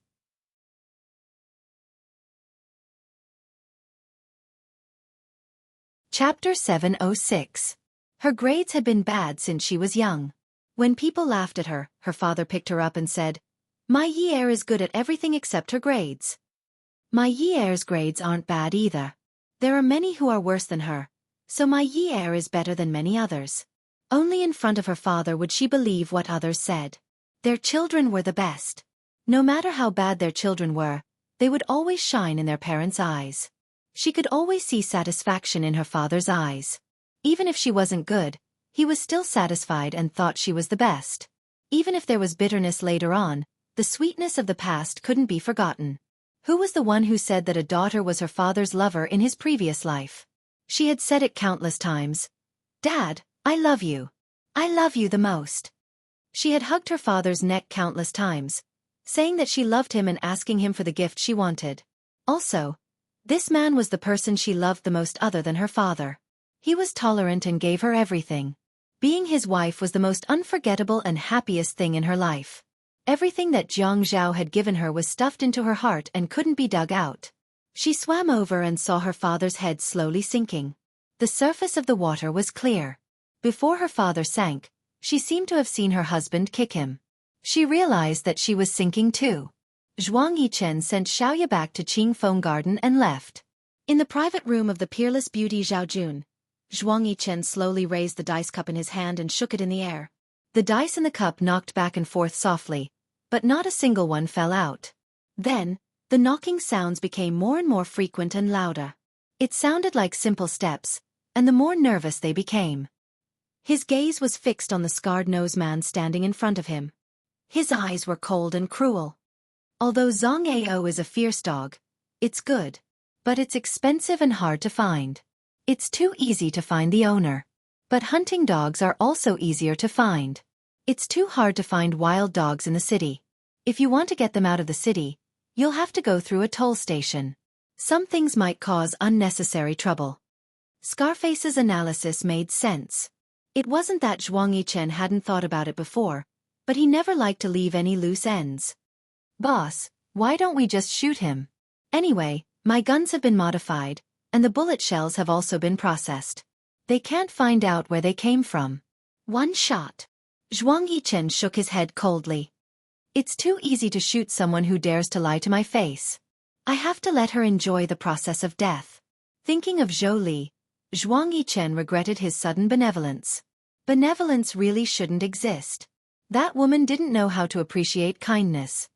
Chapter 706. Her grades had been bad since she was young. When people laughed at her, her father picked her up and said, My Yi Er is good at everything except her grades. My Yi Er's grades aren't bad either. There are many who are worse than her, so my Yi Er is better than many others. Only in front of her father would she believe what others said. Their children were the best. No matter how bad their children were, they would always shine in their parents' eyes. She could always see satisfaction in her father's eyes. Even if she wasn't good, he was still satisfied and thought she was the best. Even if there was bitterness later on, the sweetness of the past couldn't be forgotten. Who was the one who said that a daughter was her father's lover in his previous life? She had said it countless times. Dad, I love you. I love you the most. She had hugged her father's neck countless times, saying that she loved him and asking him for the gift she wanted. Also, this man was the person she loved the most other than her father. He was tolerant and gave her everything. Being his wife was the most unforgettable and happiest thing in her life. Everything that Jiang Zhao had given her was stuffed into her heart and couldn't be dug out. She swam over and saw her father's head slowly sinking. The surface of the water was clear. Before her father sank, she seemed to have seen her husband kick him. She realized that she was sinking too. Zhuang Yichen sent Xiaoya back to Qingfeng Garden and left. In the private room of the peerless beauty Zhaojun, Zhuang Yichen slowly raised the dice cup in his hand and shook it in the air. The dice in the cup knocked back and forth softly, but not a single one fell out. Then, the knocking sounds became more and more frequent and louder. It sounded like simple steps, and the more nervous they became. His gaze was fixed on the scarred-nosed man standing in front of him. His eyes were cold and cruel. Although Zhang Ao is a fierce dog, it's good. But it's expensive and hard to find. It's too easy to find the owner. But hunting dogs are also easier to find. It's too hard to find wild dogs in the city. If you want to get them out of the city, you'll have to go through a toll station. Some things might cause unnecessary trouble. Scarface's analysis made sense. It wasn't that Zhuang Yichen hadn't thought about it before, but he never liked to leave any loose ends. Boss, why don't we just shoot him? Anyway, my guns have been modified, and the bullet shells have also been processed. They can't find out where they came from. One shot. Zhuang Yichen shook his head coldly. It's too easy to shoot someone who dares to lie to my face. I have to let her enjoy the process of death. Thinking of Zhou Li, Zhuang Yichen regretted his sudden benevolence. Benevolence really shouldn't exist. That woman didn't know how to appreciate kindness.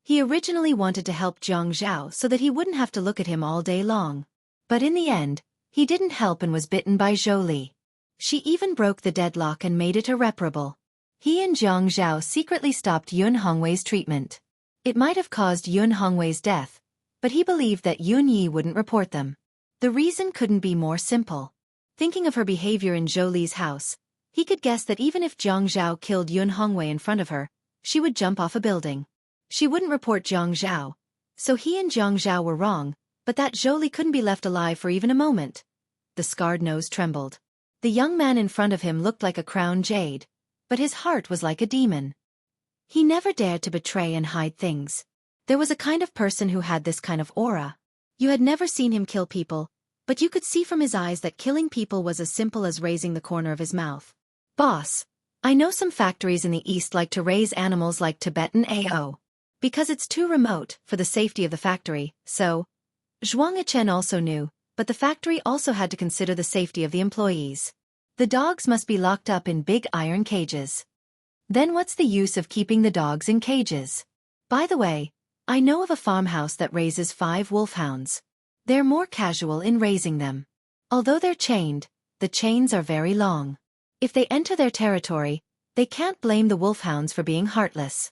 He originally wanted to help Jiang Zhao so that he wouldn't have to look at him all day long. But in the end, he didn't help and was bitten by Zhou Li. She even broke the deadlock and made it irreparable. He and Jiang Zhao secretly stopped Yun Hongwei's treatment. It might have caused Yun Hongwei's death, but he believed that Yun Yi wouldn't report them. The reason couldn't be more simple. Thinking of her behavior in Zhou Li's house, he could guess that even if Jiang Zhao killed Yun Hongwei in front of her, she would jump off a building. She wouldn't report Jiang Zhao. So he and Jiang Zhao were wrong, but that Zhou Li couldn't be left alive for even a moment. The scarred nose trembled. The young man in front of him looked like a crowned jade, but his heart was like a demon. He never dared to betray and hide things. There was a kind of person who had this kind of aura. You had never seen him kill people, but you could see from his eyes that killing people was as simple as raising the corner of his mouth. Boss, I know some factories in the East like to raise animals like Tibetan AO. Because it's too remote for the safety of the factory, so. Zhuang Yichen also knew, but the factory also had to consider the safety of the employees. The dogs must be locked up in big iron cages. Then what's the use of keeping the dogs in cages? By the way, I know of a farmhouse that raises 5 wolfhounds. They're more casual in raising them. Although they're chained, the chains are very long. If they enter their territory, they can't blame the wolfhounds for being heartless.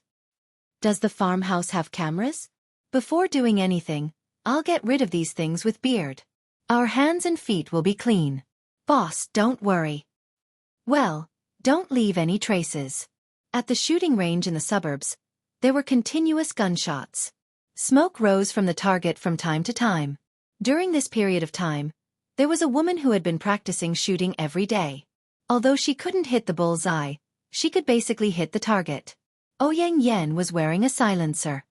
Does the farmhouse have cameras? Before doing anything, I'll get rid of these things with beard. Our hands and feet will be clean. Boss, don't worry. Well, don't leave any traces. At the shooting range in the suburbs, there were continuous gunshots. Smoke rose from the target from time to time. During this period of time, there was a woman who had been practicing shooting every day. Although she couldn't hit the bull's eye, she could basically hit the target. Ouyang Yan was wearing a silencer.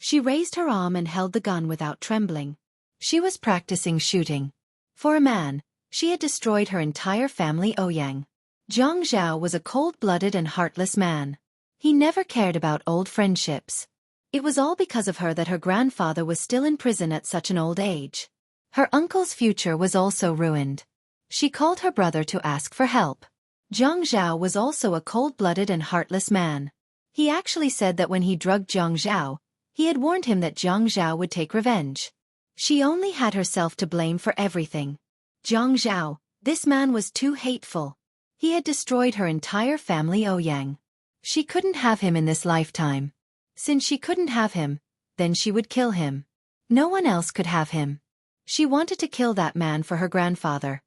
She raised her arm and held the gun without trembling. She was practicing shooting. For a man, she had destroyed her entire family. Ouyang. Jiang Zhao was a cold-blooded and heartless man. He never cared about old friendships. It was all because of her that her grandfather was still in prison at such an old age. Her uncle's future was also ruined. She called her brother to ask for help. Jiang Zhao was also a cold-blooded and heartless man. He actually said that when he drugged Jiang Zhao, he had warned him that Jiang Zhao would take revenge. She only had herself to blame for everything. Jiang Zhao, this man was too hateful. He had destroyed her entire family. Ouyang. She couldn't have him in this lifetime. Since she couldn't have him, then she would kill him. No one else could have him. She wanted to kill that man for her grandfather.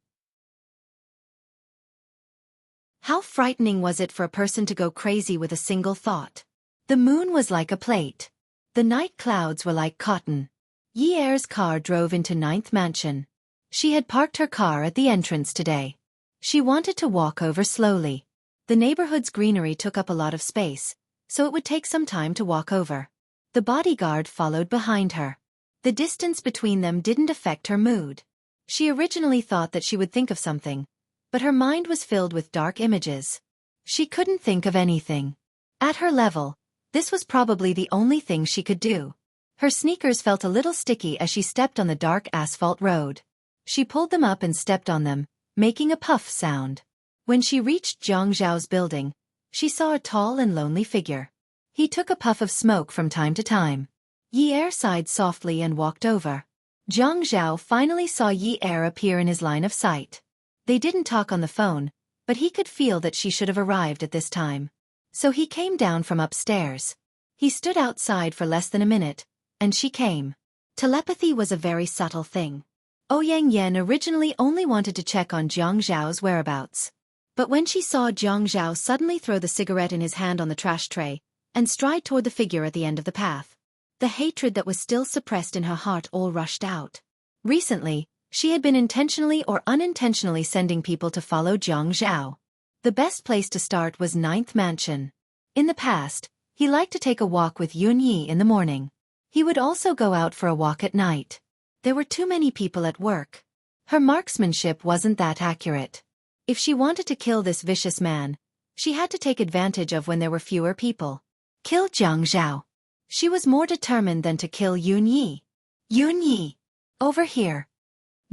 How frightening was it for a person to go crazy with a single thought? The moon was like a plate. The night clouds were like cotton. Yi Er's car drove into 9th Mansion. She had parked her car at the entrance today. She wanted to walk over slowly. The neighborhood's greenery took up a lot of space, so it would take some time to walk over. The bodyguard followed behind her. The distance between them didn't affect her mood. She originally thought that she would think of something, but her mind was filled with dark images. She couldn't think of anything. At her level, this was probably the only thing she could do. Her sneakers felt a little sticky as she stepped on the dark asphalt road. She pulled them up and stepped on them, making a puff sound. When she reached Jiang Zhao's building, she saw a tall and lonely figure. He took a puff of smoke from time to time. Yi Er sighed softly and walked over. Jiang Zhao finally saw Yi Er appear in his line of sight. They didn't talk on the phone, but he could feel that she should have arrived at this time. So he came down from upstairs. He stood outside for less than a minute, and she came. Telepathy was a very subtle thing. Ouyang Yan originally only wanted to check on Jiang Zhao's whereabouts. But when she saw Jiang Zhao suddenly throw the cigarette in his hand on the trash tray and stride toward the figure at the end of the path, the hatred that was still suppressed in her heart all rushed out. Recently, she had been intentionally or unintentionally sending people to follow Jiang Zhao. The best place to start was 9th Mansion. In the past, he liked to take a walk with Yun Yi in the morning. He would also go out for a walk at night. There were too many people at work. Her marksmanship wasn't that accurate. If she wanted to kill this vicious man, she had to take advantage of when there were fewer people. Kill Jiang Zhao. She was more determined than to kill Yun Yi. Yun Yi! Over here.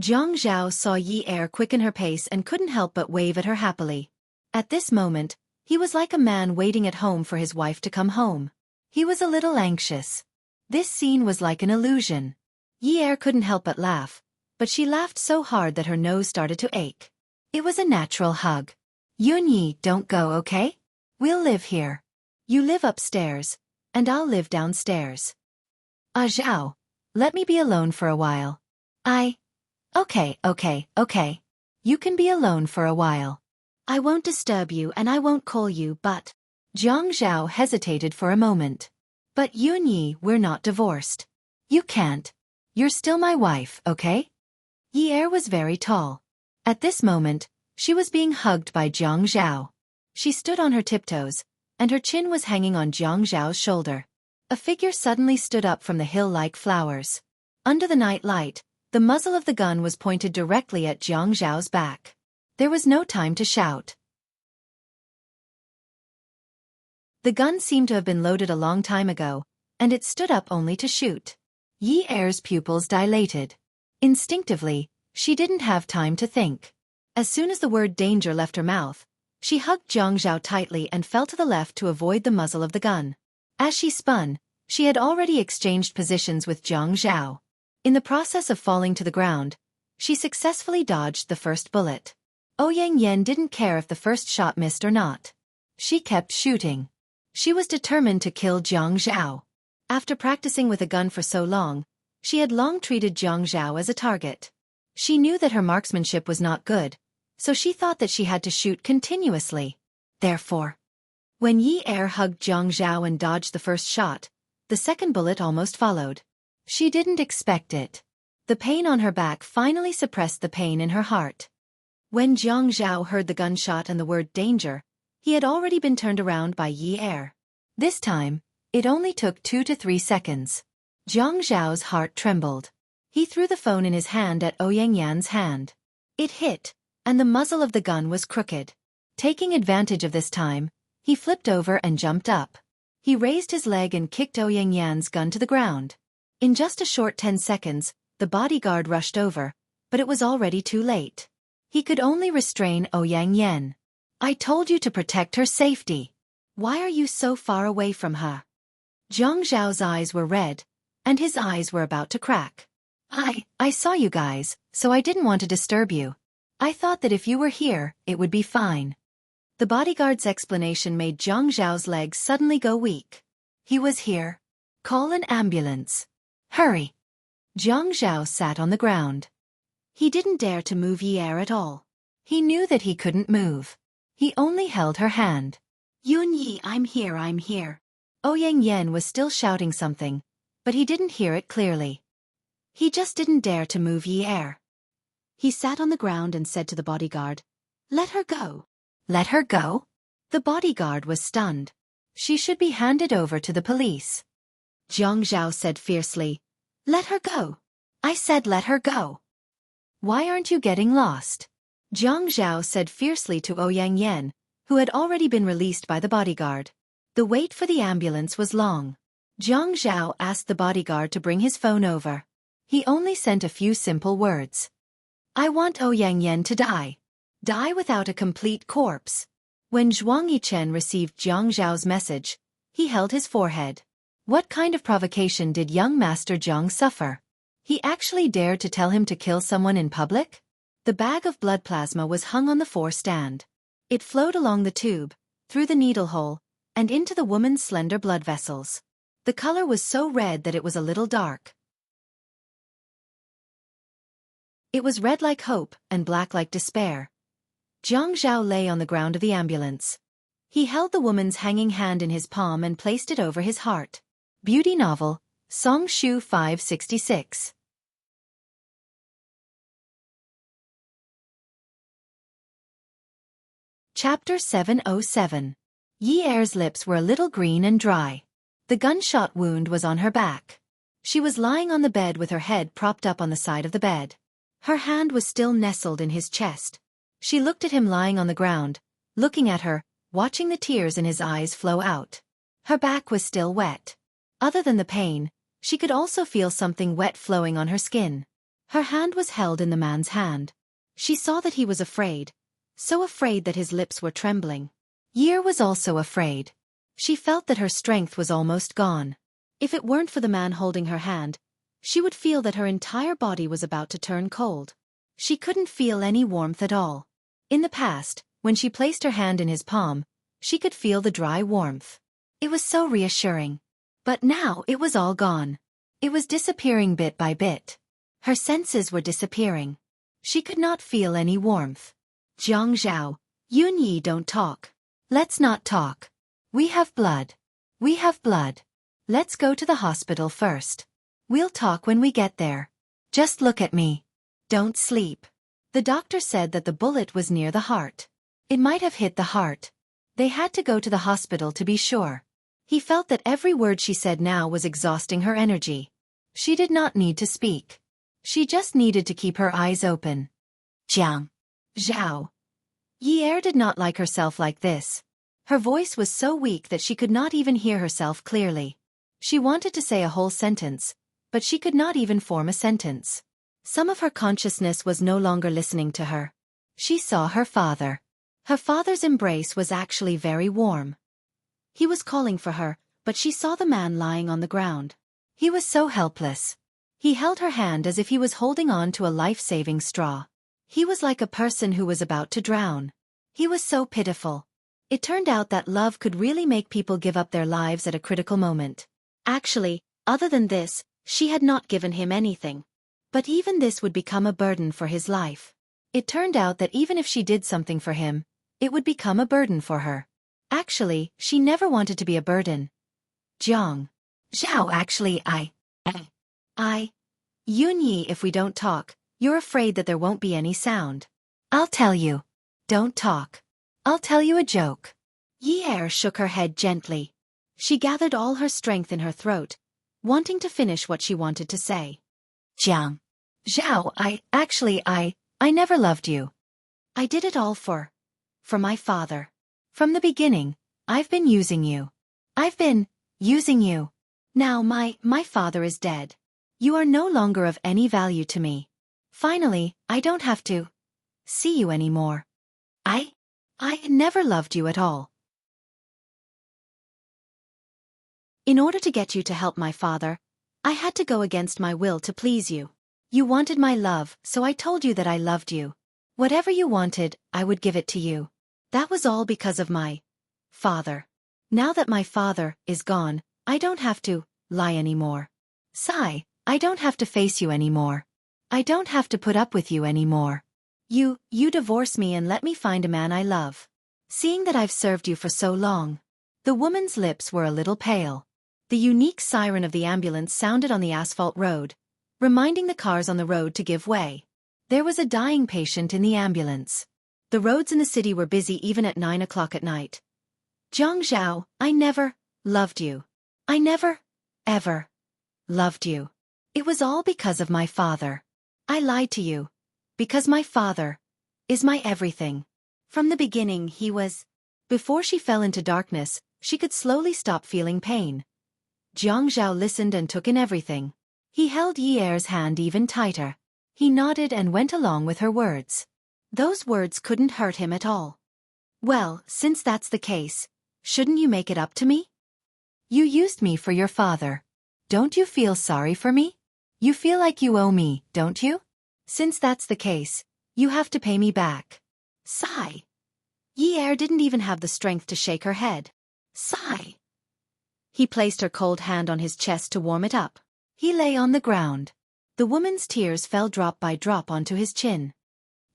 Jiang Zhao saw Yi Er quicken her pace and couldn't help but wave at her happily. At this moment, he was like a man waiting at home for his wife to come home. He was a little anxious. This scene was like an illusion. Yi Er couldn't help but laugh, but she laughed so hard that her nose started to ache. It was a natural hug. Yunyi, don't go, okay? We'll live here. You live upstairs, and I'll live downstairs. Ah Zhao, let me be alone for a while. Okay. You can be alone for a while. I won't disturb you and I won't call you, but... Jiang Zhao hesitated for a moment. But Yunyi, we're not divorced. You can't. You're still my wife, okay? Yi Er was very tall. At this moment, she was being hugged by Jiang Zhao. She stood on her tiptoes, and her chin was hanging on Jiang Zhao's shoulder. A figure suddenly stood up from the hill like flowers. Under the night light, the muzzle of the gun was pointed directly at Jiang Zhao's back. There was no time to shout. The gun seemed to have been loaded a long time ago, and it stood up only to shoot. Yi Er's pupils dilated. Instinctively, she didn't have time to think. As soon as the word danger left her mouth, she hugged Jiang Zhao tightly and fell to the left to avoid the muzzle of the gun. As she spun, she had already exchanged positions with Jiang Zhao. In the process of falling to the ground, she successfully dodged the first bullet. Ouyang Yan didn't care if the first shot missed or not. She kept shooting. She was determined to kill Jiang Zhao. After practicing with a gun for so long, she had long treated Jiang Zhao as a target. She knew that her marksmanship was not good, so she thought that she had to shoot continuously. Therefore, when Yi Er hugged Jiang Zhao and dodged the first shot, the second bullet almost followed. She didn't expect it. The pain on her back finally suppressed the pain in her heart. When Jiang Zhao heard the gunshot and the word danger, he had already been turned around by Yi Er. This time, it only took 2 to 3 seconds. Jiang Zhao's heart trembled. He threw the phone in his hand at Ouyang Yan's hand. It hit, and the muzzle of the gun was crooked. Taking advantage of this time, he flipped over and jumped up. He raised his leg and kicked Ouyang Yan's gun to the ground. In just a short 10 seconds, the bodyguard rushed over, but it was already too late. He could only restrain Ouyang Yan. I told you to protect her safety. Why are you so far away from her? Jiang Zhao's eyes were red, and his eyes were about to crack. I saw you guys, so I didn't want to disturb you. I thought that if you were here, it would be fine. The bodyguard's explanation made Jiang Zhao's legs suddenly go weak. He was here. Call an ambulance. Hurry. Jiang Zhao sat on the ground. He didn't dare to move Yi Er at all. He knew that he couldn't move. He only held her hand. Yunyi, I'm here. Ouyang Yan was still shouting something, but he didn't hear it clearly. He just didn't dare to move Yi Er. He sat on the ground and said to the bodyguard, Let her go. Let her go? The bodyguard was stunned. She should be handed over to the police. Jiang Zhao said fiercely, Let her go. I said let her go. Why aren't you getting lost? Jiang Zhao said fiercely to Ouyang Yan, who had already been released by the bodyguard. The wait for the ambulance was long. Jiang Zhao asked the bodyguard to bring his phone over. He only sent a few simple words. I want Ouyang Yan to die. Die without a complete corpse. When Zhuang Yichen received Jiang Zhao's message, he held his forehead. What kind of provocation did young Master Jiang suffer? He actually dared to tell him to kill someone in public? The bag of blood plasma was hung on the 4-stand. It flowed along the tube, through the needle hole, and into the woman's slender blood vessels. The color was so red that it was a little dark. It was red like hope and black like despair. Jiang Zhao lay on the ground of the ambulance. He held the woman's hanging hand in his palm and placed it over his heart. Beauty novel, Song Shu 566. Chapter 707. Yi Er's lips were a little green and dry. The gunshot wound was on her back. She was lying on the bed with her head propped up on the side of the bed. Her hand was still nestled in his chest. She looked at him lying on the ground, looking at her, watching the tears in his eyes flow out. Her back was still wet. Other than the pain, she could also feel something wet flowing on her skin. Her hand was held in the man's hand. She saw that he was afraid, so afraid that his lips were trembling. Yi Er was also afraid. She felt that her strength was almost gone. If it weren't for the man holding her hand, She would feel that her entire body was about to turn cold. She couldn't feel any warmth at all. In the past, when she placed her hand in his palm, she could feel the dry warmth. It was so reassuring. But now it was all gone. It was disappearing bit by bit. Her senses were disappearing. She could not feel any warmth. Jiang Zhao, Yun Yi, don't talk. Let's not talk. We have blood. We have blood. Let's go to the hospital first. We'll talk when we get there. Just look at me. Don't sleep. The doctor said that the bullet was near the heart. It might have hit the heart. They had to go to the hospital to be sure. He felt that every word she said now was exhausting her energy. She did not need to speak. She just needed to keep her eyes open. Jiang Zhao. Yi did not like herself like this. Her voice was so weak that she could not even hear herself clearly. She wanted to say a whole sentence, but she could not even form a sentence. Some of her consciousness was no longer listening to her. She saw her father. Her father's embrace was actually very warm. He was calling for her, but she saw the man lying on the ground. He was so helpless. He held her hand as if he was holding on to a life-saving straw. He was like a person who was about to drown. He was so pitiful. It turned out that love could really make people give up their lives at a critical moment. Actually, other than this, she had not given him anything. But even this would become a burden for his life. It turned out that even if she did something for him, it would become a burden for her. Actually, she never wanted to be a burden. Jiang Zhao, actually Yun Yi, if we don't talk, you're afraid that there won't be any sound. I'll tell you. Don't talk. I'll tell you a joke. Yi shook her head gently. She gathered all her strength in her throat, wanting to finish what she wanted to say. Jiang Zhao, I never loved you. I did it all for my father. From the beginning, I've been using you. I've been using you. Now my father is dead. You are no longer of any value to me. Finally, I don't have to see you anymore. I never loved you at all. In order to get you to help my father, I had to go against my will to please you. You wanted my love, so I told you that I loved you. Whatever you wanted, I would give it to you. That was all because of my father. Now that my father is gone, I don't have to lie anymore. Sigh, I don't have to face you anymore. I don't have to put up with you anymore. You divorce me and let me find a man I love. Seeing that I've served you for so long. The woman's lips were a little pale. The unique siren of the ambulance sounded on the asphalt road, reminding the cars on the road to give way. There was a dying patient in the ambulance. The roads in the city were busy even at 9 o'clock at night. Jiang Zhao, I never loved you. I never, ever loved you. It was all because of my father. I lied to you. Because my father is my everything. From the beginning he was. Before she fell into darkness, she could slowly stop feeling pain. Jiang Zhao listened and took in everything. He held Yi's hand even tighter. He nodded and went along with her words. Those words couldn't hurt him at all. Well, since that's the case, shouldn't you make it up to me? You used me for your father. Don't you feel sorry for me? You feel like you owe me, don't you? Since that's the case, you have to pay me back. Sigh. Yi didn't even have the strength to shake her head. Sigh. He placed her cold hand on his chest to warm it up. He lay on the ground. The woman's tears fell drop by drop onto his chin.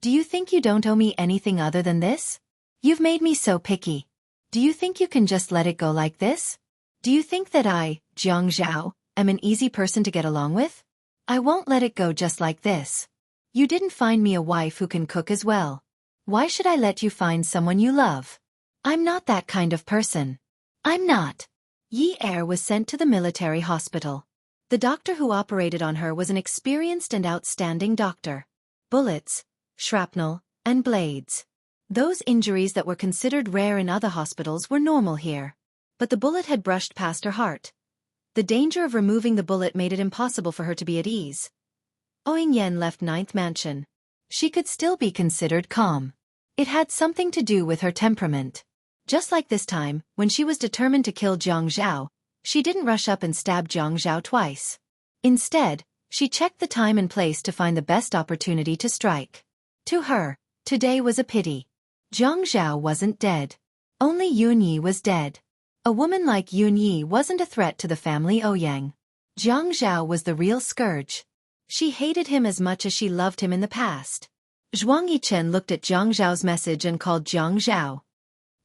Do you think you don't owe me anything other than this? You've made me so picky. Do you think you can just let it go like this? Do you think that I, Jiang Zhao, am an easy person to get along with? I won't let it go just like this. You didn't find me a wife who can cook as well. Why should I let you find someone you love? I'm not that kind of person. I'm not. Yi was sent to the military hospital. The doctor who operated on her was an experienced and outstanding doctor. Bullets, shrapnel, and blades. Those injuries that were considered rare in other hospitals were normal here. But the bullet had brushed past her heart. The danger of removing the bullet made it impossible for her to be at ease. Ouying Yen left Ninth Mansion. She could still be considered calm. It had something to do with her temperament. Just like this time, when she was determined to kill Jiang Zhao, she didn't rush up and stab Jiang Zhao twice. Instead, She checked the time and place to find the best opportunity to strike. To her, today was a pity. Zhang Zhao wasn't dead. Only Yun Yi was dead. A woman like Yun Yi wasn't a threat to the family Ouyang. Zhang Zhao was the real scourge. She hated him as much as she loved him in the past. Zhuang Yichen looked at Zhang Zhao's message and called Zhang Zhao.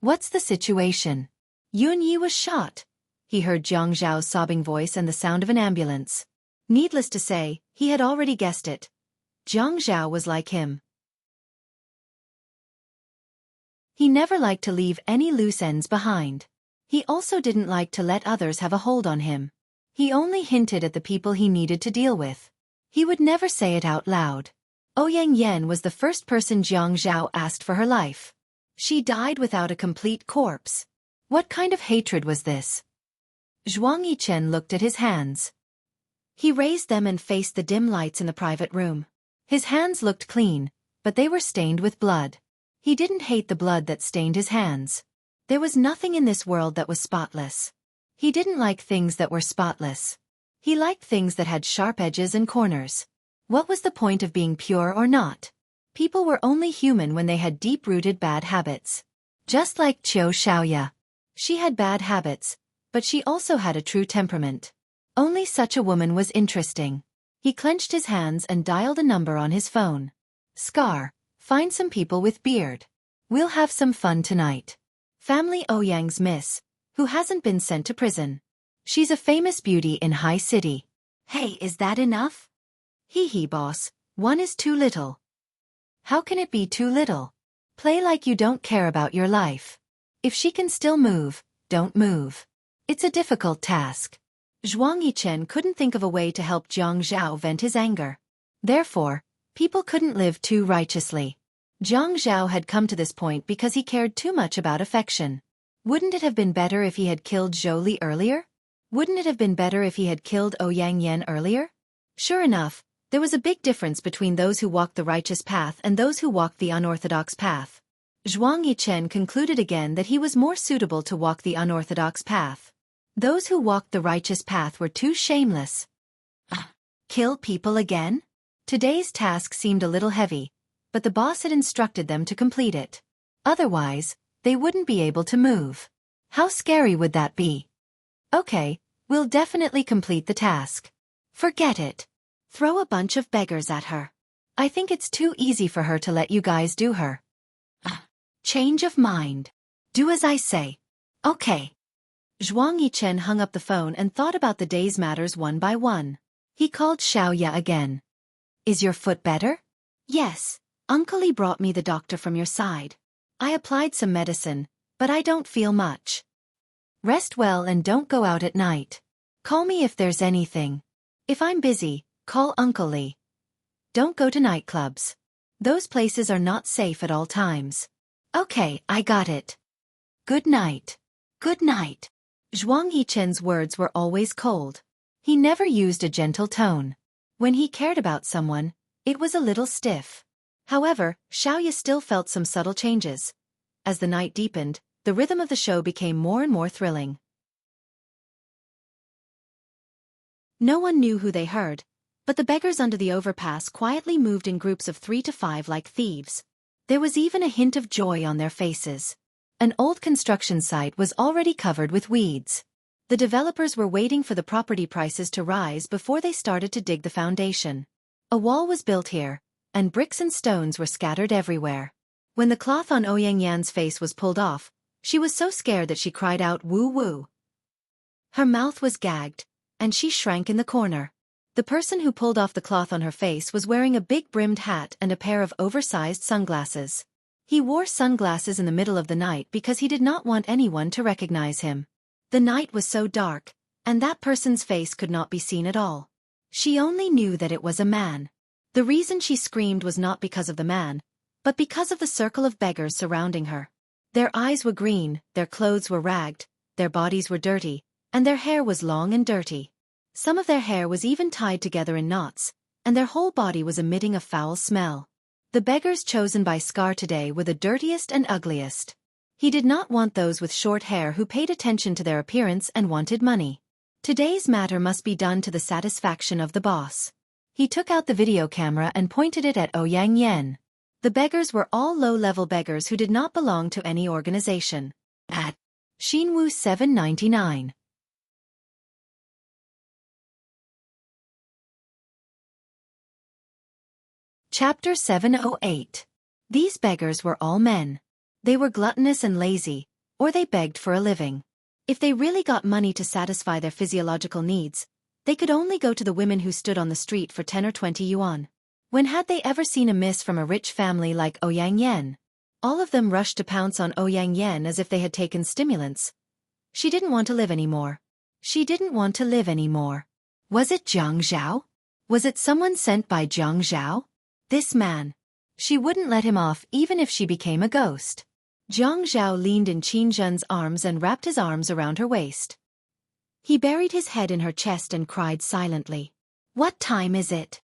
What's the situation? Yun Yi was shot. He heard Zhang Zhao's sobbing voice and the sound of an ambulance. Needless to say, he had already guessed it. Zhang Zhao was like him. He never liked to leave any loose ends behind. He also didn't like to let others have a hold on him. He only hinted at the people he needed to deal with. He would never say it out loud. Ouyang Yan was the first person Zhang Zhao asked for her life. She died without a complete corpse. What kind of hatred was this? Zhuang Yichen looked at his hands. He raised them and faced the dim lights in the private room. His hands looked clean, but they were stained with blood. He didn't hate the blood that stained his hands. There was nothing in this world that was spotless. He didn't like things that were spotless. He liked things that had sharp edges and corners. What was the point of being pure or not? People were only human when they had deep-rooted bad habits. Just like Qiu Xiaoya. She had bad habits, but she also had a true temperament. Only such a woman was interesting. He clenched his hands and dialed a number on his phone. Scar, find some people with beard. We'll have some fun tonight. Family Ouyang's miss, who hasn't been sent to prison. She's a famous beauty in High City. Hey, is that enough? Hee boss, one is too little. How can it be too little? Play like you don't care about your life. If she can still move, don't move. It's a difficult task. Zhuang Yichen couldn't think of a way to help Zhang Zhao vent his anger. Therefore, people couldn't live too righteously. Zhang Zhao had come to this point because he cared too much about affection. Wouldn't it have been better if he had killed Zhou Li earlier? Wouldn't it have been better if he had killed Ouyang Yan earlier? Sure enough, there was a big difference between those who walked the righteous path and those who walked the unorthodox path. Zhuang Yichen concluded again that he was more suitable to walk the unorthodox path. Those who walked the righteous path were too shameless. Kill people again? Today's task seemed a little heavy, but the boss had instructed them to complete it. Otherwise, they wouldn't be able to move. How scary would that be? Okay, we'll definitely complete the task. Forget it. Throw a bunch of beggars at her. I think it's too easy for her to let you guys do her. Change of mind. Do as I say. Okay. Zhuang Yichen hung up the phone and thought about the day's matters one by one. He called Xiaoya again. Is your foot better? Yes. Uncle Li brought me the doctor from your side. I applied some medicine, but I don't feel much. Rest well and don't go out at night. Call me if there's anything. If I'm busy, call Uncle Li. Don't go to nightclubs. Those places are not safe at all times. Okay, I got it. Good night. Good night. Zhuang Yichen's words were always cold. He never used a gentle tone. When he cared about someone, it was a little stiff. However, Xiaoya still felt some subtle changes. As the night deepened, the rhythm of the show became more and more thrilling. No one knew who they heard, but the beggars under the overpass quietly moved in groups of 3 to 5 like thieves. There was even a hint of joy on their faces. An old construction site was already covered with weeds. The developers were waiting for the property prices to rise before they started to dig the foundation. A wall was built here, and bricks and stones were scattered everywhere. When the cloth on Ouyang Yan's face was pulled off, she was so scared that she cried out woo-woo. Her mouth was gagged, and she shrank in the corner. The person who pulled off the cloth on her face was wearing a big brimmed hat and a pair of oversized sunglasses. He wore sunglasses in the middle of the night because he did not want anyone to recognize him. The night was so dark, and that person's face could not be seen at all. She only knew that it was a man. The reason she screamed was not because of the man, but because of the circle of beggars surrounding her. Their eyes were green, their clothes were ragged, their bodies were dirty, and their hair was long and dirty. Some of their hair was even tied together in knots, and their whole body was emitting a foul smell. The beggars chosen by Scar today were the dirtiest and ugliest. He did not want those with short hair who paid attention to their appearance and wanted money. Today's matter must be done to the satisfaction of the boss. He took out the video camera and pointed it at Ouyang Yen. The beggars were all low-level beggars who did not belong to any organization. At Xinwu 799. Chapter 708. These beggars were all men. They were gluttonous and lazy, or they begged for a living. If they really got money to satisfy their physiological needs, they could only go to the women who stood on the street for 10 or 20 yuan. When had they ever seen a miss from a rich family like Ouyang Yen? All of them rushed to pounce on Ouyang Yen as if they had taken stimulants. She didn't want to live anymore. She didn't want to live anymore. Was it Jiang Zhao? Was it someone sent by Jiang Zhao? This man. She wouldn't let him off even if she became a ghost. Jiang Zhao leaned in Qin Zhen's arms and wrapped his arms around her waist. He buried his head in her chest and cried silently. What time is it?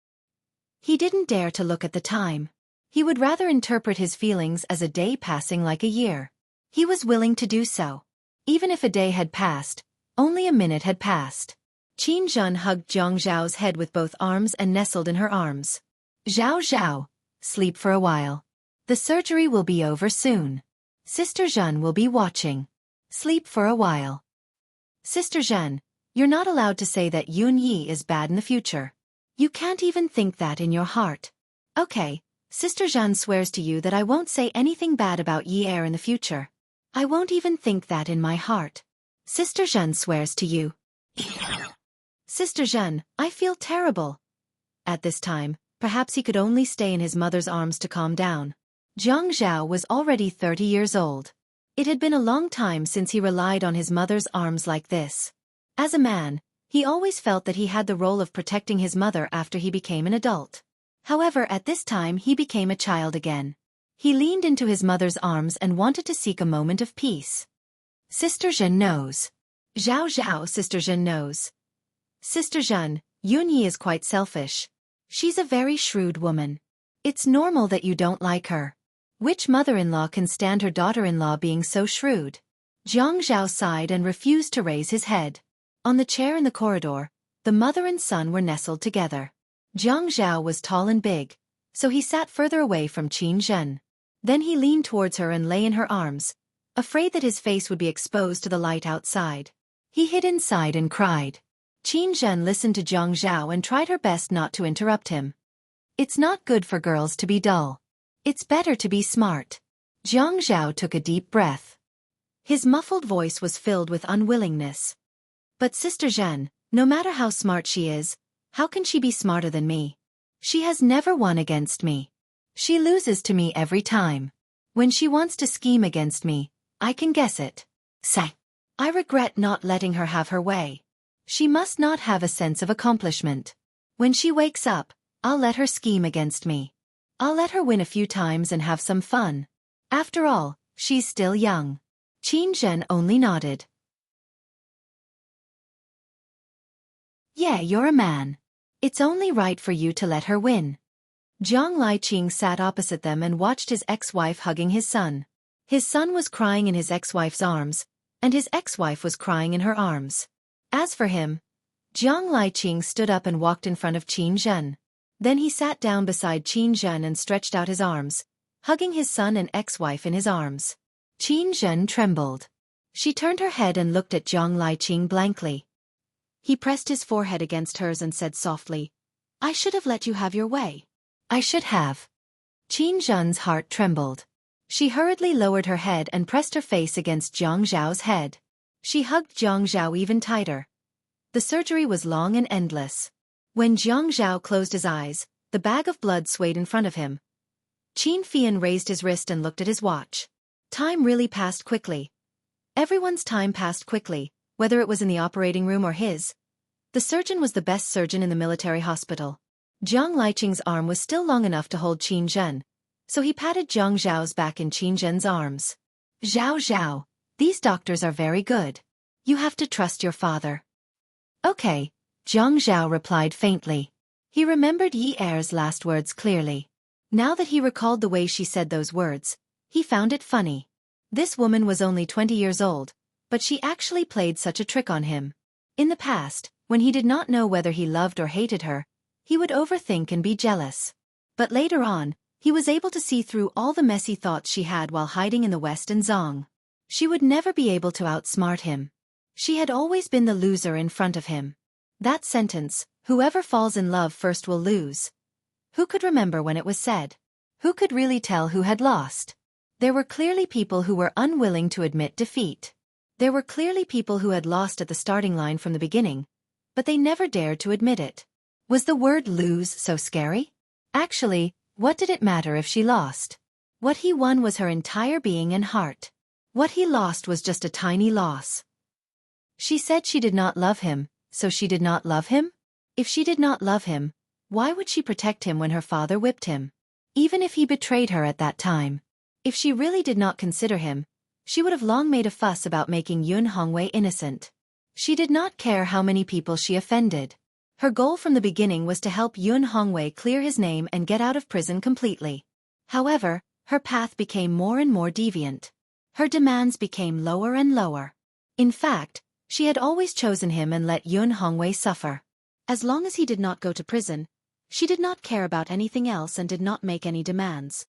He didn't dare to look at the time. He would rather interpret his feelings as a day passing like a year. He was willing to do so. Even if a day had passed, only a minute had passed. Qin Zhen hugged Jiang Zhao's head with both arms and nestled in her arms. Zhao Zhao, sleep for a while. The surgery will be over soon. Sister Zhen will be watching. Sleep for a while. Sister Zhen, you're not allowed to say that Yun Yi is bad in the future. You can't even think that in your heart. Okay, Sister Zhen swears to you that I won't say anything bad about Yi Er in the future. I won't even think that in my heart. Sister Zhen swears to you. Sister Zhen, I feel terrible. At this time, perhaps he could only stay in his mother's arms to calm down. Jiang Zhao was already 30 years old. It had been a long time since he relied on his mother's arms like this. As a man, he always felt that he had the role of protecting his mother after he became an adult. However, at this time he became a child again. He leaned into his mother's arms and wanted to seek a moment of peace. Sister Zhen knows. Zhao Zhao, Sister Zhen knows. Sister Zhen, Yun Yi is quite selfish. She's a very shrewd woman. It's normal that you don't like her. Which mother-in-law can stand her daughter-in-law being so shrewd? Jiang Zhao sighed and refused to raise his head. On the chair in the corridor, the mother and son were nestled together. Jiang Zhao was tall and big, so he sat further away from Qin Zhen. Then he leaned towards her and lay in her arms, afraid that his face would be exposed to the light outside. He hid inside and cried. Qin Zhen listened to Jiang Zhao and tried her best not to interrupt him. It's not good for girls to be dull. It's better to be smart. Jiang Zhao took a deep breath. His muffled voice was filled with unwillingness. But Sister Zhen, no matter how smart she is, how can she be smarter than me? She has never won against me. She loses to me every time. When she wants to scheme against me, I can guess it. Say, I regret not letting her have her way. She must not have a sense of accomplishment. When she wakes up, I'll let her scheme against me. I'll let her win a few times and have some fun. After all, she's still young. Qin Zhen only nodded. Yeah, you're a man. It's only right for you to let her win. Jiang Liqing sat opposite them and watched his ex-wife hugging his son. His son was crying in his ex-wife's arms, and his ex-wife was crying in her arms. As for him, Jiang Liqing stood up and walked in front of Qin Zhen. Then he sat down beside Qin Zhen and stretched out his arms, hugging his son and ex-wife in his arms. Qin Zhen trembled. She turned her head and looked at Jiang Liqing blankly. He pressed his forehead against hers and said softly, I should have let you have your way. I should have. Qin Zhen's heart trembled. She hurriedly lowered her head and pressed her face against Jiang Zhao's head. She hugged Jiang Zhao even tighter. The surgery was long and endless. When Jiang Zhao closed his eyes, the bag of blood swayed in front of him. Qin Fian raised his wrist and looked at his watch. Time really passed quickly. Everyone's time passed quickly, whether it was in the operating room or his. The surgeon was the best surgeon in the military hospital. Jiang Liqing's arm was still long enough to hold Qin Zhen, so he patted Jiang Zhao's back in Qin Zhen's arms. Zhao Zhao, these doctors are very good. You have to trust your father. Okay, Jiang Zhao replied faintly. He remembered Yi Er's last words clearly. Now that he recalled the way she said those words, he found it funny. This woman was only 20 years old, but she actually played such a trick on him. In the past, when he did not know whether he loved or hated her, He would overthink and be jealous. But later on, he was able to see through all the messy thoughts she had while hiding in the West and Zong. She would never be able to outsmart him. She had always been the loser in front of him. That sentence, "Whoever falls in love first will lose." Who could remember when it was said? Who could really tell who had lost? There were clearly people who were unwilling to admit defeat. There were clearly people who had lost at the starting line from the beginning, but they never dared to admit it. Was the word lose so scary? Actually, what did it matter if she lost? What he won was her entire being and heart. What he lost was just a tiny loss. She said she did not love him, so she did not love him? If she did not love him, why would she protect him when her father whipped him? Even if he betrayed her at that time. If she really did not consider him, she would have long made a fuss about making Yun Hongwei innocent. She did not care how many people she offended. Her goal from the beginning was to help Yun Hongwei clear his name and get out of prison completely. However, her path became more and more deviant. Her demands became lower and lower. In fact, she had always chosen him and let Yun Hongwei suffer. As long as he did not go to prison, she did not care about anything else and did not make any demands.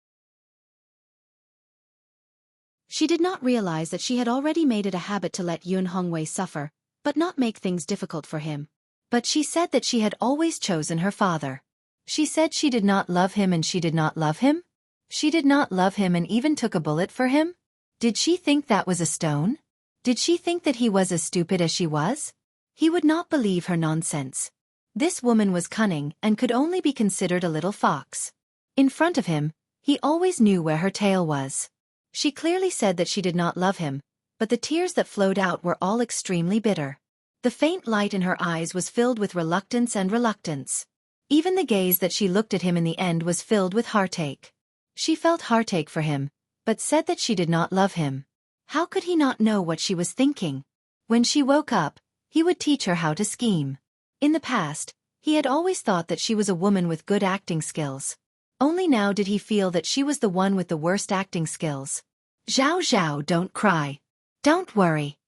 She did not realize that she had already made it a habit to let Yun Hongwei suffer, but not make things difficult for him. But she said that she had always chosen her father. She said she did not love him and she did not love him? She did not love him and even took a bullet for him? Did she think that was a stone? Did she think that he was as stupid as she was? He would not believe her nonsense. This woman was cunning and could only be considered a little fox. In front of him, he always knew where her tail was. She clearly said that she did not love him, but the tears that flowed out were all extremely bitter. The faint light in her eyes was filled with reluctance and reluctance. Even the gaze that she looked at him in the end was filled with heartache. She felt heartache for him, but said that she did not love him. How could he not know what she was thinking? When she woke up, he would teach her how to scheme. In the past, he had always thought that she was a woman with good acting skills. Only now did he feel that she was the one with the worst acting skills. "Zhao Zhao, don't cry. Don't worry."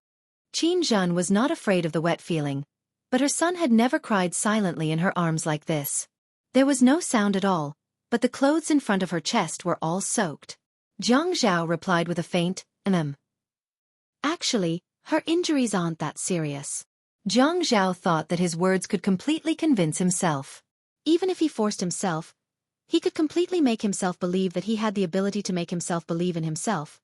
Qin Zhen was not afraid of the wet feeling, but her son had never cried silently in her arms like this. There was no sound at all, but the clothes in front of her chest were all soaked. Jiang Zhao replied with a faint, Actually, her injuries aren't that serious. Jiang Zhao thought that his words could completely convince himself. Even if he forced himself, he could completely make himself believe that he had the ability to make himself believe in himself.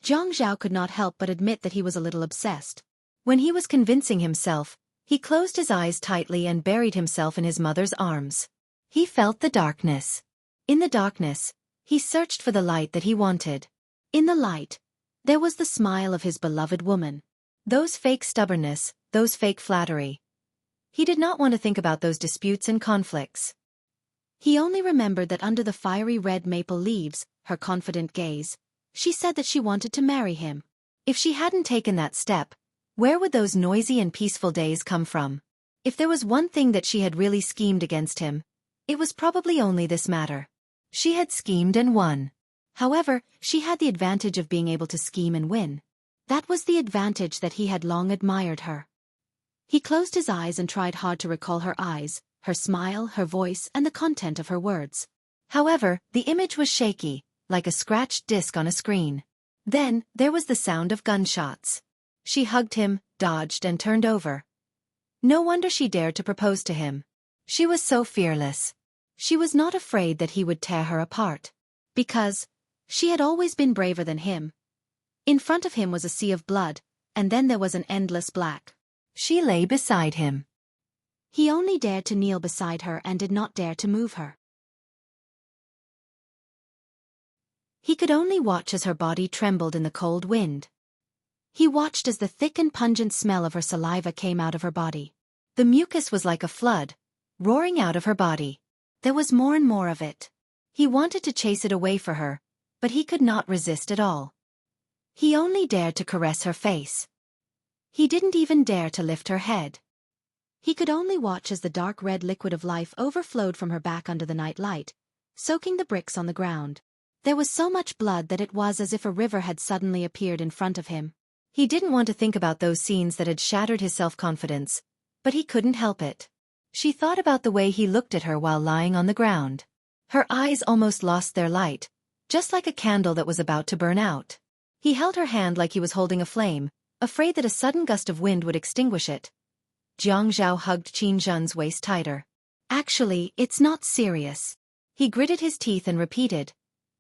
Jiang Zhao could not help but admit that he was a little obsessed. When he was convincing himself, he closed his eyes tightly and buried himself in his mother's arms. He felt the darkness. In the darkness, he searched for the light that he wanted. In the light, there was the smile of his beloved woman. Those fake stubbornness, those fake flattery. He did not want to think about those disputes and conflicts. He only remembered that under the fiery red maple leaves, her confident gaze, she said that she wanted to marry him. If she hadn't taken that step, where would those noisy and peaceful days come from? If there was one thing that she had really schemed against him, it was probably only this matter. She had schemed and won. However, she had the advantage of being able to scheme and win. That was the advantage that he had long admired her. He closed his eyes and tried hard to recall her eyes, her smile, her voice, and the content of her words. However, the image was shaky, like a scratched disc on a screen. Then, there was the sound of gunshots. She hugged him, dodged, and turned over. No wonder she dared to propose to him. She was so fearless. She was not afraid that he would tear her apart. Because she had always been braver than him. In front of him was a sea of blood, and then there was an endless black. She lay beside him. He only dared to kneel beside her and did not dare to move her. He could only watch as her body trembled in the cold wind. He watched as the thick and pungent smell of her saliva came out of her body. The mucus was like a flood, roaring out of her body. There was more and more of it. He wanted to chase it away for her, but he could not resist at all. He only dared to caress her face. He didn't even dare to lift her head. He could only watch as the dark red liquid of life overflowed from her back under the night light, soaking the bricks on the ground. There was so much blood that it was as if a river had suddenly appeared in front of him. He didn't want to think about those scenes that had shattered his self-confidence, but he couldn't help it. She thought about the way he looked at her while lying on the ground. Her eyes almost lost their light, just like a candle that was about to burn out. He held her hand like he was holding a flame, afraid that a sudden gust of wind would extinguish it. Jiang Zhao hugged Qin Zhen's waist tighter. Actually, it's not serious. He gritted his teeth and repeated.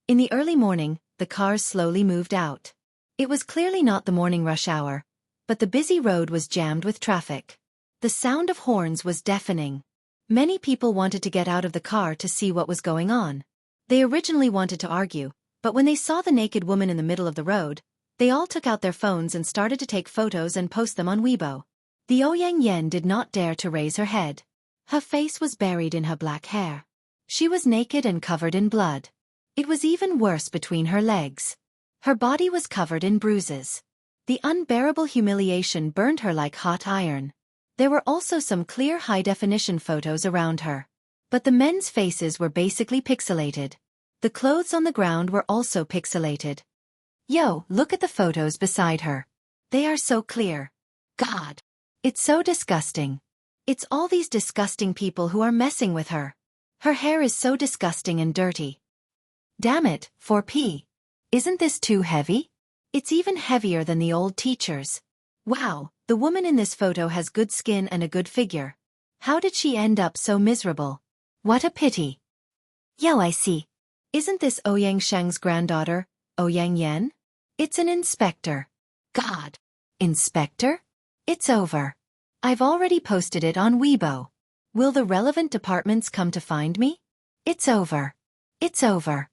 In the early morning, the cars slowly moved out. It was clearly not the morning rush hour, but the busy road was jammed with traffic. The sound of horns was deafening. Many people wanted to get out of the car to see what was going on. They originally wanted to argue, but when they saw the naked woman in the middle of the road, they all took out their phones and started to take photos and post them on Weibo. The Ouyang Yen did not dare to raise her head. Her face was buried in her black hair. She was naked and covered in blood. It was even worse between her legs. Her body was covered in bruises. The unbearable humiliation burned her like hot iron. There were also some clear high-definition photos around her. But the men's faces were basically pixelated. The clothes on the ground were also pixelated. Yo, look at the photos beside her. They are so clear. God. It's so disgusting. It's all these disgusting people who are messing with her. Her hair is so disgusting and dirty. Damn it, 4P. Isn't this too heavy? It's even heavier than the old teachers. Wow, the woman in this photo has good skin and a good figure. How did she end up so miserable? What a pity. Yo, I see. Isn't this Ouyang Sheng's granddaughter, Ouyang Yen? It's an inspector. God. Inspector? It's over. I've already posted it on Weibo. Will the relevant departments come to find me? It's over. It's over.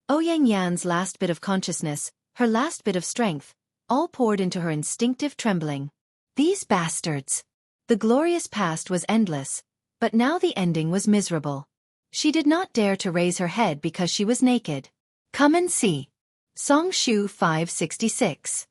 Ouyang Yan's last bit of consciousness, her last bit of strength, all poured into her instinctive trembling. These bastards. The glorious past was endless, but now the ending was miserable. She did not dare to raise her head because she was naked. Come and see. Song Shu 566.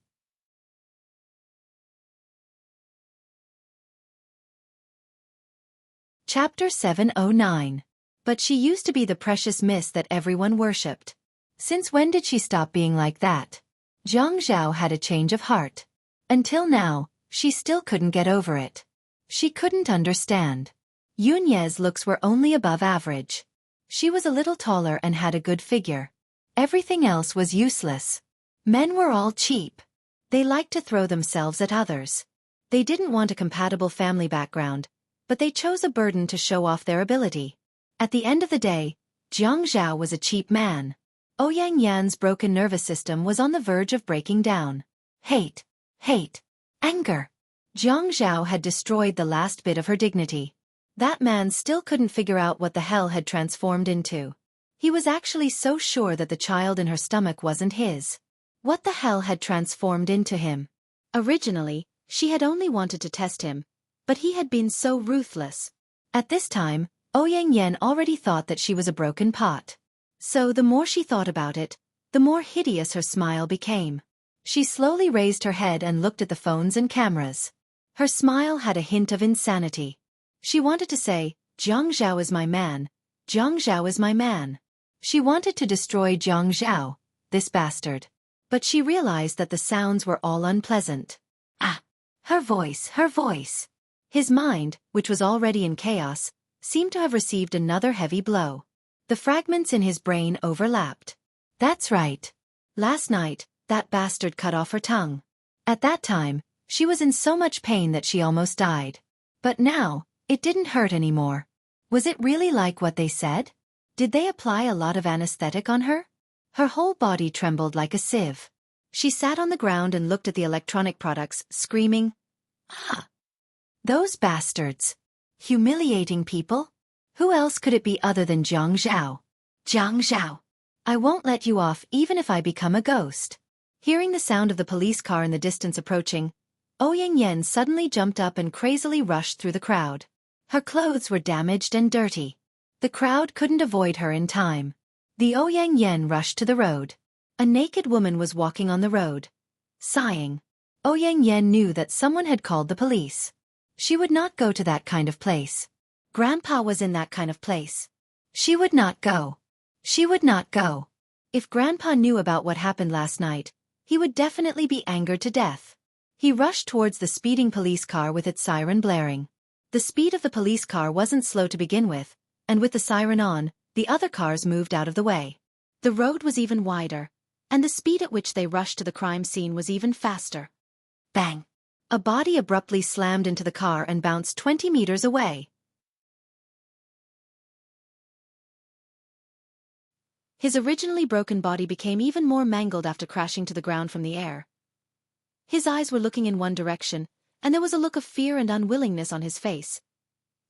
Chapter 709. But she used to be the precious miss that everyone worshipped. Since when did she stop being like that? Jiang Zhao had a change of heart. Until now, she still couldn't get over it. She couldn't understand. Yunye's looks were only above average. She was a little taller and had a good figure. Everything else was useless. Men were all cheap. They liked to throw themselves at others. They didn't want a compatible family background, but they chose a burden to show off their ability. At the end of the day, Jiang Zhao was a cheap man. Ouyang Yan's broken nervous system was on the verge of breaking down. Hate, anger. Jiang Zhao had destroyed the last bit of her dignity. That man still couldn't figure out what the hell had transformed into. He was actually so sure that the child in her stomach wasn't his. What the hell had transformed into him? Originally, she had only wanted to test him, but he had been so ruthless. At this time, Ouyang Yen already thought that she was a broken pot. So the more she thought about it, the more hideous her smile became. She slowly raised her head and looked at the phones and cameras. Her smile had a hint of insanity. She wanted to say, Jiang Zhao is my man, Jiang Zhao is my man. She wanted to destroy Jiang Zhao, this bastard. But she realized that the sounds were all unpleasant. Ah! Her voice, her voice. His mind, which was already in chaos, seemed to have received another heavy blow. The fragments in his brain overlapped. That's right. Last night, that bastard cut off her tongue. At that time, she was in so much pain that she almost died. But now, it didn't hurt anymore. Was it really like what they said? Did they apply a lot of anesthetic on her? Her whole body trembled like a sieve. She sat on the ground and looked at the electronic products, screaming, Ah! Those bastards! Humiliating people? Who else could it be other than Jiang Zhao? Jiang Zhao! I won't let you off even if I become a ghost. Hearing the sound of the police car in the distance approaching, Ouyang Yen suddenly jumped up and crazily rushed through the crowd. Her clothes were damaged and dirty. The crowd couldn't avoid her in time. The Ouyang Yen rushed to the road. A naked woman was walking on the road. Sighing. Ouyang Yen knew that someone had called the police. She would not go to that kind of place. Grandpa was in that kind of place. She would not go. She would not go. If Grandpa knew about what happened last night, he would definitely be angered to death. He rushed towards the speeding police car with its siren blaring. The speed of the police car wasn't slow to begin with, and with the siren on, the other cars moved out of the way. The road was even wider, and the speed at which they rushed to the crime scene was even faster. Bang! A body abruptly slammed into the car and bounced 20 meters away. His originally broken body became even more mangled after crashing to the ground from the air. His eyes were looking in one direction, and there was a look of fear and unwillingness on his face.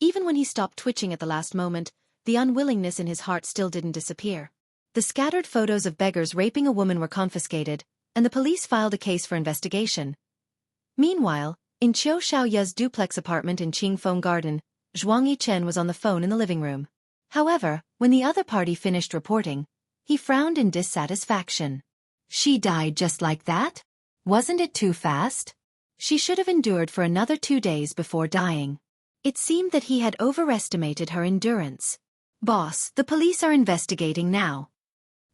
Even when he stopped twitching at the last moment, the unwillingness in his heart still didn't disappear. The scattered photos of beggars raping a woman were confiscated, and the police filed a case for investigation. Meanwhile, in Qiu Xiaoya's duplex apartment in Qingfeng Garden, Zhuang Yichen was on the phone in the living room. However, when the other party finished reporting, he frowned in dissatisfaction. She died just like that? Wasn't it too fast? She should have endured for another 2 days before dying. It seemed that he had overestimated her endurance. Boss, the police are investigating now.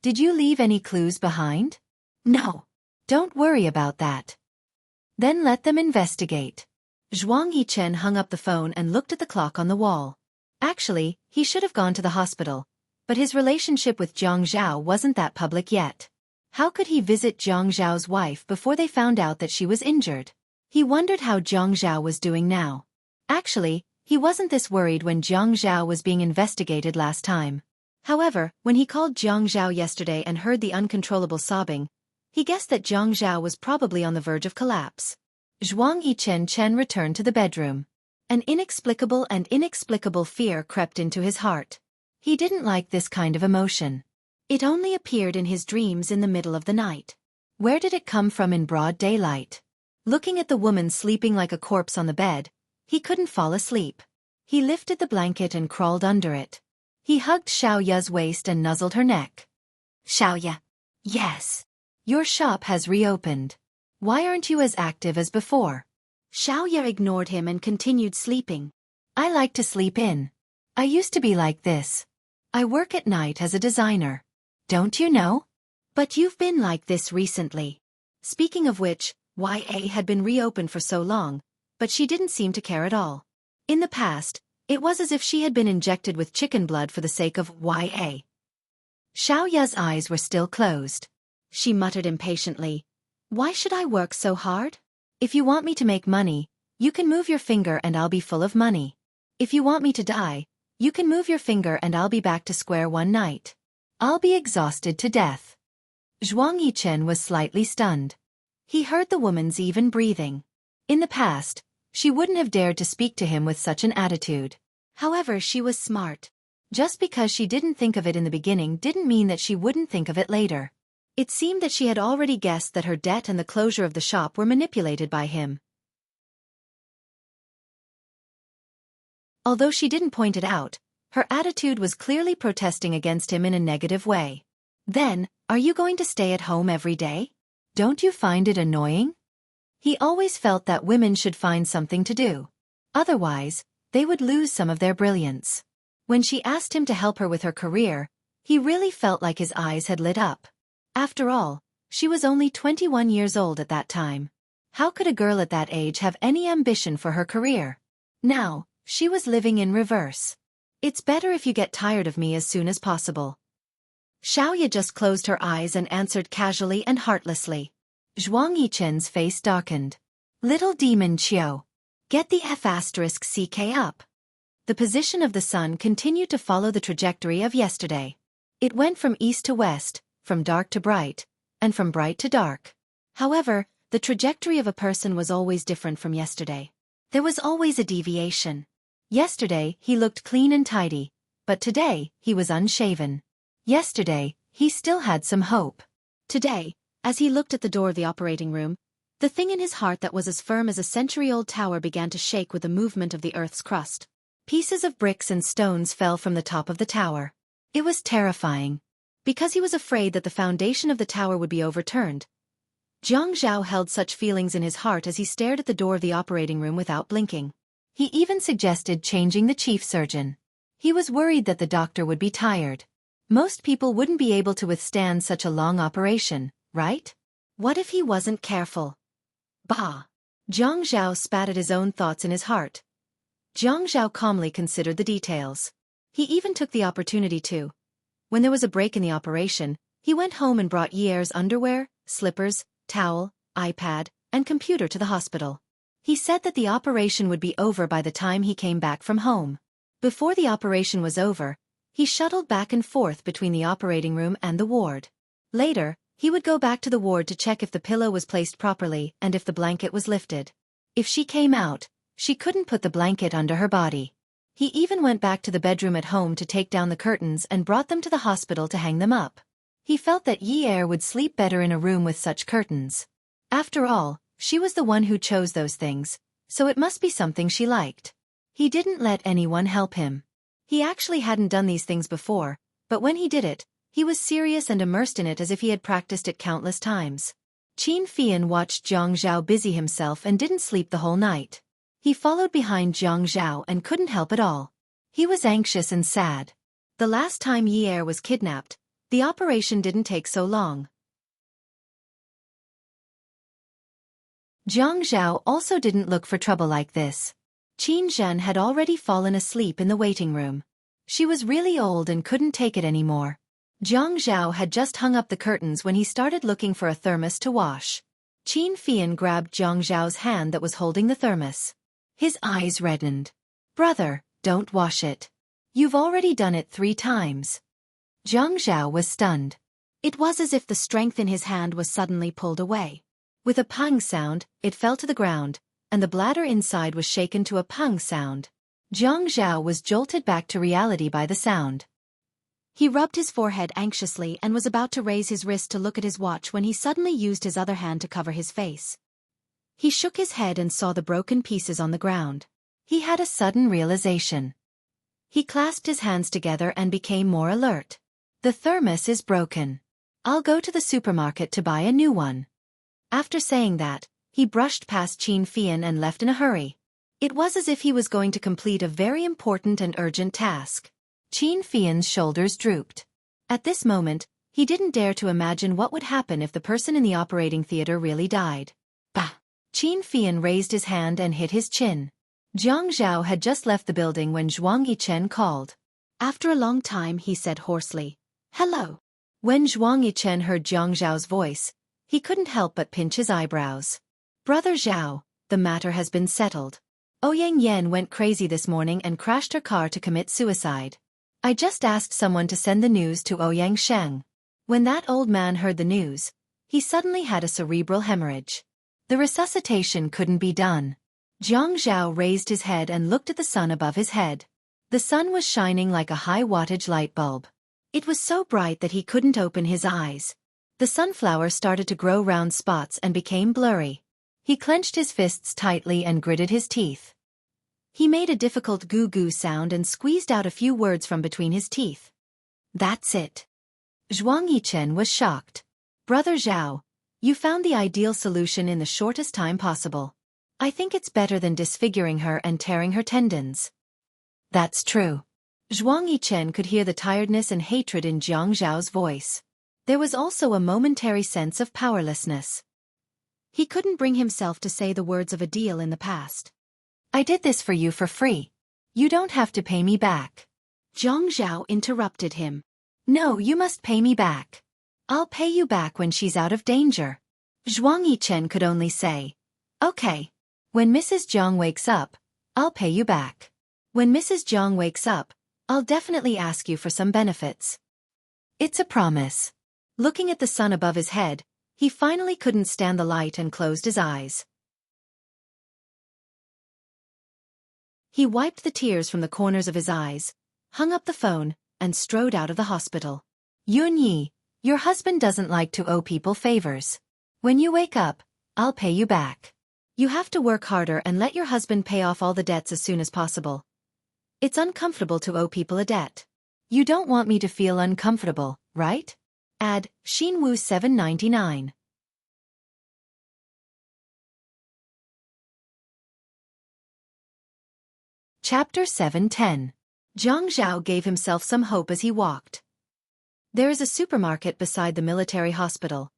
Did you leave any clues behind? No. Don't worry about that. Then let them investigate. Zhuang Yichen hung up the phone and looked at the clock on the wall. Actually, he should have gone to the hospital, but his relationship with Jiang Zhao wasn't that public yet. How could he visit Jiang Zhao's wife before they found out that she was injured? He wondered how Jiang Zhao was doing now. Actually, he wasn't this worried when Jiang Zhao was being investigated last time. However, when he called Jiang Zhao yesterday and heard the uncontrollable sobbing, he guessed that Jiang Zhao was probably on the verge of collapse. Zhuang Yichen returned to the bedroom. An inexplicable fear crept into his heart. He didn't like this kind of emotion. It only appeared in his dreams in the middle of the night. Where did it come from in broad daylight? Looking at the woman sleeping like a corpse on the bed, he couldn't fall asleep. He lifted the blanket and crawled under it. He hugged Xiaoya's waist and nuzzled her neck. Xiaoya. Yes. Your shop has reopened. Why aren't you as active as before? Xiaoya ignored him and continued sleeping. I like to sleep in. I used to be like this. I work at night as a designer. Don't you know? But you've been like this recently. Speaking of which, YA had been reopened for so long, but she didn't seem to care at all. In the past, it was as if she had been injected with chicken blood for the sake of YA. Xiaoya's eyes were still closed. She muttered impatiently. Why should I work so hard? If you want me to make money, you can move your finger and I'll be full of money. If you want me to die, you can move your finger and I'll be back to square one night. I'll be exhausted to death. Zhuang Yichen was slightly stunned. He heard the woman's even breathing. In the past, she wouldn't have dared to speak to him with such an attitude. However, she was smart. Just because she didn't think of it in the beginning didn't mean that she wouldn't think of it later. It seemed that she had already guessed that her debt and the closure of the shop were manipulated by him. Although she didn't point it out, her attitude was clearly protesting against him in a negative way. Then, are you going to stay at home every day? Don't you find it annoying? He always felt that women should find something to do. Otherwise, they would lose some of their brilliance. When she asked him to help her with her career, he really felt like his eyes had lit up. After all, she was only 21 years old at that time. How could a girl at that age have any ambition for her career? Now, she was living in reverse. It's better if you get tired of me as soon as possible. Xiaoya just closed her eyes and answered casually and heartlessly. Zhuang Yichen's face darkened. Little demon Qiu. Get the F***ck up. The position of the sun continued to follow the trajectory of yesterday. It went from east to west, from dark to bright, and from bright to dark. However, the trajectory of a person was always different from yesterday. There was always a deviation. Yesterday, he looked clean and tidy, but today, he was unshaven. Yesterday, he still had some hope. Today, as he looked at the door of the operating room, the thing in his heart that was as firm as a century-old tower began to shake with the movement of the earth's crust. Pieces of bricks and stones fell from the top of the tower. It was terrifying. Because he was afraid that the foundation of the tower would be overturned. Jiang Zhao held such feelings in his heart as he stared at the door of the operating room without blinking. He even suggested changing the chief surgeon. He was worried that the doctor would be tired. Most people wouldn't be able to withstand such a long operation, right? What if he wasn't careful? Bah! Jiang Zhao spat at his own thoughts in his heart. Jiang Zhao calmly considered the details. He even took the opportunity to. When there was a break in the operation, he went home and brought Yi'er's underwear, slippers, towel, iPad, and computer to the hospital. He said that the operation would be over by the time he came back from home. Before the operation was over, he shuttled back and forth between the operating room and the ward. Later, he would go back to the ward to check if the pillow was placed properly and if the blanket was lifted. If she came out, she couldn't put the blanket under her body. He even went back to the bedroom at home to take down the curtains and brought them to the hospital to hang them up. He felt that Yi'er would sleep better in a room with such curtains. After all, she was the one who chose those things, so it must be something she liked. He didn't let anyone help him. He actually hadn't done these things before, but when he did it, he was serious and immersed in it as if he had practiced it countless times. Qin Fian watched Jiang Zhao busy himself and didn't sleep the whole night. He followed behind Jiang Zhao and couldn't help at all. He was anxious and sad. The last time Yi'er was kidnapped, the operation didn't take so long. Jiang Zhao also didn't look for trouble like this. Qin Zhen had already fallen asleep in the waiting room. She was really old and couldn't take it anymore. Jiang Zhao had just hung up the curtains when he started looking for a thermos to wash. Qin Fian grabbed Jiang Zhao's hand that was holding the thermos. His eyes reddened. "Brother, don't wash it. You've already done it 3 times. Jiang Zhao was stunned. It was as if the strength in his hand was suddenly pulled away. With a pang sound, it fell to the ground, and the bladder inside was shaken to a pang sound. Jiang Zhao was jolted back to reality by the sound. He rubbed his forehead anxiously and was about to raise his wrist to look at his watch when he suddenly used his other hand to cover his face. He shook his head and saw the broken pieces on the ground. He had a sudden realization. He clasped his hands together and became more alert. The thermos is broken. I'll go to the supermarket to buy a new one. After saying that, he brushed past Qin Fian and left in a hurry. It was as if he was going to complete a very important and urgent task. Qin Fian's shoulders drooped. At this moment, he didn't dare to imagine what would happen if the person in the operating theater really died. Bah! Qin Fian raised his hand and hit his chin. Jiang Zhao had just left the building when Zhuang Yichen called. After a long time he said hoarsely, "Hello." When Zhuang Yichen heard Jiang Zhao's voice, he couldn't help but pinch his eyebrows. "Brother Zhao, the matter has been settled. Ouyang Yan went crazy this morning and crashed her car to commit suicide. I just asked someone to send the news to Ouyang Sheng." When that old man heard the news, he suddenly had a cerebral hemorrhage. The resuscitation couldn't be done. Jiang Zhao raised his head and looked at the sun above his head. The sun was shining like a high-wattage light bulb. It was so bright that he couldn't open his eyes. The sunflower started to grow round spots and became blurry. He clenched his fists tightly and gritted his teeth. He made a difficult goo-goo sound and squeezed out a few words from between his teeth. "That's it." Zhuang Yichen was shocked. "Brother Zhao, you found the ideal solution in the shortest time possible. I think it's better than disfiguring her and tearing her tendons." "That's true." Zhuang Yichen could hear the tiredness and hatred in Jiang Zhao's voice. There was also a momentary sense of powerlessness. He couldn't bring himself to say the words of a deal in the past. "I did this for you for free. You don't have to pay me back." Jiang Zhao interrupted him. "No, you must pay me back. I'll pay you back when she's out of danger." Zhuang Yichen could only say, "Okay. When Mrs. Jiang wakes up, I'll pay you back. When Mrs. Jiang wakes up, I'll definitely ask you for some benefits. It's a promise." Looking at the sun above his head, he finally couldn't stand the light and closed his eyes. He wiped the tears from the corners of his eyes, hung up the phone, and strode out of the hospital. "Yun Yi, your husband doesn't like to owe people favors. When you wake up, I'll pay you back. You have to work harder and let your husband pay off all the debts as soon as possible. It's uncomfortable to owe people a debt. You don't want me to feel uncomfortable, right? Add Xinwu 799. Chapter 710. Jiang Zhao gave himself some hope as he walked. There is a supermarket beside the military hospital,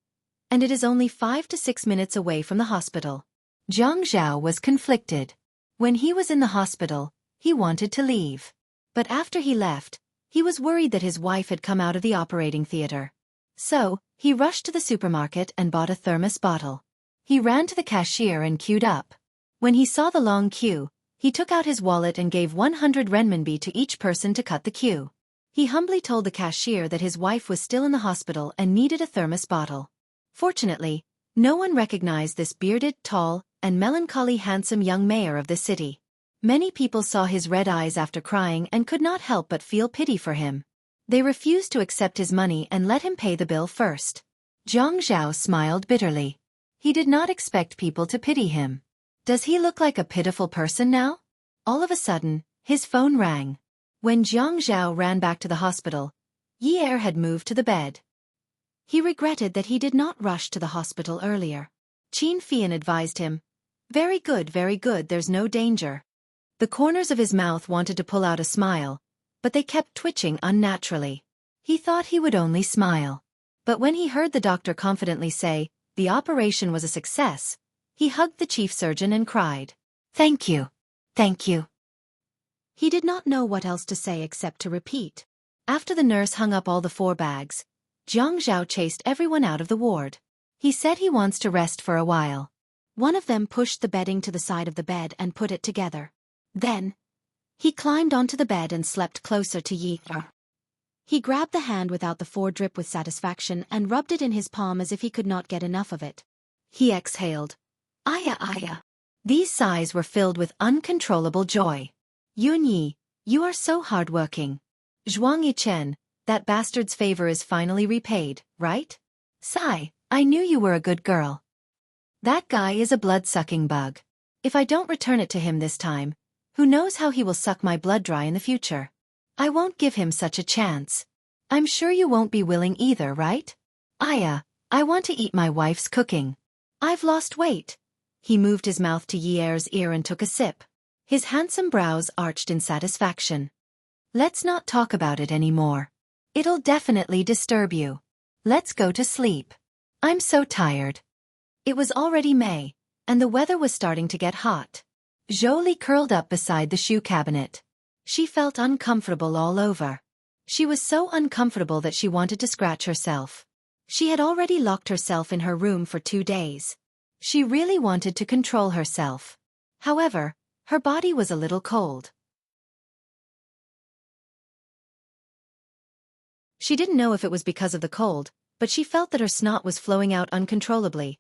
and it is only 5 to 6 minutes away from the hospital. Jiang Zhao was conflicted. When he was in the hospital, He wanted to leave. But after he left, he was worried that his wife had come out of the operating theater. So, he rushed to the supermarket and bought a thermos bottle. He ran to the cashier and queued up. When he saw the long queue, he took out his wallet and gave 100 renminbi to each person to cut the queue. He humbly told the cashier that his wife was still in the hospital and needed a thermos bottle. Fortunately, no one recognized this bearded, tall, and melancholy handsome young mayor of the city. Many people saw his red eyes after crying and could not help but feel pity for him. They refused to accept his money and let him pay the bill first. Zhang Zhao smiled bitterly. He did not expect people to pity him. Does he look like a pitiful person now? All of a sudden, his phone rang. When Zhang Zhao ran back to the hospital, Yi Er had moved to the bed. He regretted that he did not rush to the hospital earlier. Qin Fian advised him, very good, there's no danger." The corners of his mouth wanted to pull out a smile, but they kept twitching unnaturally. He thought he would only smile. But when he heard the doctor confidently say, the operation was a success, he hugged the chief surgeon and cried, "Thank you. Thank you." He did not know what else to say except to repeat. After the nurse hung up all the 4 bags, Zhang Zhao chased everyone out of the ward. He said he wants to rest for a while. One of them pushed the bedding to the side of the bed and put it together. Then, he climbed onto the bed and slept closer to Yi Er. He grabbed the hand without the 4 drip with satisfaction and rubbed it in his palm as if he could not get enough of it. He exhaled. "Aya, aya." These sighs were filled with uncontrollable joy. "Yun Yi, you are so hardworking. Zhuang Yichen, that bastard's favor is finally repaid, right? Sigh, I knew you were a good girl. That guy is a blood-sucking bug. If I don't return it to him this time, who knows how he will suck my blood dry in the future. I won't give him such a chance. I'm sure you won't be willing either, right? Aya, I want to eat my wife's cooking. I've lost weight." He moved his mouth to Yi Er's ear and took a sip. His handsome brows arched in satisfaction. "Let's not talk about it anymore. It'll definitely disturb you. Let's go to sleep. I'm so tired." It was already May, and the weather was starting to get hot. Zhou curled up beside the shoe cabinet. She felt uncomfortable all over. She was so uncomfortable that she wanted to scratch herself. She had already locked herself in her room for 2 days. She really wanted to control herself. However, her body was a little cold. She didn't know if it was because of the cold, but she felt that her snot was flowing out uncontrollably.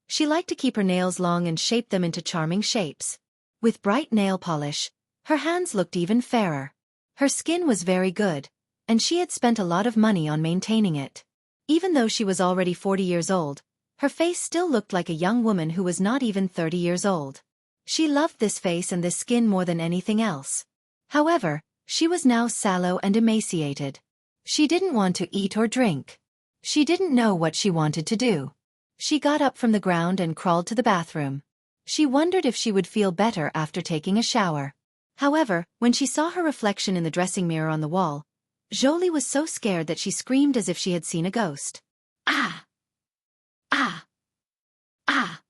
She liked to keep her nails long and shape them into charming shapes. With bright nail polish, her hands looked even fairer. Her skin was very good, and she had spent a lot of money on maintaining it. Even though she was already 40 years old, her face still looked like a young woman who was not even 30 years old. She loved this face and this skin more than anything else. However, she was now sallow and emaciated. She didn't want to eat or drink. She didn't know what she wanted to do. She got up from the ground and crawled to the bathroom. She wondered if she would feel better after taking a shower. However, when she saw her reflection in the dressing mirror on the wall, Jolie was so scared that she screamed as if she had seen a ghost. "Ah! Ah! Ah!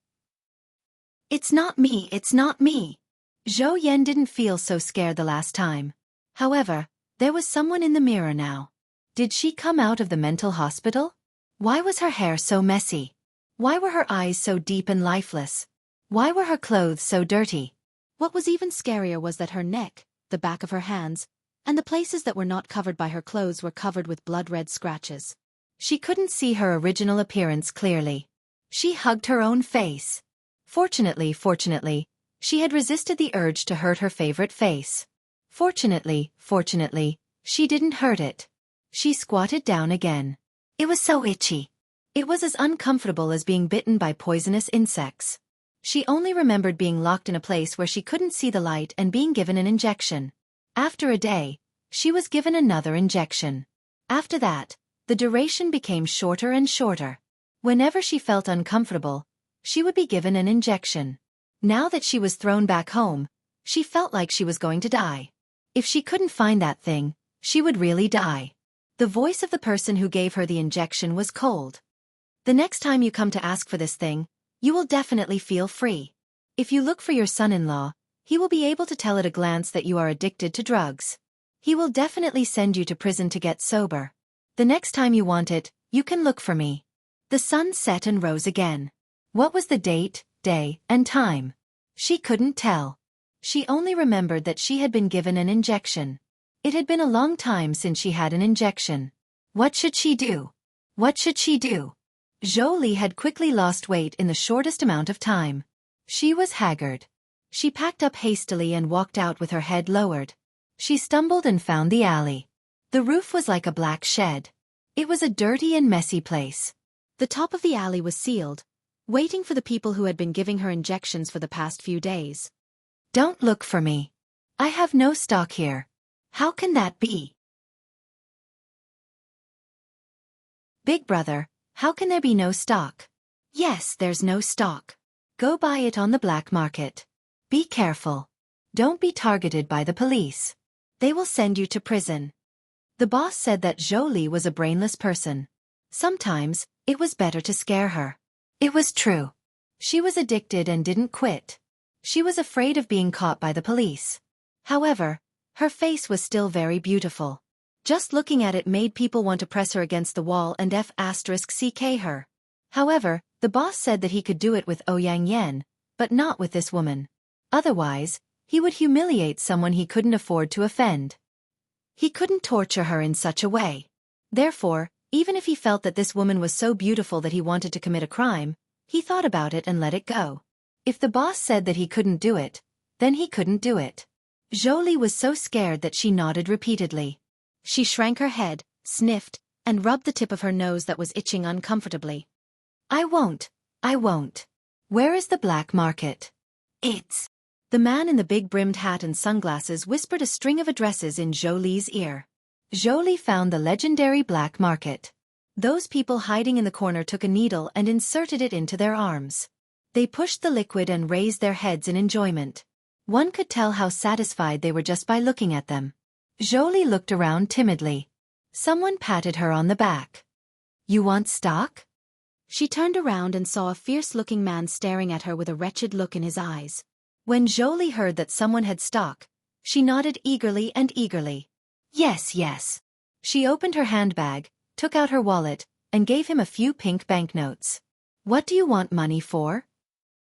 It's not me, it's not me." Zhou Yan didn't feel so scared the last time. However, there was someone in the mirror now. Did she come out of the mental hospital? Why was her hair so messy? Why were her eyes so deep and lifeless? Why were her clothes so dirty? What was even scarier was that her neck, the back of her hands, and the places that were not covered by her clothes were covered with blood-red scratches. She couldn't see her original appearance clearly. She hugged her own face. Fortunately, she had resisted the urge to hurt her favorite face. Fortunately, she didn't hurt it. She squatted down again. It was so itchy. It was as uncomfortable as being bitten by poisonous insects. She only remembered being locked in a place where she couldn't see the light and being given an injection. After a day, she was given another injection. After that, the duration became shorter and shorter. Whenever she felt uncomfortable, she would be given an injection. Now that she was thrown back home, she felt like she was going to die. If she couldn't find that thing, she would really die. The voice of the person who gave her the injection was cold. "The next time you come to ask for this thing, you will definitely feel free. If you look for your son-in-law, He will be able to tell at a glance that you are addicted to drugs. He will definitely send you to prison to get sober. The next time you want it, you can look for me. The sun set and rose again. What was the date, day, and time? She couldn't tell. She only remembered that she had been given an injection. It had been a long time since she had an injection. What should she do? What should she do? Zhou Li had quickly lost weight in the shortest amount of time. She was haggard. She packed up hastily and walked out with her head lowered. She stumbled and found the alley. The roof was like a black shed. It was a dirty and messy place. The top of the alley was sealed, waiting for the people who had been giving her injections for the past few days. Don't look for me. I have no stock here. How can that be? Big brother, how can there be no stock? Yes, there's no stock. Go buy it on the black market. Be careful. Don't be targeted by the police. They will send you to prison. The boss said that Zhou Li was a brainless person. Sometimes, it was better to scare her. It was true. She was addicted and didn't quit. She was afraid of being caught by the police. However, her face was still very beautiful. Just looking at it made people want to press her against the wall and *ck her. However, the boss said that he could do it with Ouyang Yan, but not with this woman. Otherwise, he would humiliate someone he couldn't afford to offend. He couldn't torture her in such a way. Therefore, even if he felt that this woman was so beautiful that he wanted to commit a crime, he thought about it and let it go. If the boss said that he couldn't do it, then he couldn't do it. Zhou Li was so scared that she nodded repeatedly. She shrank her head, sniffed, and rubbed the tip of her nose that was itching uncomfortably. I won't. Where is the black market? It's... The man in the big brimmed hat and sunglasses whispered a string of addresses in Zhou Li's ear. Zhou Li found the legendary black market. Those people hiding in the corner took a needle and inserted it into their arms. They pushed the liquid and raised their heads in enjoyment. One could tell how satisfied they were just by looking at them. Zhou Li looked around timidly. Someone patted her on the back. You want stock? She turned around and saw a fierce-looking man staring at her with a wretched look in his eyes. When Zhou Li heard that someone had stock, she nodded eagerly. Yes. She opened her handbag, took out her wallet, and gave him a few pink banknotes. What do you want money for?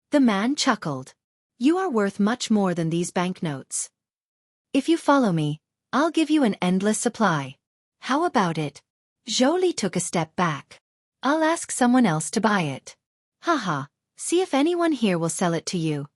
The man chuckled. You are worth much more than these banknotes. If you follow me, I'll give you an endless supply. How about it? Zhou Li took a step back. I'll ask someone else to buy it. Haha, see if anyone here will sell it to you.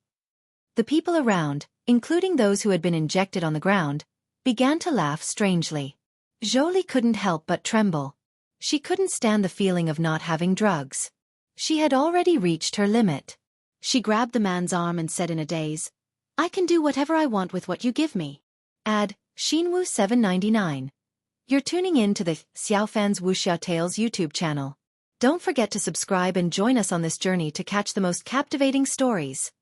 The people around, including those who had been injected on the ground, began to laugh strangely. Zhou Li couldn't help but tremble. She couldn't stand the feeling of not having drugs. She had already reached her limit. She grabbed the man's arm and said in a daze, I can do whatever I want with what you give me. Ad, Xinwu 799. You're tuning in to the Xiaofan's Wuxia Tales YouTube channel. Don't forget to subscribe and join us on this journey to catch the most captivating stories.